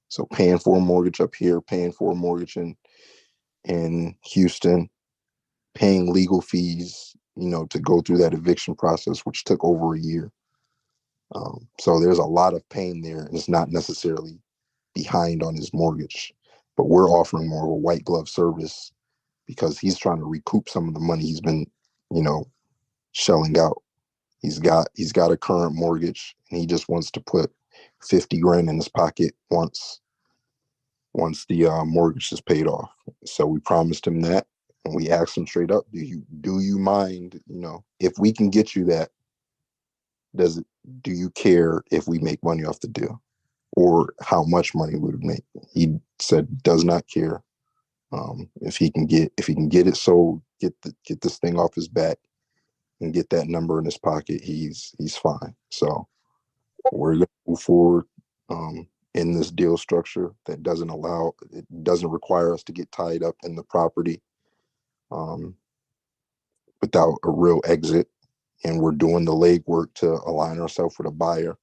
So paying for a mortgage up here, paying for a mortgage in Houston, paying legal fees, to go through that eviction process, which took over a year. So there's a lot of pain there, and it's not necessarily behind on his mortgage, but we're offering more of a white glove service because he's trying to recoup some of the money he's been, shelling out. He's got a current mortgage, and he just wants to put 50 grand in his pocket once the mortgage is paid off. So we promised him that, and we asked him straight up, do you mind, if we can get you that, do you care if we make money off the deal, or how much money we would make? He said does not care. If he can get it sold, get this thing off his back and get that number in his pocket, he's fine. So we're gonna move forward in this deal structure that doesn't require us to get tied up in the property without a real exit. And we're doing the legwork to align ourselves with a buyer,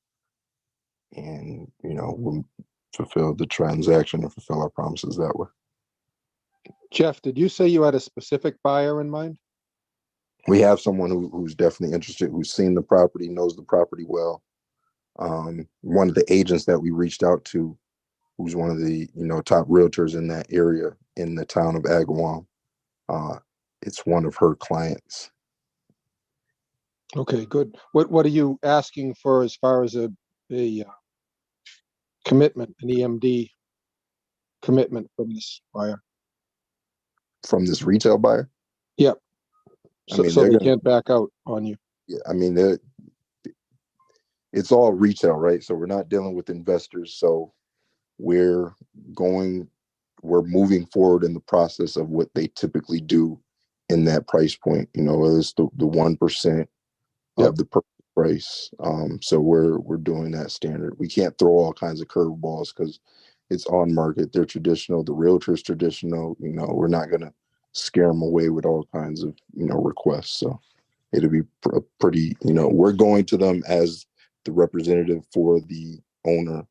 and we'll fulfill the transaction and fulfill our promises that way. Jeff, did you say you had a specific buyer in mind? We have someone who's definitely interested, who's seen the property, knows the property well. One of the agents that we reached out to, who's one of the top realtors in that area in the town of Agawam, It's one of her clients. Okay, good. What are you asking for as far as a commitment, an EMD commitment from this buyer? From this retail buyer? Yep. I So, mean, so they're they gonna, can't back out on you. yeah, I mean, it's all retail, right? So we're not dealing with investors. So we're moving forward in the process of what they typically do in that price point. You know, it's the 1% of the purchase price. So we're doing that standard. We can't throw all kinds of curveballs because it's on market. They're traditional. The realtor's traditional. You know, we're not gonna scare them away with all kinds of, you know, requests. So it'll be pretty. You know, we're going to them as the representative for the owner.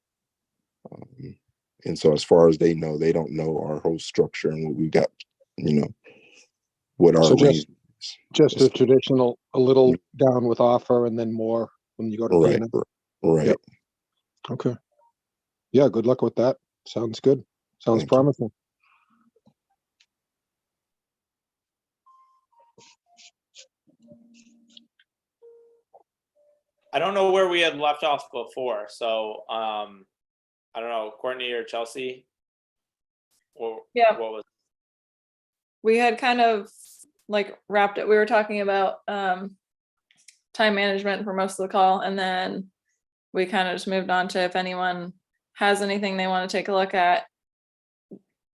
And so as far as they don't know our whole structure and what we got, you know, what our So arrangement is. just a traditional, a little down with offer and then more when you go to Right, payment. right. Yep. Okay. Yeah, good luck with that. Sounds good. Sounds Thank you. promising. I don't know where we had left off before, so I don't know, Courtney or Chelsea. Yeah. What was? We had kind of like wrapped it. We were talking about time management for most of the call, and then we kind of just moved on to if anyone has anything they want to take a look at,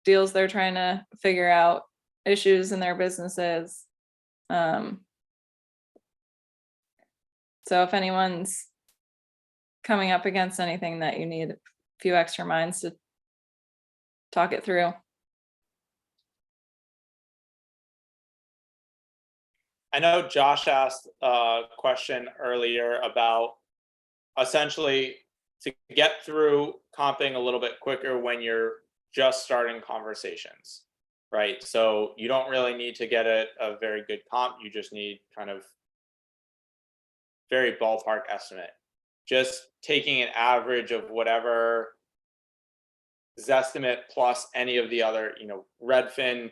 deals they're trying to figure out, issues in their businesses. So if anyone's coming up against anything that you need a few extra minds to talk it through. I know Josh asked a question earlier about essentially to get through comping a little bit quicker when you're just starting conversations, right? So you don't really need to get a very good comp. You just need kind of very ballpark estimate. Just taking an average of whatever Zestimate plus any of the other, you know, Redfin,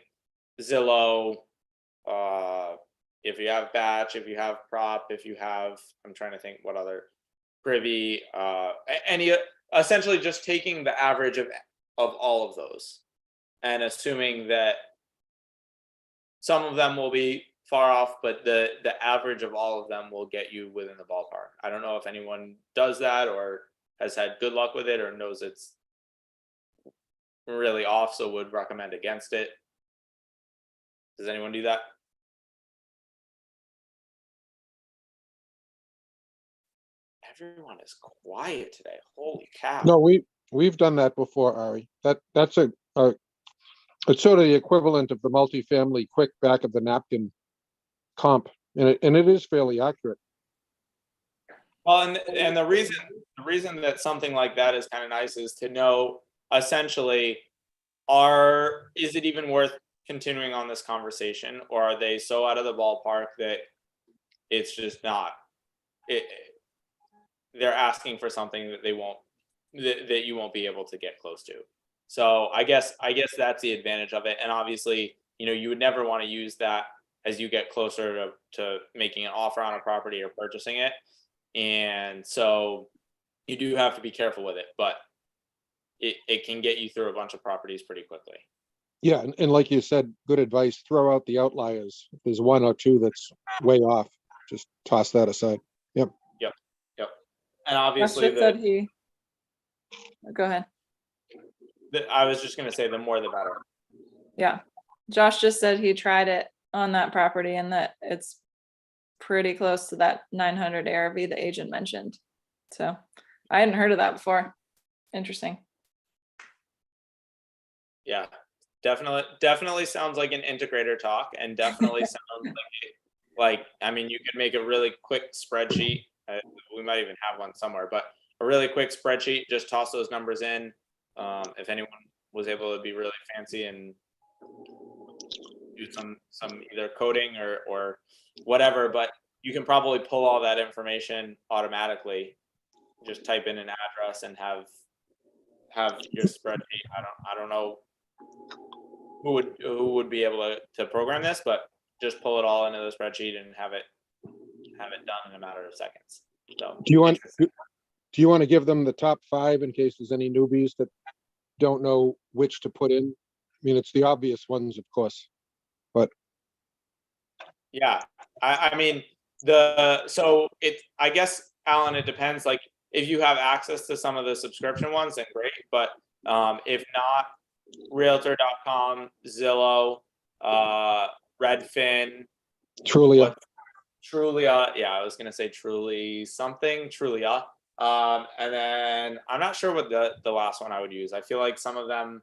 Zillow, if you have Batch, if you have Prop, if you have, I'm trying to think what other, Privy, any, essentially just taking the average of all of those and assuming that some of them will be far off, but the average of all of them will get you within the ballpark. I don't know if anyone does that or has had good luck with it or knows it's really off, so would recommend against it. Does anyone do that? Everyone is quiet today. Holy cow. No, we've done that before, Ari. That's it's sort of the equivalent of the multifamily quick back of the napkin comp, and it is fairly accurate. Well, and the reason that something like that is kind of nice is to know essentially, is it even worth continuing on this conversation, or are they so out of the ballpark that it's just not? They're asking for something that they won't, that you won't be able to get close to. So I guess that's the advantage of it. And obviously, you know, you would never want to use that as you get closer to making an offer on a property or purchasing it. And so you do have to be careful with it, but it can get you through a bunch of properties pretty quickly. Yeah, and like you said, good advice. Throw out the outliers. If there's one or two that's way off, just toss that aside. Yep. Yep. And obviously said he. Go ahead. I was just going to say the more the better. Yeah. Josh just said he tried it on that property and that it's pretty close to that 900 ARV the agent mentioned. So I hadn't heard of that before. Interesting. Yeah, definitely sounds like an integrator talk, and definitely sounds like I mean, you could make a really quick spreadsheet. We might even have one somewhere, but a really quick spreadsheet, just toss those numbers in. If anyone was able to be really fancy and do some either coding or whatever, but you can probably pull all that information automatically. Just type in an address and have your spreadsheet. I don't know who would be able to program this, but just pull it all into the spreadsheet and have it done in a matter of seconds. So Do you want to give them the top 5 in case there's any newbies that don't know which to put in? I mean, it's the obvious ones, of course, but yeah, I mean, I guess, Alan, it depends. Like, if you have access to some of the subscription ones, then great. But if not, Realtor.com, Zillow, Redfin, Trulia. Trulia. Yeah, I was gonna say Truly something, Trulia. And then I'm not sure what the last one I would use. I feel like some of them,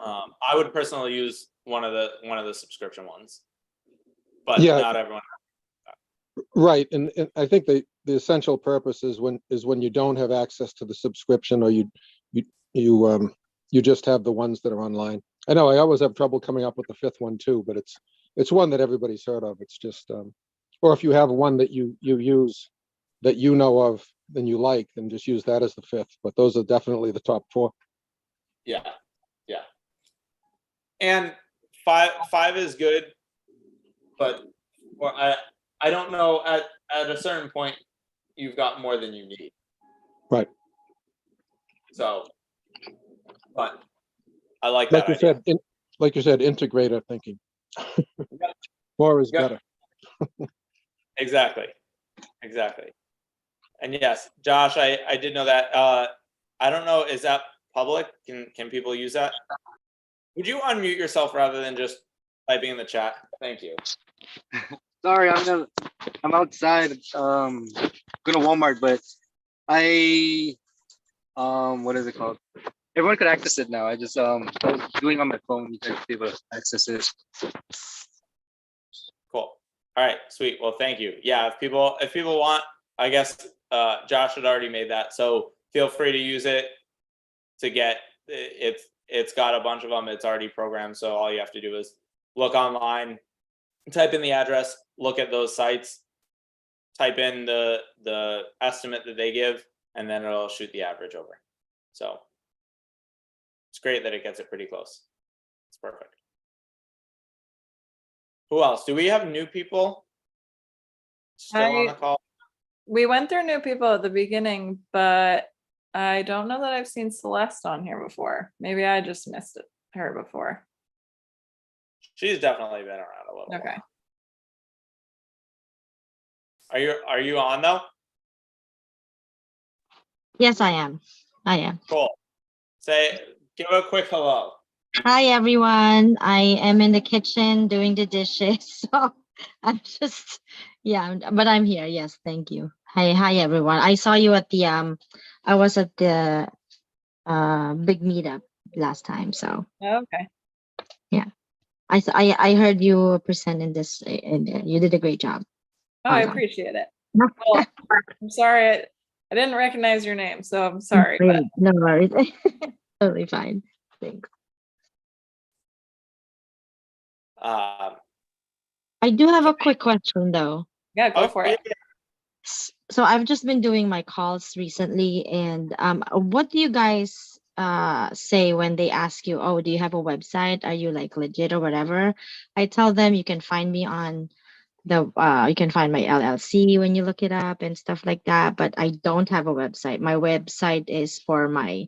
I would personally use one of the subscription ones, but Yeah. not everyone. Right, and I think the essential purpose is when you don't have access to the subscription, or you just have the ones that are online. I know I always have trouble coming up with the 5th one too, but it's one that everybody's heard of. It's just or if you have one that you use that you know of, then you like, then just use that as the 5th. But those are definitely the top 4. Yeah, yeah. And five is good, but I don't know, at a certain point you've got more than you need. Right. So, but I like that Like you idea. said, like you said, integrator thinking. More is Yep. better. Exactly. And yes, Josh, I did know that. I don't know, is that public? Can people use that? Would you unmute yourself rather than just typing in the chat? Thank you. Sorry, I'm outside. Going to Walmart, but what is it called? Everyone could access it now. I was doing on my phone. You guys be able to access it. Cool. All right, sweet. Well, thank you. Yeah, if people want, I guess Josh had already made that, so feel free to use it to get it. It's got a bunch of them. It's already programmed, so all you have to do is look online, type in the address, look at those sites, type in the estimate that they give, and then it'll shoot the average over. So it's great that it gets it pretty close. It's perfect. Who else? Do we have new people still on the call? We went through new people at the beginning, but I don't know that I've seen Celeste on here before. Maybe I just missed her before. She's definitely been around a little. Okay. While. Are you on though? Yes, I am. Cool. Give a quick hello. Hi, everyone. I am in the kitchen doing the dishes. So I'm just, but I'm here. Yes, thank you. Hi, everyone. I saw you at the, I was at the big meetup last time. So Okay. yeah, I heard you present in this, and you did a great job. Oh, I appreciate it. Well, I'm sorry. I didn't recognize your name, so I'm sorry. But No worries. Totally fine. Thanks. I do have a quick question though. Yeah, go for it. So I've just been doing my calls recently, and what do you guys say when they ask you, oh, do you have a website? Are you like legit or whatever? I tell them you can find me on you can find my LLC when you look it up and stuff like that, but I don't have a website. My website is for my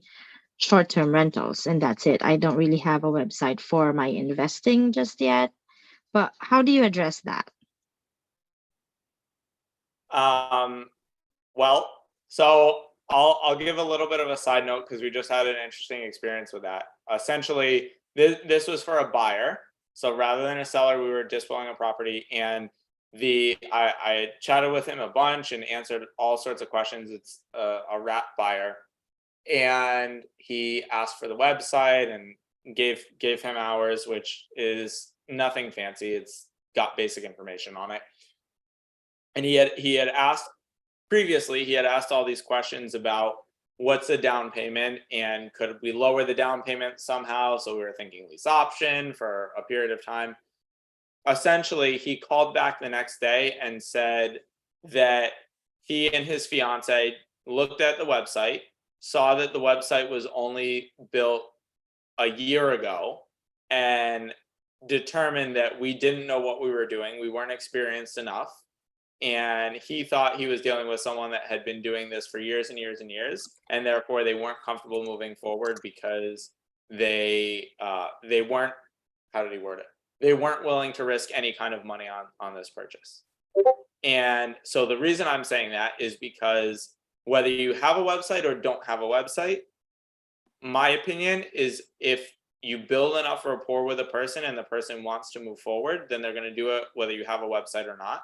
short-term rentals, and that's it. I don't really have a website for my investing just yet. But how do you address that? Well, so I'll give a little bit of a side note because we just had an interesting experience with that. Essentially, this was for a buyer. So rather than a seller, we were displaying a property, and I chatted with him a bunch and answered all sorts of questions. It's a wrap buyer, and he asked for the website and gave him ours, which is nothing fancy. It's got basic information on it. And he had asked previously, he had asked all these questions about what's a down payment and could we lower the down payment somehow? So we were thinking lease option for a period of time. Essentially, he called back the next day and said that he and his fiance looked at the website, saw that the website was only built a year ago, and determined that we didn't know what we were doing. We weren't experienced enough. And he thought he was dealing with someone that had been doing this for years and years and years, and therefore they weren't comfortable moving forward because they weren't, how did he word it? They weren't willing to risk any kind of money on this purchase. And so the reason I'm saying that is because whether you have a website or don't have a website, my opinion is if you build enough rapport with a person and the person wants to move forward, then they're going to do it whether you have a website or not.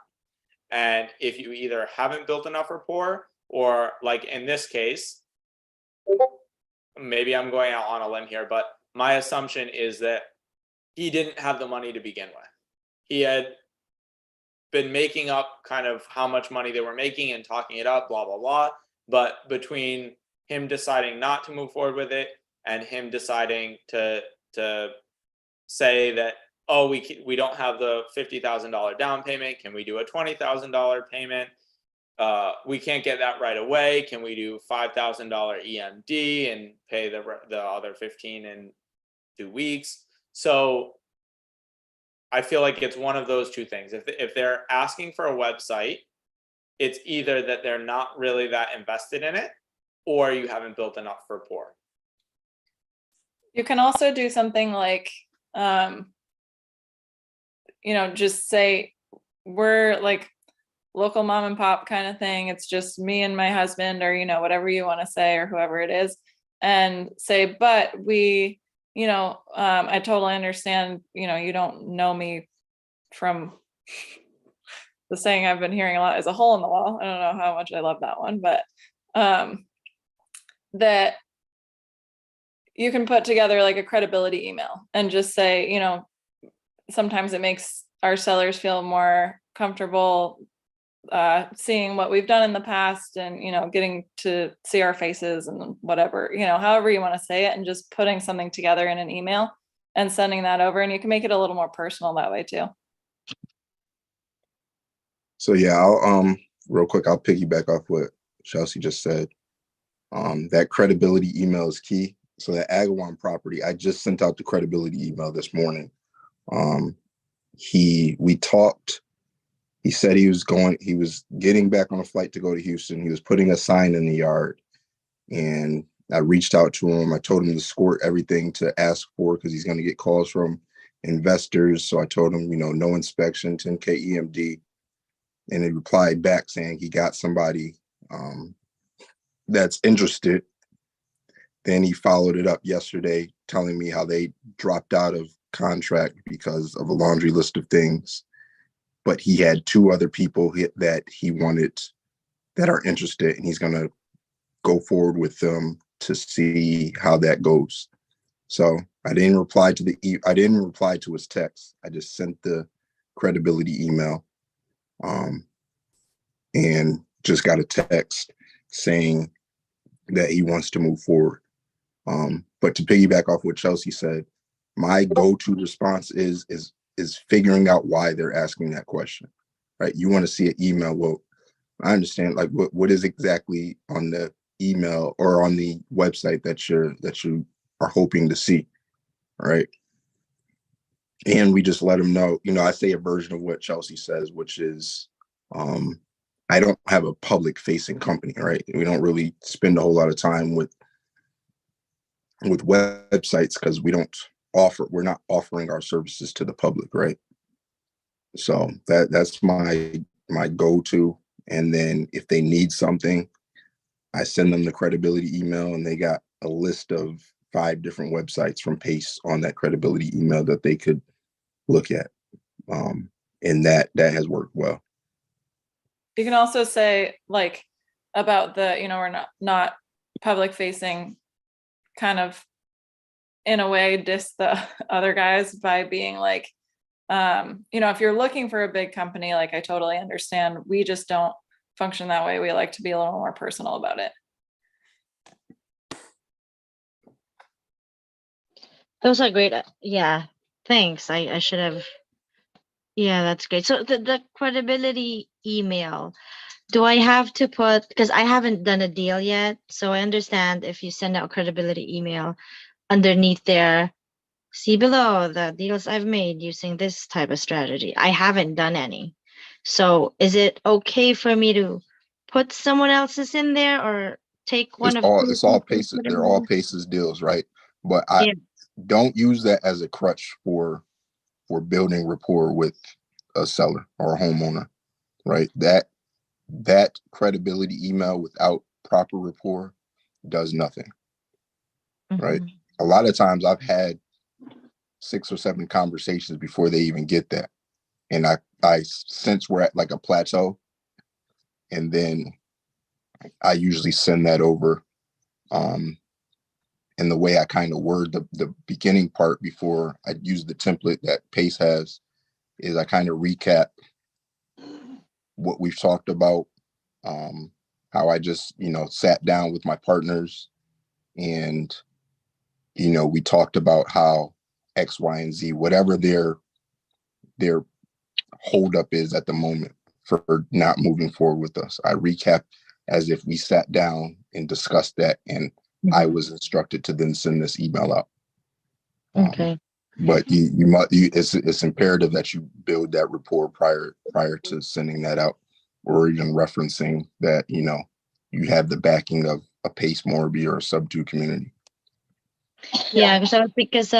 And if you either haven't built enough rapport, or like in this case, maybe I'm going out on a limb here, but my assumption is that he didn't have the money to begin with. He had been making up kind of how much money they were making and talking it up, blah, blah, blah. But between him deciding not to move forward with it and him deciding to say that, oh, we don't have the $50,000 down payment, can we do a $20,000 payment? We can't get that right away. Can we do $5,000 EMD and pay the other 15 in 2 weeks? So I feel like it's one of those two things. If they're asking for a website, it's either that they're not really that invested in it, or you haven't built enough rapport. You can also do something like, just say we're like local mom and pop kind of thing. It's just me and my husband, or, whatever you want to say, or whoever it is, and say, but we, I totally understand, you don't know me from the saying I've been hearing a lot is a hole in the wall. I don't know how much I love that one, but that you can put together like a credibility email and just say, sometimes it makes our sellers feel more comfortable seeing what we've done in the past and, getting to see our faces and whatever, however you want to say it, and just putting something together in an email and sending that over. And you can make it a little more personal that way too. So yeah, I'll real quick, I'll piggyback off what Chelsea just said. That credibility email is key. So that Agawam property, I just sent out the credibility email this morning. We talked. He said he was getting back on a flight to go to Houston. He was putting a sign in the yard, and I reached out to him. I told him to squirt everything to ask for, because he's going to get calls from investors. So I told him, no inspection, 10K EMD. And he replied back saying he got somebody that's interested. Then he followed it up yesterday telling me how they dropped out of contract because of a laundry list of things. But he had 2 other people that he wanted that are interested, and he's going to go forward with them to see how that goes. So I didn't reply to his text. I just sent the credibility email, and just got a text saying that he wants to move forward. But to piggyback off what Chelsea said, my go-to response is figuring out why they're asking that question, right? You want to see an email. Well, I understand, like, what is exactly on the email or on the website that you are hoping to see, right? And we just let them know, I say a version of what Chelsea says, which is, I don't have a public facing company, right? We don't really spend a whole lot of time with websites because we're not offering our services to the public, right? So that's my go-to. And then if they need something, I send them the credibility email, and they got a list of 5 different websites from Pace on that credibility email that they could look at. And that has worked well. You can also say, like, about the, we're not public facing, kind of in a way diss the other guys by being like, if you're looking for a big company, like, I totally understand. We just don't function that way. We like to be a little more personal about it. Those are great. Yeah, thanks. I should have. Yeah, that's great. So the credibility email, do I have to put, because I haven't done a deal yet, so I understand if you send out credibility email, underneath there, see below the deals I've made using this type of strategy. I haven't done any. So is it okay for me to put someone else's in there or take one of It's all his and paces. put it They're in all there? paces deals, right? But I Yeah. don't use that as a crutch for building rapport with a seller or a homeowner, right? That credibility email without proper rapport does nothing, right? Mhm. A lot of times I've had 6 or 7 conversations before they even get that. And I sense we're at like a plateau. And then I usually send that over. And the way I kind of word the beginning part before I use the template that Pace has is I kind of recap what we've talked about, how I just, sat down with my partners and, we talked about how X, Y, and Z, whatever their holdup is at the moment for not moving forward with us. I recap as if we sat down and discussed that, and I was instructed to then send this email out. Okay. But it's imperative that you build that rapport prior to sending that out, or even referencing that you have the backing of a Pace Morby or a Subto community. Yeah, because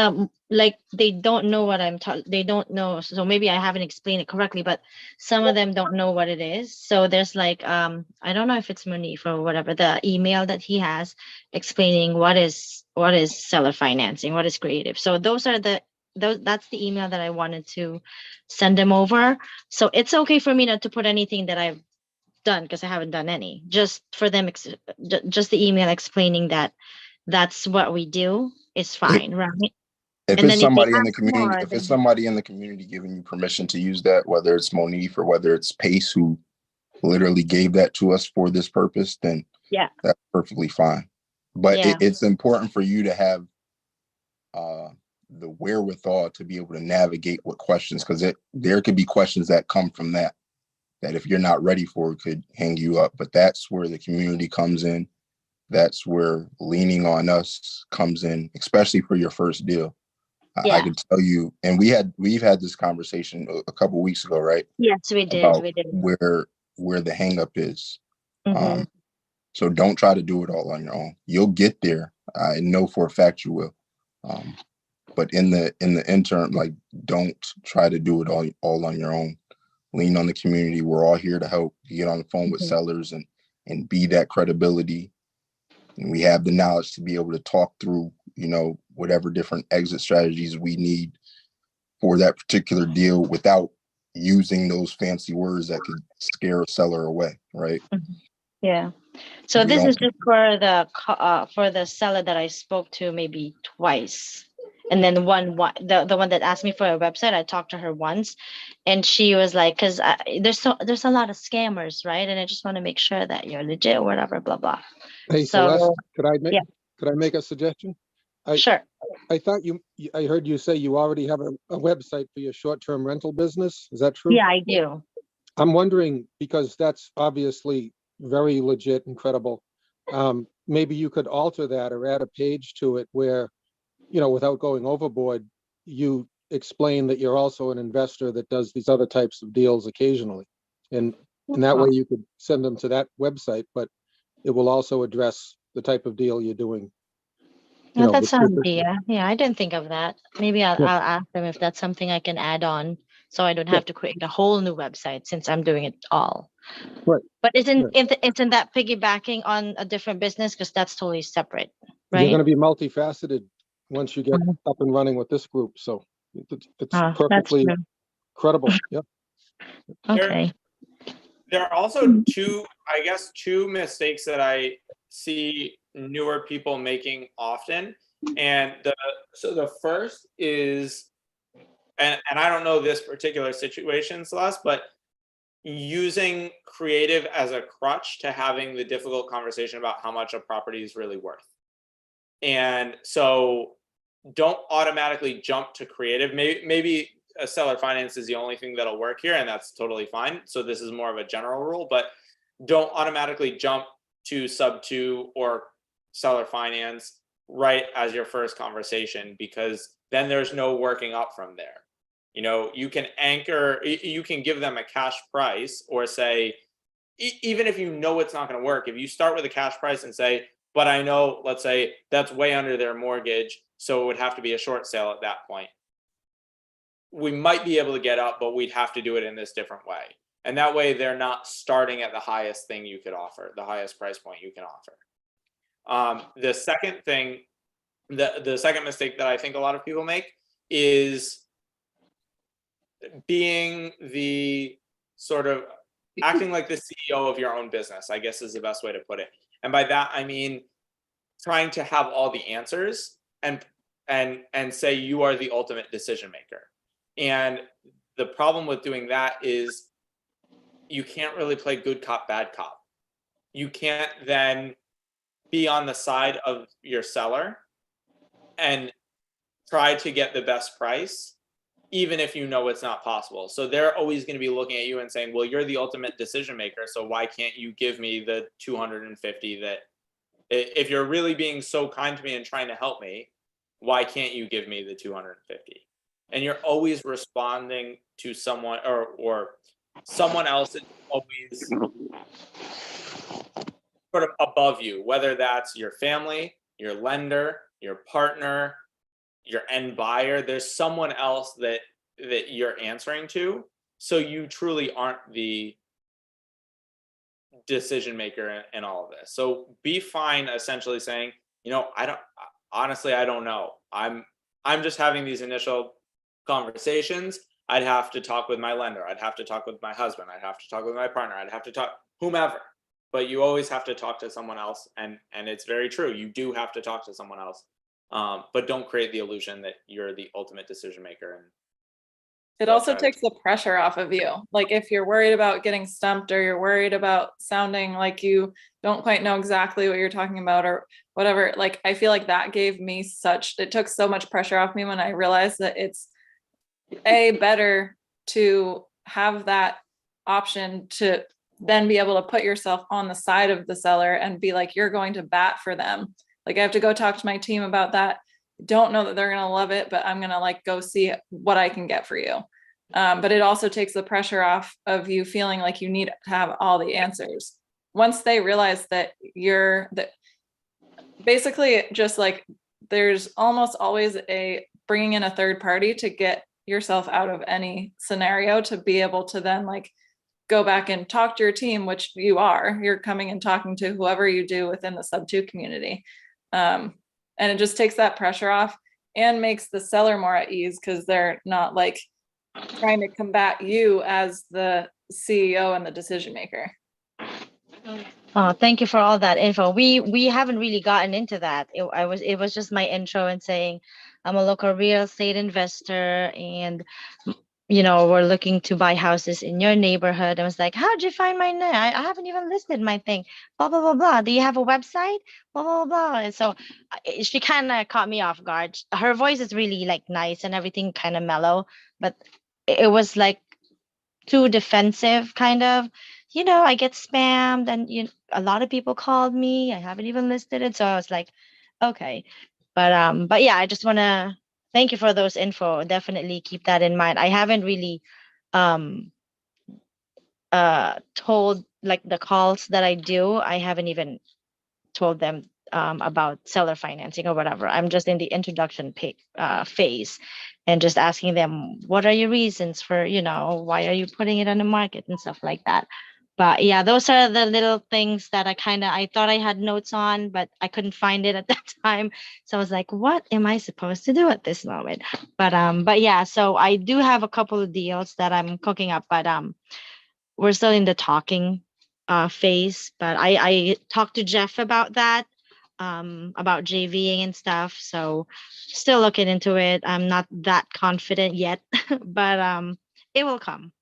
like they don't know what they don't know, so maybe I haven't explained it correctly, but some of them don't know what it is. So there's like I don't know if it's Munif or whatever, the email that he has explaining what is seller financing, what is creative. So that's the email that I wanted to send them over. So it's okay for me not to put anything that I've done because I haven't done any. Just for them, just the email explaining that that's what we do is fine, right? If And it's then if they somebody in the ask community, more, if it's then somebody in the community giving you permission to use that, whether it's Monif or whether it's Pace who literally gave that to us for this purpose, then yeah, that's perfectly fine. But yeah, it's important for you to have the wherewithal to be able to navigate what questions, because there could be questions that come from that if you're not ready for it could hang you up. But that's where the community comes in. That's where leaning on us comes in, especially for your first deal. I yeah. can tell you, and we've had this conversation a couple weeks ago, right? Yes, we did. About We did. where the hang up is. Mhm. So don't try to do it all on your own. You'll get there. I know for a fact you will. But in the interim, like, don't try to do it all on your own. Lean on the community. We're all here to help. Get on the phone with Mhm. sellers and be that credibility. And we have the knowledge to be able to talk through, whatever different exit strategies we need for that particular deal without using those fancy words that could scare a seller away, right? Yeah. So We this don't. is just for the seller that I spoke to maybe twice. And then the one that asked me for a website, I talked to her once, and she was like, "Cause there's a lot of scammers, right? And I just want to make sure that you're legit or whatever, blah blah." Hey, Celeste, So could yeah, I make a suggestion? sure. I thought I heard you say you already have a website for your short-term rental business. Is that true? Yeah, I do. I'm wondering, because that's obviously very legit and credible. Maybe you could alter that or add a page to it where, without going overboard, you explain that you're also an investor that does these other types of deals occasionally. And that way you could send them to that website, but it will also address the type of deal you're doing. Well, that's an idea. Yeah, I didn't think of that. Maybe Yeah. I'll ask them if that's something I can add on, so I don't have to create a whole new website since I'm doing it all. Right. But isn't that piggybacking on a different business? Because that's totally separate, You're going right? to be multifaceted once you get up and running with this group. So it's That's perfectly true. credible. Yep. Okay. There are also two mistakes that I see newer people making often. And the first is, and I don't know this particular situation, Celeste, but using creative as a crutch to having the difficult conversation about how much a property is really worth. And so don't automatically jump to creative. Maybe a seller finance is the only thing that'll work here, and that's totally fine. So this is more of a general rule, but don't automatically jump to Subto or seller finance right as your first conversation, because then there's no working up from there. You know, you can anchor, you can give them a cash price, or say, even if you know it's not going to work, if you start with a cash price and say, but I know, let's say that's way under their mortgage, so it would have to be a short sale at that point. We might be able to get up, but we'd have to do it in this different way. And that way they're not starting at the highest thing you could offer, the highest price point you can offer. The second thing, the second mistake that I think a lot of people make is being the sort of acting like the CEO of your own business, I guess is the best way to put it. And by that, I mean, trying to have all the answers and say you are the ultimate decision maker. And the problem with doing that is you can't really play good cop, bad cop. You can't then be on the side of your seller and try to get the best price, even if you know it's not possible. So they're always going to be looking at you and saying, well, you're the ultimate decision maker, so why can't you give me the 250 that, if you're really being so kind to me and trying to help me, why can't you give me the 250? And you're always responding to someone, or someone else is always sort of above you, whether that's your family, your lender, your partner, your end buyer. There's someone else that you're answering to, so you truly aren't the decision maker in all of this. So be fine essentially saying, you know, honestly I don't know, I'm just having these initial conversations. I'd have to talk with my lender, I'd have to talk with my husband, I'd have to talk with my partner, I'd have to talk whomever. But you always have to talk to someone else, and it's very true, you do have to talk to someone else. But don't create the illusion that you're the ultimate decision maker. And it also takes the pressure off of you. Like if you're worried about getting stumped, or you're worried about sounding like you don't quite know exactly what you're talking about or whatever, like I feel like that gave me it took so much pressure off me when I realized that it's better to have that option to then be able to put yourself on the side of the seller and be like, you're going to bat for them. Like I have to go talk to my team about that. Don't know that they're going to love it, but I'm going to like go see what I can get for you. But it also takes the pressure off of you feeling like you need to have all the answers. Once they realize that basically just like there's almost always bringing in a third party to get yourself out of any scenario, to be able to then like go back and talk to your team, which you're coming and talking to whoever you do within the Subto community. And it just takes that pressure off and makes the seller more at ease, because they're not like trying to combat you as the CEO and the decision maker. Oh, thank you for all that info. We haven't really gotten into that. It was just my intro and saying I'm a local real estate investor, and we're looking to buy houses in your neighborhood. I was like, how'd you find my name? I haven't even listed my thing. Blah blah blah blah. Do you have a website? Blah blah blah. And so she kind of caught me off guard. Her voice is really like nice and everything, kind of mellow, but it was like too defensive, kind of. I get spammed, and a lot of people called me. I haven't even listed it, so I was like, okay. But yeah, I just want to thank you for those info. Definitely keep that in mind. I haven't really told, like, the calls that I do, I haven't even told them about seller financing or whatever. I'm just in the introduction phase, and just asking them, what are your reasons for, why are you putting it on the market and stuff like that. But yeah, those are the little things that I thought I had notes on, but I couldn't find it at that time. So I was like, what am I supposed to do at this moment? But yeah, so I do have a couple of deals that I'm cooking up, but we're still in the talking phase. But I talked to Jeff about that, about JVing and stuff. So still looking into it. I'm not that confident yet, but it will come.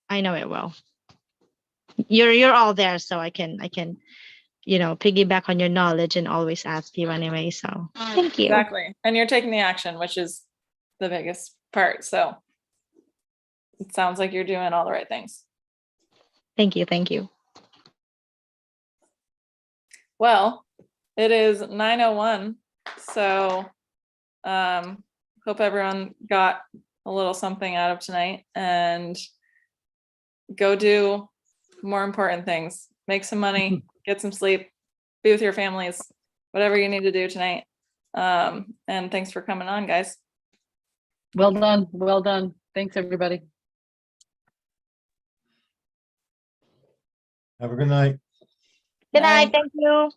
I know it will. You're all there, so I can piggyback on your knowledge and always ask you anyway. So thank you. Exactly. And you're taking the action, which is the biggest part. So it sounds like you're doing all the right things. Thank you. Thank you. Well, it is 9:01. So hope everyone got a little something out of tonight, and go do more important things. Make some money, get some sleep, be with your families, whatever you need to do tonight. And thanks for coming on, guys. Well done. Well done. Thanks, everybody. Have a good night. Good night. Thank you.